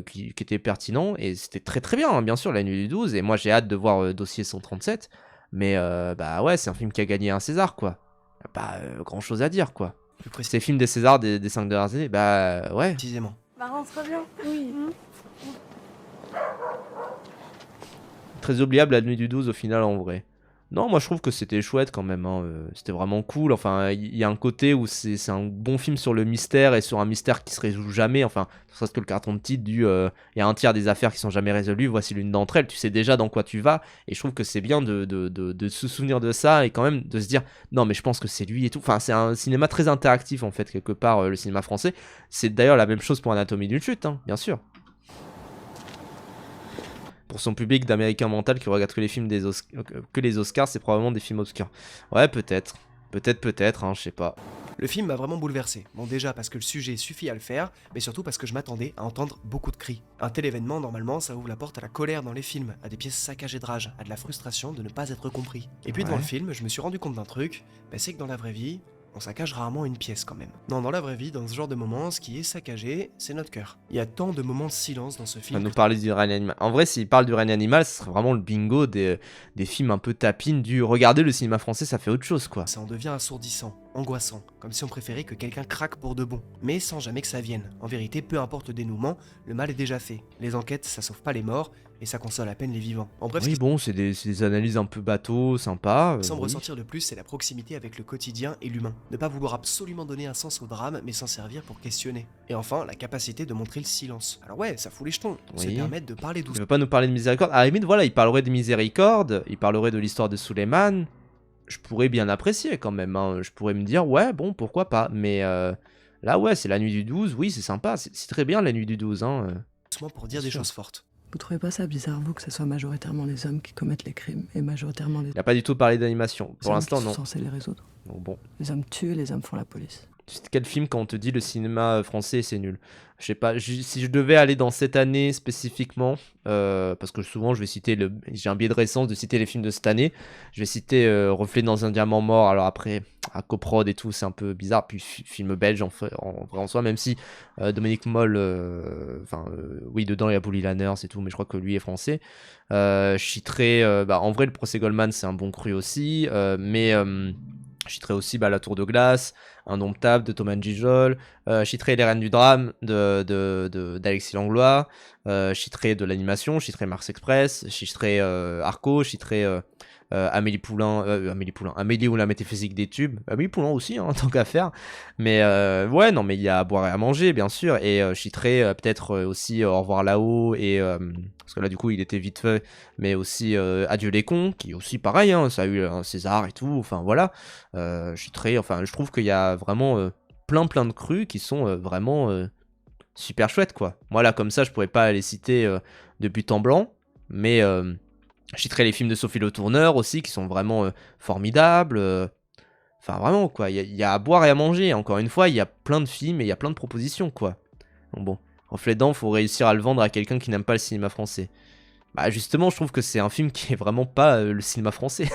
[SPEAKER 1] qui était pertinent, et c'était très très bien, hein, bien sûr, La Nuit du 12, et moi j'ai hâte de voir Dossier 137, mais ouais, c'est un film qui a gagné un César, quoi. Y a pas grand chose à dire, quoi. C'est les films des Césars des 5 dernières années, ouais.
[SPEAKER 2] Précisément.
[SPEAKER 6] Marin, on se revient? Oui.
[SPEAKER 1] Très oubliable La Nuit du 12 au final, en vrai. Non, moi je trouve que c'était chouette quand même, hein. C'était vraiment cool. Enfin, il y a un côté où c'est un bon film sur le mystère, et sur un mystère qui se résout jamais. Enfin, ce serait que le carton de titre du il y a un tiers des affaires qui sont jamais résolues, voici l'une d'entre elles. Tu sais déjà dans quoi tu vas, et je trouve que c'est bien de se souvenir de ça, et quand même de se dire non, mais je pense que c'est lui et tout. Enfin, c'est un cinéma très interactif en fait, quelque part, le cinéma français. C'est d'ailleurs la même chose pour Anatomie d'une chute, hein, bien sûr. pour son public d'américain mental qui regarde que les films que les Oscars, c'est probablement des films obscurs. Ouais, peut-être. Peut-être, hein, je sais pas.
[SPEAKER 2] Le film m'a vraiment bouleversé. Bon, déjà parce que le sujet suffit à le faire, mais surtout parce que je m'attendais à entendre beaucoup de cris. Un tel événement, normalement, ça ouvre la porte à la colère dans les films, à des pièces saccagées de rage, à de la frustration de ne pas être compris. Et puis devant le film, je me suis rendu compte d'un truc, c'est que dans la vraie vie, on saccage rarement une pièce quand même. Non, dans la vraie vie, dans ce genre de moments, ce qui est saccagé, c'est notre cœur. Il y a tant de moments de silence dans ce film.
[SPEAKER 1] On va nous parler du règne animal. En vrai, s'il parle du règne animal, ce serait vraiment le bingo des films un peu tapines du regardez le cinéma français, ça fait autre chose quoi.
[SPEAKER 2] Ça en devient assourdissant, angoissant, comme si on préférait que quelqu'un craque pour de bon, mais sans jamais que ça vienne. En vérité, peu importe le dénouement, le mal est déjà fait. Les enquêtes, ça sauve pas les morts, et ça console à peine les vivants. En bref,
[SPEAKER 1] oui, bon, c'est des analyses un peu bateau, sympa.
[SPEAKER 2] Sans me ressentir de plus, c'est la proximité avec le quotidien et l'humain. Ne pas vouloir absolument donner un sens au drame, mais s'en servir pour questionner. Et enfin, la capacité de montrer le silence. Alors ouais, ça fout les jetons, se permettre de parler
[SPEAKER 1] Il
[SPEAKER 2] doucement.
[SPEAKER 1] veut pas nous parler de Miséricorde. À la limite, voilà, il parlerait de Miséricorde, il parlerait de l'histoire de Suleiman. Je pourrais bien apprécier quand même, hein. Je pourrais me dire, ouais, bon, pourquoi pas. Mais là, ouais, c'est la nuit du 12, oui, c'est sympa. C'est très bien la nuit du 12, hein.
[SPEAKER 2] Doucement pour dire des choses fortes.
[SPEAKER 8] Vous trouvez pas ça bizarre, vous, que ce soit majoritairement les hommes qui commettent les crimes et majoritairement les
[SPEAKER 1] Il a pas du tout parlé d'animation. Pour l'instant, non.
[SPEAKER 8] sont censés les résoudre.
[SPEAKER 1] Donc bon.
[SPEAKER 8] Les hommes tuent, les hommes font la police.
[SPEAKER 1] C'est quel film quand on te dit le cinéma français c'est nul? Je sais pas, si je devais aller dans cette année spécifiquement, parce que souvent je vais citer j'ai un biais de récence de citer les films de cette année, je vais citer Reflet dans un diamant mort, alors après à coprod et tout c'est un peu bizarre, puis film belge en vrai en soi, même si Dominique Moll, oui dedans il y a Bully Lanners et tout, mais je crois que lui est français. Je citerai, en vrai le procès Goldman c'est un bon cru aussi, mais je citerai aussi La Tour de Glace, Indomptable de Thomas Gijol, je citerai Les Reines du Drame d'Alexis Langlois, je citerai de l'animation, je citerai Mars Express, je citerai Arco, je citerai Amélie ou la métaphysique des tubes, Amélie Poulain aussi, hein, tant qu'à faire, mais ouais, non, mais il y a à boire et à manger, bien sûr, et je citerai peut-être aussi Au revoir là-haut, et parce que là, du coup, il était vite fait, mais aussi Adieu les cons, qui est aussi pareil, hein, ça a eu un César et tout, enfin voilà, je citerai, enfin, je trouve qu'il y a vraiment plein de crus qui sont vraiment super chouettes, quoi. Moi, là, comme ça, je pourrais pas les citer de but en blanc, mais je citerai les films de Sophie Le Tourneur aussi, qui sont vraiment formidables. Enfin, vraiment, quoi. Il y a à boire et à manger. Encore une fois, il y a plein de films et il y a plein de propositions, quoi. Donc bon, Reflet dedans, faut réussir à le vendre à quelqu'un qui n'aime pas le cinéma français. Bah, justement, je trouve que c'est un film qui est vraiment pas le cinéma français.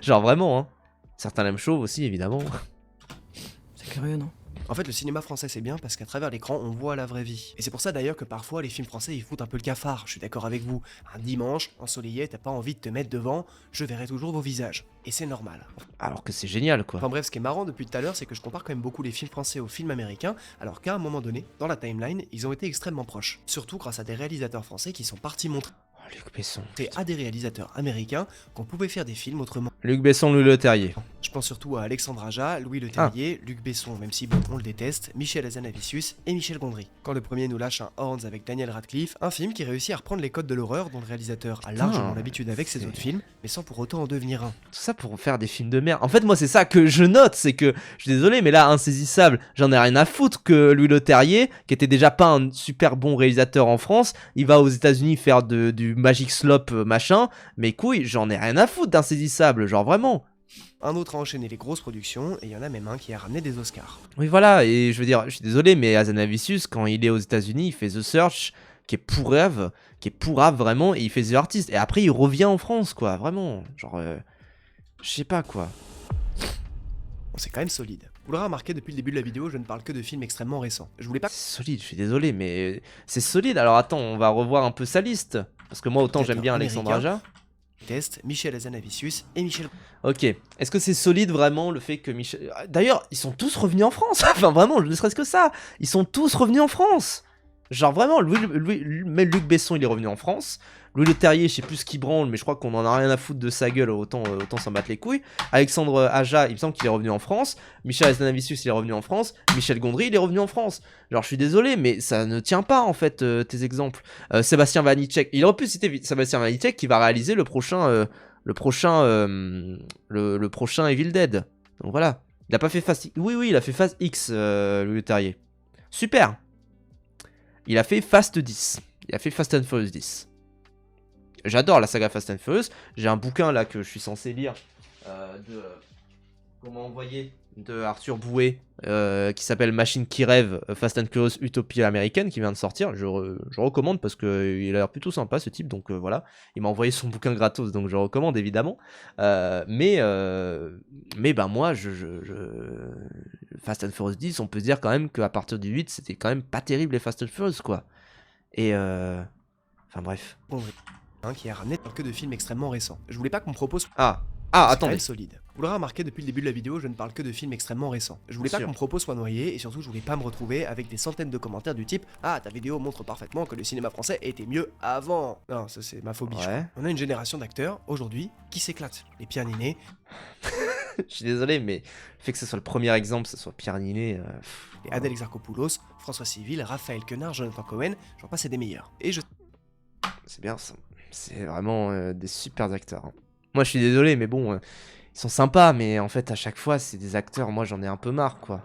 [SPEAKER 1] Genre, vraiment, hein. Certains l'aiment chauve aussi, évidemment.
[SPEAKER 8] C'est curieux, non?
[SPEAKER 2] En fait, le cinéma français c'est bien parce qu'à travers l'écran, on voit la vraie vie. Et c'est pour ça d'ailleurs que parfois les films français ils foutent un peu le cafard, je suis d'accord avec vous. Un dimanche, ensoleillé, t'as pas envie de te mettre devant, je verrai toujours vos visages. Et c'est normal.
[SPEAKER 1] Alors que c'est génial, quoi.
[SPEAKER 2] Enfin bref, ce qui est marrant depuis tout à l'heure, c'est que je compare quand même beaucoup les films français aux films américains, alors qu'à un moment donné, dans la timeline, ils ont été extrêmement proches. Surtout grâce à des réalisateurs français qui sont partis montrer
[SPEAKER 1] Luc Besson.
[SPEAKER 2] à des réalisateurs américains qu'on pouvait faire des films autrement.
[SPEAKER 1] Luc Besson, Louis Leterrier.
[SPEAKER 2] Je pense surtout à Alexandre Aja, Louis Leterrier, Luc Besson, même si bon, on le déteste, Michel Hazanavicius et Michel Gondry. Quand le premier nous lâche un Horns avec Daniel Radcliffe, un film qui réussit à reprendre les codes de l'horreur dont le réalisateur a largement l'habitude avec ses autres films, mais sans pour autant en devenir un.
[SPEAKER 1] Tout ça pour faire des films de merde. En fait, moi, c'est ça que je note, c'est que, je suis désolé, mais là, Insaisissable, j'en ai rien à foutre que Louis Leterrier, qui était déjà pas un super bon réalisateur en France, il va aux États-Unis faire du Magic Slop machin, mais couilles, j'en ai rien à foutre d'Insaisissable, genre vraiment.
[SPEAKER 2] Un autre a enchaîné les grosses productions, et il y en a même un qui a ramené des Oscars.
[SPEAKER 1] Oui, voilà, et je veux dire, je suis désolé, mais Hazanavicius, quand il est aux États-Unis, il fait The Search, qui est pourrave vraiment, et il fait The Artist, et après il revient en France, quoi, vraiment, genre, je sais pas, quoi.
[SPEAKER 2] Bon, c'est quand même solide. Vous l'aurez remarqué depuis le début de la vidéo, je ne parle que de films extrêmement récents. Je voulais pas...
[SPEAKER 1] C'est solide, je suis désolé, mais c'est solide. Alors attends, on va revoir un peu sa liste, parce que moi, autant j'aime bien Alexandre Aja.
[SPEAKER 2] Test, Michel Hazanavicius et Michel...
[SPEAKER 1] Ok, est-ce que c'est solide vraiment le fait que Michel... D'ailleurs, ils sont tous revenus en France. Enfin vraiment, ne serait-ce que ça. Ils sont tous revenus en France. Genre vraiment, même Luc Besson il est revenu en France. Louis Leterrier, je sais plus ce qu'il branle, mais je crois qu'on en a rien à foutre de sa gueule, autant s'en battre les couilles. Alexandre Aja, il me semble qu'il est revenu en France. Michel Hazanavicius, il est revenu en France. Michel Gondry, il est revenu en France. Genre, je suis désolé, mais ça ne tient pas en fait tes exemples. Sébastien Vanitschek, il aurait pu citer Sébastien Vanitschek qui va réaliser le prochain Evil Dead. Donc voilà. Il a pas fait Fast X. Oui, il a fait Fast X, Louis Leterrier. Super. Il a fait Fast 10. Il a fait Fast and Furious 10. j'adore la saga Fast and Furious. J'ai un bouquin là que je suis censé lire comment envoyer de Arthur Bouet qui s'appelle Machine qui rêve, Fast and Furious Utopie américaine, qui vient de sortir. Je recommande parce qu'il a l'air plutôt sympa ce type, donc voilà. Il m'a envoyé son bouquin gratos, donc je recommande évidemment. Mais ben moi, Fast and Furious 10, on peut se dire quand même qu'à partir du 8, c'était quand même pas terrible les Fast and Furious quoi. Et enfin bref.
[SPEAKER 2] Qui est ramené que de films extrêmement récents. Je voulais pas qu'on me propose...
[SPEAKER 1] Attendez.
[SPEAKER 2] Solide. Vous l'aurez remarqué depuis le début de la vidéo, je ne parle que de films extrêmement récents. Je voulais pas que mon propos soit noyé, et surtout je voulais pas me retrouver avec des centaines de commentaires du type « Ah, ta vidéo montre parfaitement que le cinéma français était mieux avant !» Non, ça c'est ma phobie. On a une génération d'acteurs, aujourd'hui, qui s'éclatent. Les Pierre Ninet...
[SPEAKER 1] Je suis désolé, mais le fait que ce soit le premier exemple, ce soit Pierre Ninet...
[SPEAKER 2] Et Adèle Exarchopoulos, François Civil, Raphaël Quenard, Jonathan Cohen, j'en passe et des meilleurs. Et je...
[SPEAKER 1] C'est bien ça. C'est vraiment des super acteurs. Hein. Moi je suis désolé, mais bon, ils sont sympas, mais en fait à chaque fois c'est des acteurs, moi j'en ai un peu marre quoi.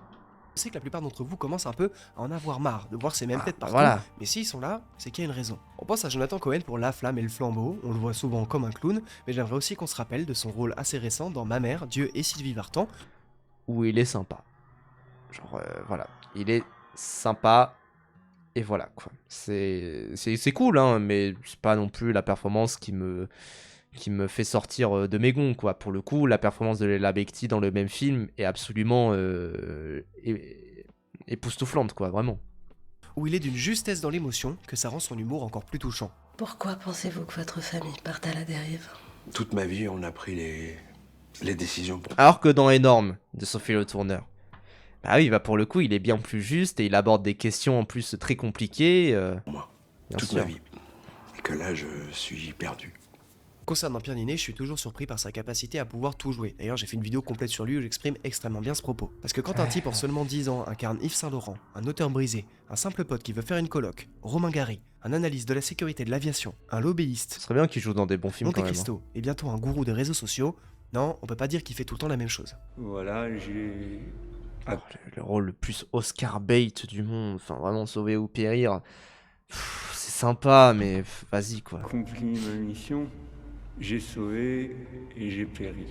[SPEAKER 2] Je sais que la plupart d'entre vous commencent un peu à en avoir marre, de voir ces mêmes têtes partout, mais s'ils sont là, c'est qu'il y a une raison. On pense à Jonathan Cohen pour La Flamme et le Flambeau, on le voit souvent comme un clown, mais j'aimerais aussi qu'on se rappelle de son rôle assez récent dans Ma Mère, Dieu et Sylvie Vartan,
[SPEAKER 1] où il est sympa. Genre voilà, il est sympa. Et voilà quoi. C'est cool hein, mais c'est pas non plus la performance qui me fait sortir de mes gonds quoi. Pour le coup, la performance de Leila Bekti dans le même film est absolument époustouflante quoi, vraiment.
[SPEAKER 2] Où il est d'une justesse dans l'émotion que ça rend son humour encore plus touchant.
[SPEAKER 8] Pourquoi pensez-vous que votre famille parte à la dérive?
[SPEAKER 7] Toute ma vie, on a pris les décisions pour...
[SPEAKER 1] Alors que dans Énorme de Sophie Le Tourneur, bah oui, bah pour le coup, il est bien plus juste et il aborde des questions en plus très compliquées.
[SPEAKER 7] Moi, toute ma vie. Et que là, je suis perdu.
[SPEAKER 2] Concernant Pierre Ninet, je suis toujours surpris par sa capacité à pouvoir tout jouer. D'ailleurs, j'ai fait une vidéo complète sur lui où j'exprime extrêmement bien ce propos. Parce que quand un type en seulement 10 ans incarne Yves Saint-Laurent, un auteur brisé, un simple pote qui veut faire une coloc, Romain Gary, un analyste de la sécurité de l'aviation, un lobbyiste,
[SPEAKER 1] ce serait bien qu'il joue dans des bons films quand même.
[SPEAKER 2] Monte Cristo, et bientôt un gourou des réseaux sociaux, non, on peut pas dire qu'il fait tout le temps la même chose.
[SPEAKER 3] Voilà, j'ai...
[SPEAKER 1] Le rôle le plus Oscar bait du monde, enfin vraiment sauver ou périr. C'est sympa, mais vas-y quoi.
[SPEAKER 3] accompli ma mission, j'ai sauvé et j'ai péri.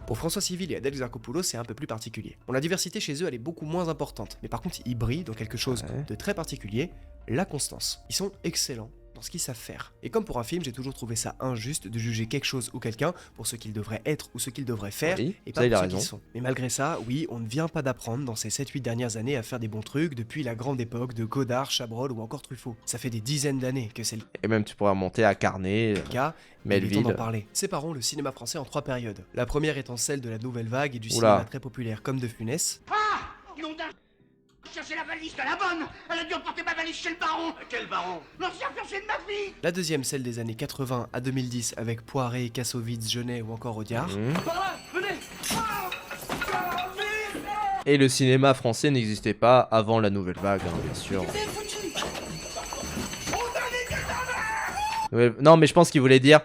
[SPEAKER 2] Pour François Civil et Adèle Exarchopoulos, c'est un peu plus particulier. Bon, la diversité chez eux, elle est beaucoup moins importante, mais par contre, ils brillent dans quelque chose de très particulier, la constance. Ils sont excellents dans ce qu'ils savent faire. Et comme pour un film, j'ai toujours trouvé ça injuste de juger quelque chose ou quelqu'un pour ce qu'il devrait être ou ce qu'il devrait faire, et pas pour ce qu'ils sont. Mais malgré ça, oui, on ne vient pas d'apprendre dans ces 7-8 dernières années à faire des bons trucs depuis la grande époque de Godard, Chabrol ou encore Truffaut. Ça fait des dizaines d'années que c'est le
[SPEAKER 1] Et même tu pourrais remonter à Carnet,
[SPEAKER 2] cas,
[SPEAKER 1] Melville.
[SPEAKER 2] d'en parler. Séparons le cinéma français en 3 périodes. La première étant celle de la nouvelle vague et du cinéma très populaire comme de Funès.
[SPEAKER 11] Ah, nom d'un... Cherchez la valise de la bonne. Elle a dû emporter ma valise chez le baron. Quel baron? L'ancien fiancé de ma fille.
[SPEAKER 2] La deuxième, celle des années 80 à 2010 avec Poiré, Kassovitz, Jeunet ou encore Audiard.
[SPEAKER 11] Par là, venez.
[SPEAKER 1] Et le cinéma français n'existait pas avant la nouvelle vague, hein, bien sûr. Non, mais je pense qu'il voulait dire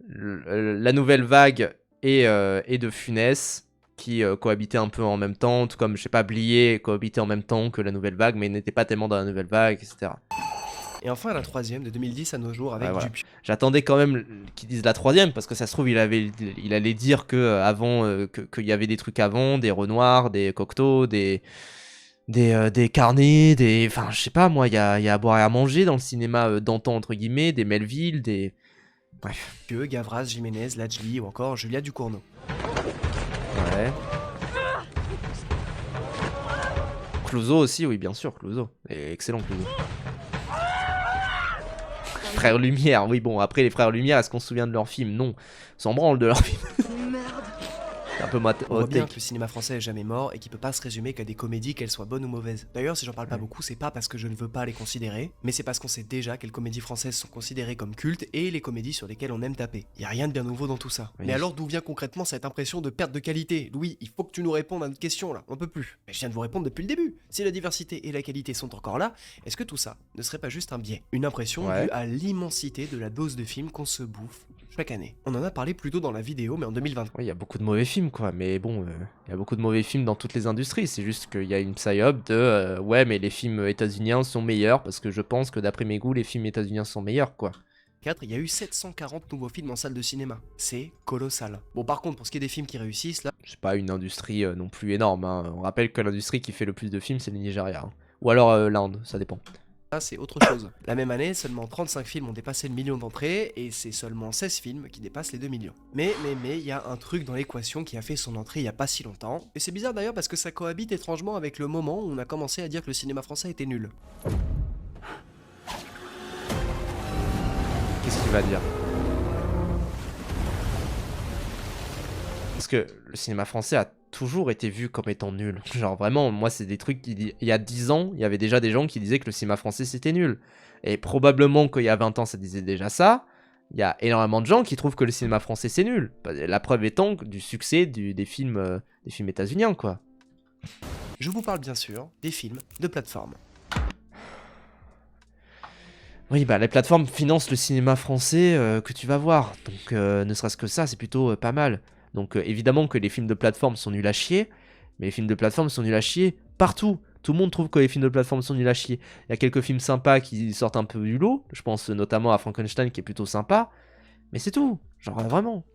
[SPEAKER 1] la nouvelle vague et de Funès qui cohabitaient un peu en même temps, tout comme, je sais pas, Blier cohabitait en même temps que la nouvelle vague, mais n'était pas tellement dans la nouvelle vague, etc.
[SPEAKER 2] Et enfin la troisième, de 2010 à nos jours, avec Dupieux.
[SPEAKER 1] J'attendais quand même qu'ils disent la troisième, parce que ça se trouve, il allait dire que avant qu'il y avait des trucs avant, des Renoir, des Cocteau, des Carnets, des... Enfin, je sais pas, moi, il y a à boire et à manger dans le cinéma d'antan, entre guillemets, des Melville, des... Bref.
[SPEAKER 2] Gavras, Jiménez, Lajli ou encore Julia Ducournau.
[SPEAKER 1] Ouais. Clouseau aussi, oui, bien sûr, Clouseau. Excellent Clouseau. Frères Lumière, oui, bon, après les Frères Lumière, est-ce qu'on se souvient de leur film? Non. On s'en branle de leur film. C'est un peu
[SPEAKER 2] on voit bien que le cinéma français est jamais mort et qu'il peut pas se résumer qu'à des comédies, qu'elles soient bonnes ou mauvaises. D'ailleurs, si j'en parle pas beaucoup, c'est pas parce que je ne veux pas les considérer, mais c'est parce qu'on sait déjà quelles comédies françaises sont considérées comme cultes et les comédies sur lesquelles on aime taper. Y a rien de bien nouveau dans tout ça. Oui. Mais alors d'où vient concrètement cette impression de perte de qualité? Louis, il faut que tu nous répondes à notre question là, on peut plus. Mais je viens de vous répondre depuis le début. Si la diversité et la qualité sont encore là, est-ce que tout ça ne serait pas juste un biais? Une impression due à l'immensité de la dose de films qu'on se bouffe chaque année. On en a parlé plus tôt dans la vidéo, mais en 2020.
[SPEAKER 1] Oui, il y a beaucoup de mauvais films, quoi. Mais bon, il y a beaucoup de mauvais films dans toutes les industries. C'est juste qu'il y a une psyop de ouais, mais les films états-uniens sont meilleurs parce que je pense que d'après mes goûts, les films états-uniens sont meilleurs, quoi.
[SPEAKER 2] 2024, il y a eu 740 nouveaux films en salle de cinéma. C'est colossal. Bon, par contre, pour ce qui est des films qui réussissent, là...
[SPEAKER 1] C'est pas une industrie non plus énorme, hein. On rappelle que l'industrie qui fait le plus de films, c'est le Nigeria. Hein. Ou alors l'Inde, ça dépend.
[SPEAKER 2] Là, c'est autre chose. La même année, seulement 35 films ont dépassé le million d'entrées, et c'est seulement 16 films qui dépassent les 2 millions. Mais, il y a un truc dans l'équation qui a fait son entrée il y a pas si longtemps, et c'est bizarre d'ailleurs parce que ça cohabite étrangement avec le moment où on a commencé à dire que le cinéma français était nul.
[SPEAKER 1] Qu'est-ce qu'il va dire? Parce que le cinéma français a toujours été vu comme étant nul. Genre vraiment, moi c'est des trucs il y a 10 ans, il y avait déjà des gens qui disaient que le cinéma français c'était nul. Et probablement qu'il y a 20 ans ça disait déjà ça. Il y a énormément de gens qui trouvent que le cinéma français c'est nul. La preuve étant du succès des films états-uniens quoi.
[SPEAKER 2] Je vous parle bien sûr des films de plateforme.
[SPEAKER 1] Oui, bah les plateformes financent le cinéma français que tu vas voir. Donc ne serait-ce que ça, c'est plutôt pas mal. Donc évidemment que les films de plateforme sont nuls à chier, mais les films de plateforme sont nuls à chier partout. Tout le monde trouve que les films de plateforme sont nuls à chier. Il y a quelques films sympas qui sortent un peu du lot. Je pense notamment à Frankenstein qui est plutôt sympa. Mais c'est tout. Genre vraiment.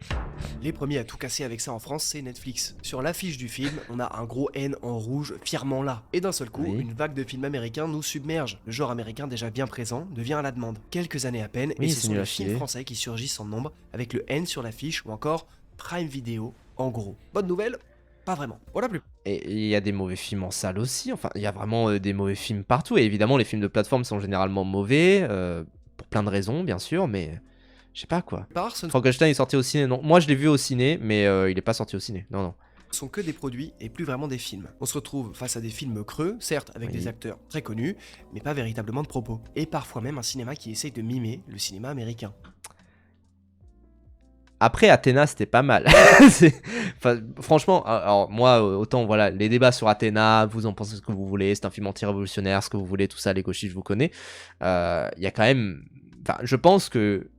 [SPEAKER 2] Les premiers à tout casser avec ça en France, c'est Netflix. Sur l'affiche du film, on a un gros N en rouge fièrement là. Et d'un seul coup, une vague de films américains nous submerge. Le genre américain déjà bien présent devient à la demande. Quelques années à peine, et ce sont les films français qui surgissent en nombre avec le N sur l'affiche ou encore Prime Video en gros. Bonne nouvelle? Pas vraiment. Voilà plus.
[SPEAKER 1] Et il y a des mauvais films en salle aussi. Enfin, il y a vraiment des mauvais films partout. Et évidemment, les films de plateforme sont généralement mauvais. Pour plein de raisons, bien sûr, mais... Je sais pas quoi. Frankenstein est sorti au ciné, non. Moi je l'ai vu au ciné, mais il est pas sorti au ciné. Non, non.
[SPEAKER 2] Sont que des produits et plus vraiment des films. On se retrouve face à des films creux, certes avec des acteurs très connus, mais pas véritablement de propos. Et parfois même un cinéma qui essaye de mimer le cinéma américain.
[SPEAKER 1] Après Athéna c'était pas mal. Enfin, franchement, alors moi autant voilà, les débats sur Athéna, vous en pensez ce que vous voulez, c'est un film anti-révolutionnaire, ce que vous voulez, tout ça, les gauchistes je vous connais. Il y a quand même... Enfin, je pense que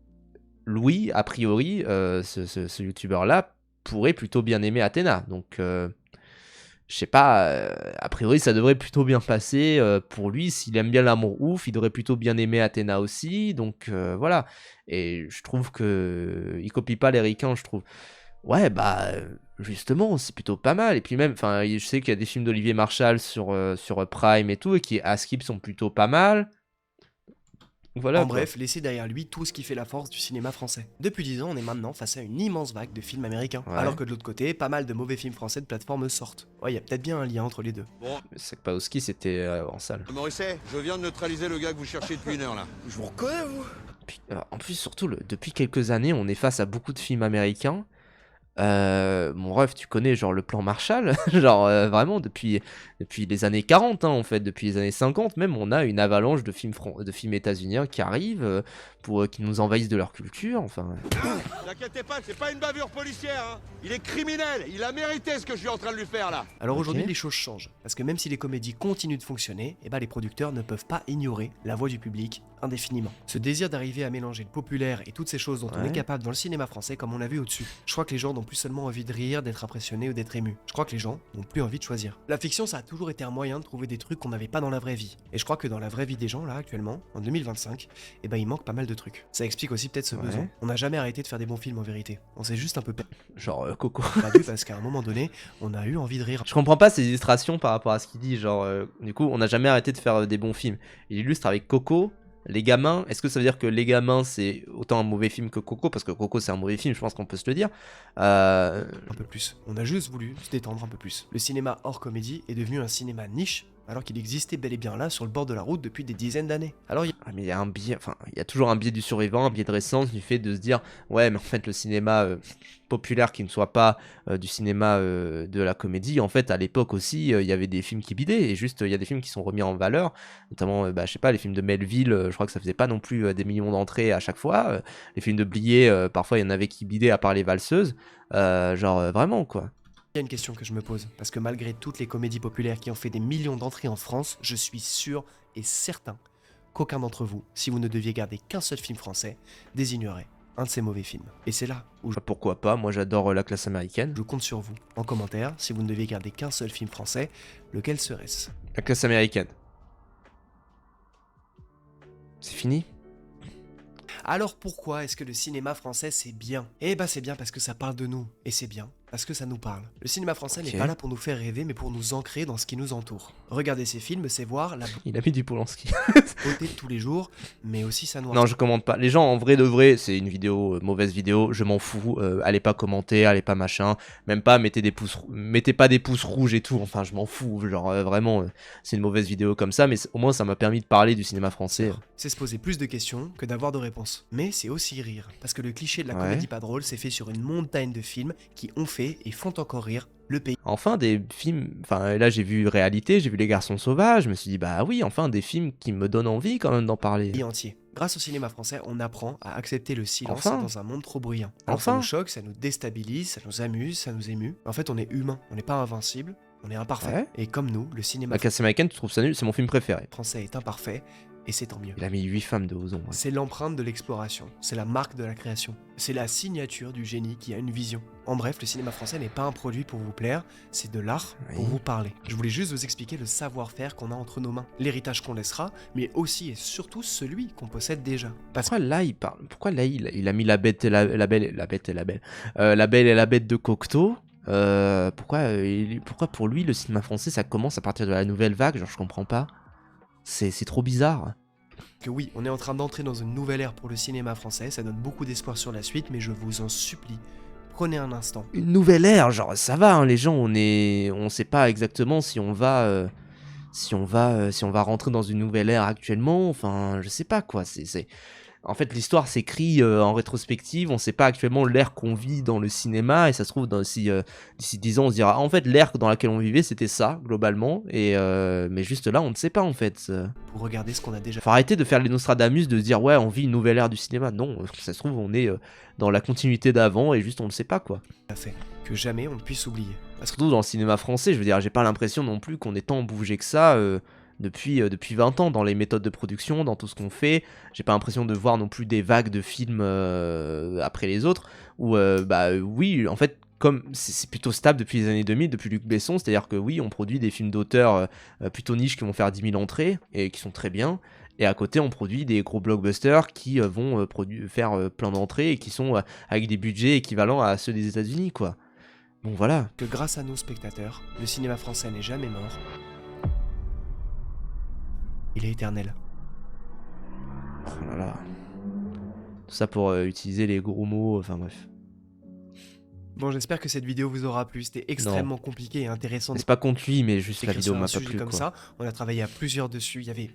[SPEAKER 1] Louis, a priori, ce youtubeur-là, pourrait plutôt bien aimer Athéna. Donc, je sais pas, a priori, ça devrait plutôt bien passer pour lui. S'il aime bien l'amour ouf, il devrait plutôt bien aimer Athéna aussi. Donc, voilà. Et je trouve que il copie pas les ricains, je trouve. Ouais, bah, justement, c'est plutôt pas mal. Et puis même, enfin, je sais qu'il y a des films d'Olivier Marchal sur Prime et tout, et qui, à Skip, sont plutôt pas mal. Voilà,
[SPEAKER 2] en bref, laissez derrière lui tout ce qui fait la force du cinéma français. Depuis 10 ans, on est maintenant face à une immense vague de films américains. Ouais. Alors que de l'autre côté, pas mal de mauvais films français de plateforme sortent. Ouais, il y a peut-être bien un lien entre les deux.
[SPEAKER 1] Bon. Sakpaowski, c'était en salle.
[SPEAKER 12] Morisset, je viens de neutraliser le gars que vous cherchez depuis une heure là. Je vous reconnais, vous.
[SPEAKER 1] Puis, en plus, surtout, depuis quelques années, on est face à beaucoup de films américains. Mon ref, tu connais genre le plan Marshall, genre vraiment depuis les années 40 hein, en fait, depuis les années 50 même, on a une avalanche de films états-uniens qui arrivent qui nous envahissent de leur culture, enfin...
[SPEAKER 12] T'inquiète pas, c'est pas une bavure policière, hein. Il est criminel, il a mérité ce que je suis en train de lui faire là.
[SPEAKER 2] Alors aujourd'hui les choses changent, parce que même si les comédies continuent de fonctionner, eh ben, les producteurs ne peuvent pas ignorer la voix du public indéfiniment. Ce désir d'arriver à mélanger le populaire et toutes ces choses dont on est capable dans le cinéma français comme on l'a vu au-dessus. Je crois que les gens n'ont plus seulement envie de rire, d'être impressionnés ou d'être émus. Je crois que les gens n'ont plus envie de choisir. La fiction ça a toujours été un moyen de trouver des trucs qu'on n'avait pas dans la vraie vie. Et je crois que dans la vraie vie des gens là actuellement, en 2025, eh ben il manque pas mal de trucs. Ça explique aussi peut-être ce besoin. On n'a jamais arrêté de faire des bons films en vérité. On s'est juste un peu
[SPEAKER 1] genre Coco.
[SPEAKER 2] Perdu parce qu'à un moment donné, on a eu envie de rire.
[SPEAKER 1] Je comprends pas ces illustrations par rapport à ce qu'il dit, genre du coup, on n'a jamais arrêté de faire des bons films. Il illustre avec Coco. Les gamins, est-ce que ça veut dire que Les Gamins c'est autant un mauvais film que Coco? Parce que Coco c'est un mauvais film, je pense qu'on peut se le dire.
[SPEAKER 2] Un peu plus. On a juste voulu se détendre un peu plus. Le cinéma hors comédie est devenu un cinéma niche, alors qu'il existait bel et bien là sur le bord de la route depuis des dizaines d'années. Alors
[SPEAKER 1] mais il y a un biais, enfin il y a toujours un biais du survivant, un biais de récence du fait de se dire ouais mais en fait le cinéma populaire qui ne soit pas du cinéma de la comédie, en fait à l'époque aussi il y avait des films qui bidaient et juste il y a des films qui sont remis en valeur, notamment je sais pas les films de Melville, je crois que ça faisait pas non plus des millions d'entrées à chaque fois, les films de Blier parfois il y en avait qui bidaient à part les valseuses, genre vraiment quoi.
[SPEAKER 2] Il y a une question que je me pose, parce que malgré toutes les comédies populaires qui ont fait des millions d'entrées en France, je suis sûr et certain qu'aucun d'entre vous, si vous ne deviez garder qu'un seul film français, désignerait un de ces mauvais films. Et c'est là où
[SPEAKER 1] pourquoi pas, moi j'adore La Classe américaine.
[SPEAKER 2] Je compte sur vous. En commentaire, si vous ne deviez garder qu'un seul film français, lequel serait-ce?
[SPEAKER 1] La Classe américaine. C'est fini?
[SPEAKER 2] Alors pourquoi est-ce que le cinéma français c'est bien? Eh bah c'est bien parce que ça parle de nous, et c'est bien parce que ça nous parle. Le cinéma français n'est pas là pour nous faire rêver, mais pour nous ancrer dans ce qui nous entoure. Regarder ces films, c'est voir la
[SPEAKER 1] Il a mis du Polanski.
[SPEAKER 2] beauté de tous les jours, mais aussi sa noirceur.
[SPEAKER 1] Non, je commente pas. Les gens, en vrai de vrai, c'est une vidéo, mauvaise vidéo, je m'en fous. Allez pas commenter, allez pas machin. Même pas, mettez pas des pouces rouges et tout. Enfin, je m'en fous. Genre, vraiment, c'est une mauvaise vidéo comme ça, mais au moins, ça m'a permis de parler du cinéma français.
[SPEAKER 2] C'est se poser plus de questions que d'avoir de réponses. Mais c'est aussi rire. Parce que le cliché de la comédie pas drôle, c'est fait sur une montagne de films qui ont fait et font encore rire le pays.
[SPEAKER 1] Enfin, des films. Enfin, là, j'ai vu Réalité, j'ai vu Les Garçons Sauvages. Je me suis dit, bah oui, enfin, des films qui me donnent envie quand même d'en parler.
[SPEAKER 2] Entier. Grâce au cinéma français, on apprend à accepter le silence
[SPEAKER 1] Enfin.
[SPEAKER 2] dans un monde trop bruyant. Alors ça nous choque, ça nous déstabilise, ça nous amuse, ça nous émue. En fait, on est humain, on n'est pas invincible, on est imparfait.
[SPEAKER 1] Ouais.
[SPEAKER 2] Et comme nous, le cinéma
[SPEAKER 1] Cassie Maiken, tu trouves ça nul? C'est mon film préféré.
[SPEAKER 2] français est imparfait, et c'est tant mieux.
[SPEAKER 1] Il a mis 8 femmes de Ozon. Ouais.
[SPEAKER 2] C'est l'empreinte de l'exploration, c'est la marque de la création, c'est la signature du génie qui a une vision. En bref, le cinéma français n'est pas un produit pour vous plaire, c'est de l'art pour vous parler. Je voulais juste vous expliquer le savoir-faire qu'on a entre nos mains, l'héritage qu'on laissera, mais aussi et surtout celui qu'on possède déjà. Parce
[SPEAKER 1] Pourquoi là il parle? Pourquoi là il a mis la bête et la belle, la bête et la belle, la belle et la bête de Cocteau? Pourquoi pour lui le cinéma français ça commence à partir de la nouvelle vague? Genre je comprends pas. C'est trop bizarre.
[SPEAKER 2] que oui, on est en train d'entrer dans une nouvelle ère pour le cinéma français, ça donne beaucoup d'espoir sur la suite, mais je vous en supplie, prenez un instant.
[SPEAKER 1] Une nouvelle ère, genre ça va, hein, les gens, on sait pas exactement si on va rentrer dans une nouvelle ère actuellement. Enfin, je sais pas quoi. En fait, l'histoire s'écrit en rétrospective. On sait pas actuellement l'ère qu'on vit dans le cinéma, et ça se trouve d'ici 10 ans, on se dira en fait l'ère dans laquelle on vivait c'était ça globalement. Mais juste là, on ne sait pas en fait.
[SPEAKER 2] Pour regarder ce qu'on a déjà.
[SPEAKER 1] Faut arrêter de faire les Nostradamus, de se dire ouais on vit une nouvelle ère du cinéma. Non, ça se trouve on est dans la continuité d'avant et juste on le sait pas quoi.
[SPEAKER 2] Fait que jamais on ne puisse oublier.
[SPEAKER 1] Surtout dans le cinéma français, je veux dire, j'ai pas l'impression non plus qu'on ait tant bougé que ça depuis 20 ans dans les méthodes de production, dans tout ce qu'on fait. J'ai pas l'impression de voir non plus des vagues de films après les autres. Où oui, en fait, comme c'est plutôt stable depuis les années 2000, depuis Luc Besson, c'est-à-dire que oui, on produit des films d'auteurs plutôt niches qui vont faire 10 000 entrées et qui sont très bien. Et à côté, on produit des gros blockbusters qui vont faire plein d'entrées et qui sont avec des budgets équivalents à ceux des États-Unis, quoi. Bon, voilà.
[SPEAKER 2] Que grâce à nos spectateurs, le cinéma français n'est jamais mort. Il est éternel.
[SPEAKER 1] Oh là là. Tout ça pour utiliser les gros mots, enfin bref.
[SPEAKER 2] Bon, j'espère que cette vidéo vous aura plu. C'était extrêmement compliqué et intéressant.
[SPEAKER 1] C'est pas contre lui, mais juste la vidéo m'a pas plu.
[SPEAKER 2] Comme
[SPEAKER 1] quoi.
[SPEAKER 2] ça, on a travaillé à plusieurs dessus. Il y avait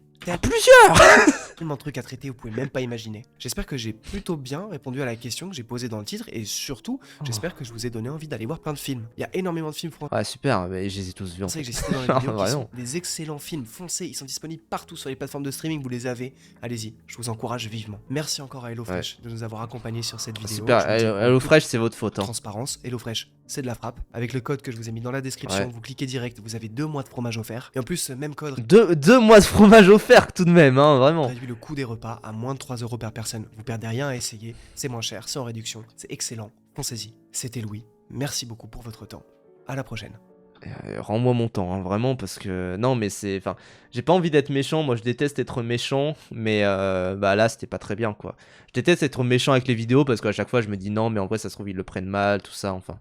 [SPEAKER 2] tellement de trucs à traiter, vous pouvez même pas imaginer. J'espère que j'ai plutôt bien répondu à la question que j'ai posée dans le titre, et surtout, j'espère que je vous ai donné envie d'aller voir plein de films. Il y a énormément de films français.
[SPEAKER 1] Ouais, super, mais je les ai tous vus en
[SPEAKER 2] C'est
[SPEAKER 1] fait.
[SPEAKER 2] que j'ai cité dans la vidéo qui sont des excellents films. Foncez, ils sont disponibles partout sur les plateformes de streaming, vous les avez. Allez-y, je vous encourage vivement. Merci encore à HelloFresh de nous avoir accompagnés sur cette vidéo.
[SPEAKER 1] Super, HelloFresh c'est votre faute. Hein.
[SPEAKER 2] Transparence, HelloFresh, c'est de la frappe. Avec le code que je vous ai mis dans la description, vous cliquez direct, vous avez 2 mois de fromage offert. Et en plus, ce même code.
[SPEAKER 1] 2 mois de fromage offert tout de même, hein, vraiment.
[SPEAKER 2] Réduit le coût des repas à moins de 3 € par personne. Vous perdez rien à essayer, c'est moins cher, c'est en réduction, c'est excellent. Pensez-y. C'était Louis. Merci beaucoup pour votre temps. À la prochaine.
[SPEAKER 1] Rends-moi mon temps, hein, vraiment, parce que non, mais c'est, enfin, j'ai pas envie d'être méchant. Moi, je déteste être méchant, mais là, c'était pas très bien, quoi. Je déteste être méchant avec les vidéos parce qu'à chaque fois, je me dis non, mais en vrai, ça se trouve ils le prennent mal, tout ça. Enfin,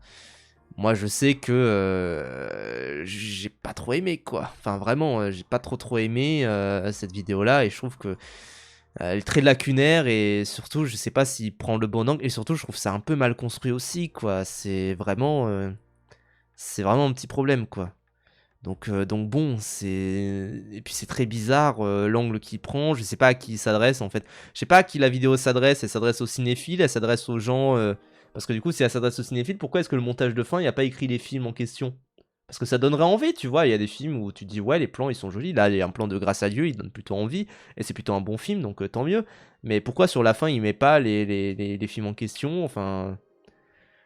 [SPEAKER 1] moi, je sais que j'ai pas trop aimé, quoi. Enfin, vraiment, j'ai pas trop aimé cette vidéo-là, et je trouve que elle est très lacunaire, et surtout, je sais pas s'il prend le bon angle, et surtout, je trouve ça un peu mal construit aussi, quoi. C'est vraiment un petit problème, quoi. Donc bon, et puis c'est très bizarre l'angle qu'il prend. Je sais pas à qui il s'adresse en fait. Je sais pas à qui la vidéo s'adresse. Elle s'adresse aux cinéphiles, elle s'adresse aux gens. Parce que du coup, si elle s'adresse aux cinéphiles, pourquoi est-ce que le montage de fin, il n'y a pas écrit les films en question? Parce que ça donnerait envie, tu vois. Il y a des films où tu te dis ouais, les plans ils sont jolis. Là, il y a un plan de Grâce à Dieu, il donne plutôt envie. Et c'est plutôt un bon film, donc tant mieux. Mais pourquoi sur la fin, il met pas les films en question? Enfin.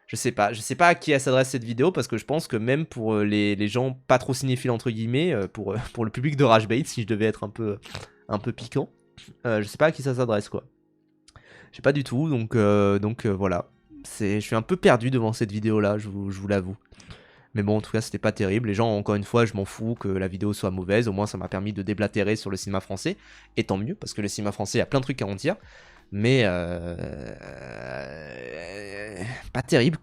[SPEAKER 1] Je sais pas à qui elle s'adresse cette vidéo, parce que je pense que même pour les gens pas trop cinéphiles entre guillemets, pour le public de Ragebait, si je devais être un peu piquant, je sais pas à qui ça s'adresse, quoi. Je sais pas du tout, donc voilà. Je suis un peu perdu devant cette vidéo là, je vous l'avoue. Mais bon, en tout cas, c'était pas terrible. Les gens, encore une fois, je m'en fous que la vidéo soit mauvaise. Au moins, ça m'a permis de déblatérer sur le cinéma français. Et tant mieux, parce que le cinéma français, il y a plein de trucs à en dire. mais pas terrible.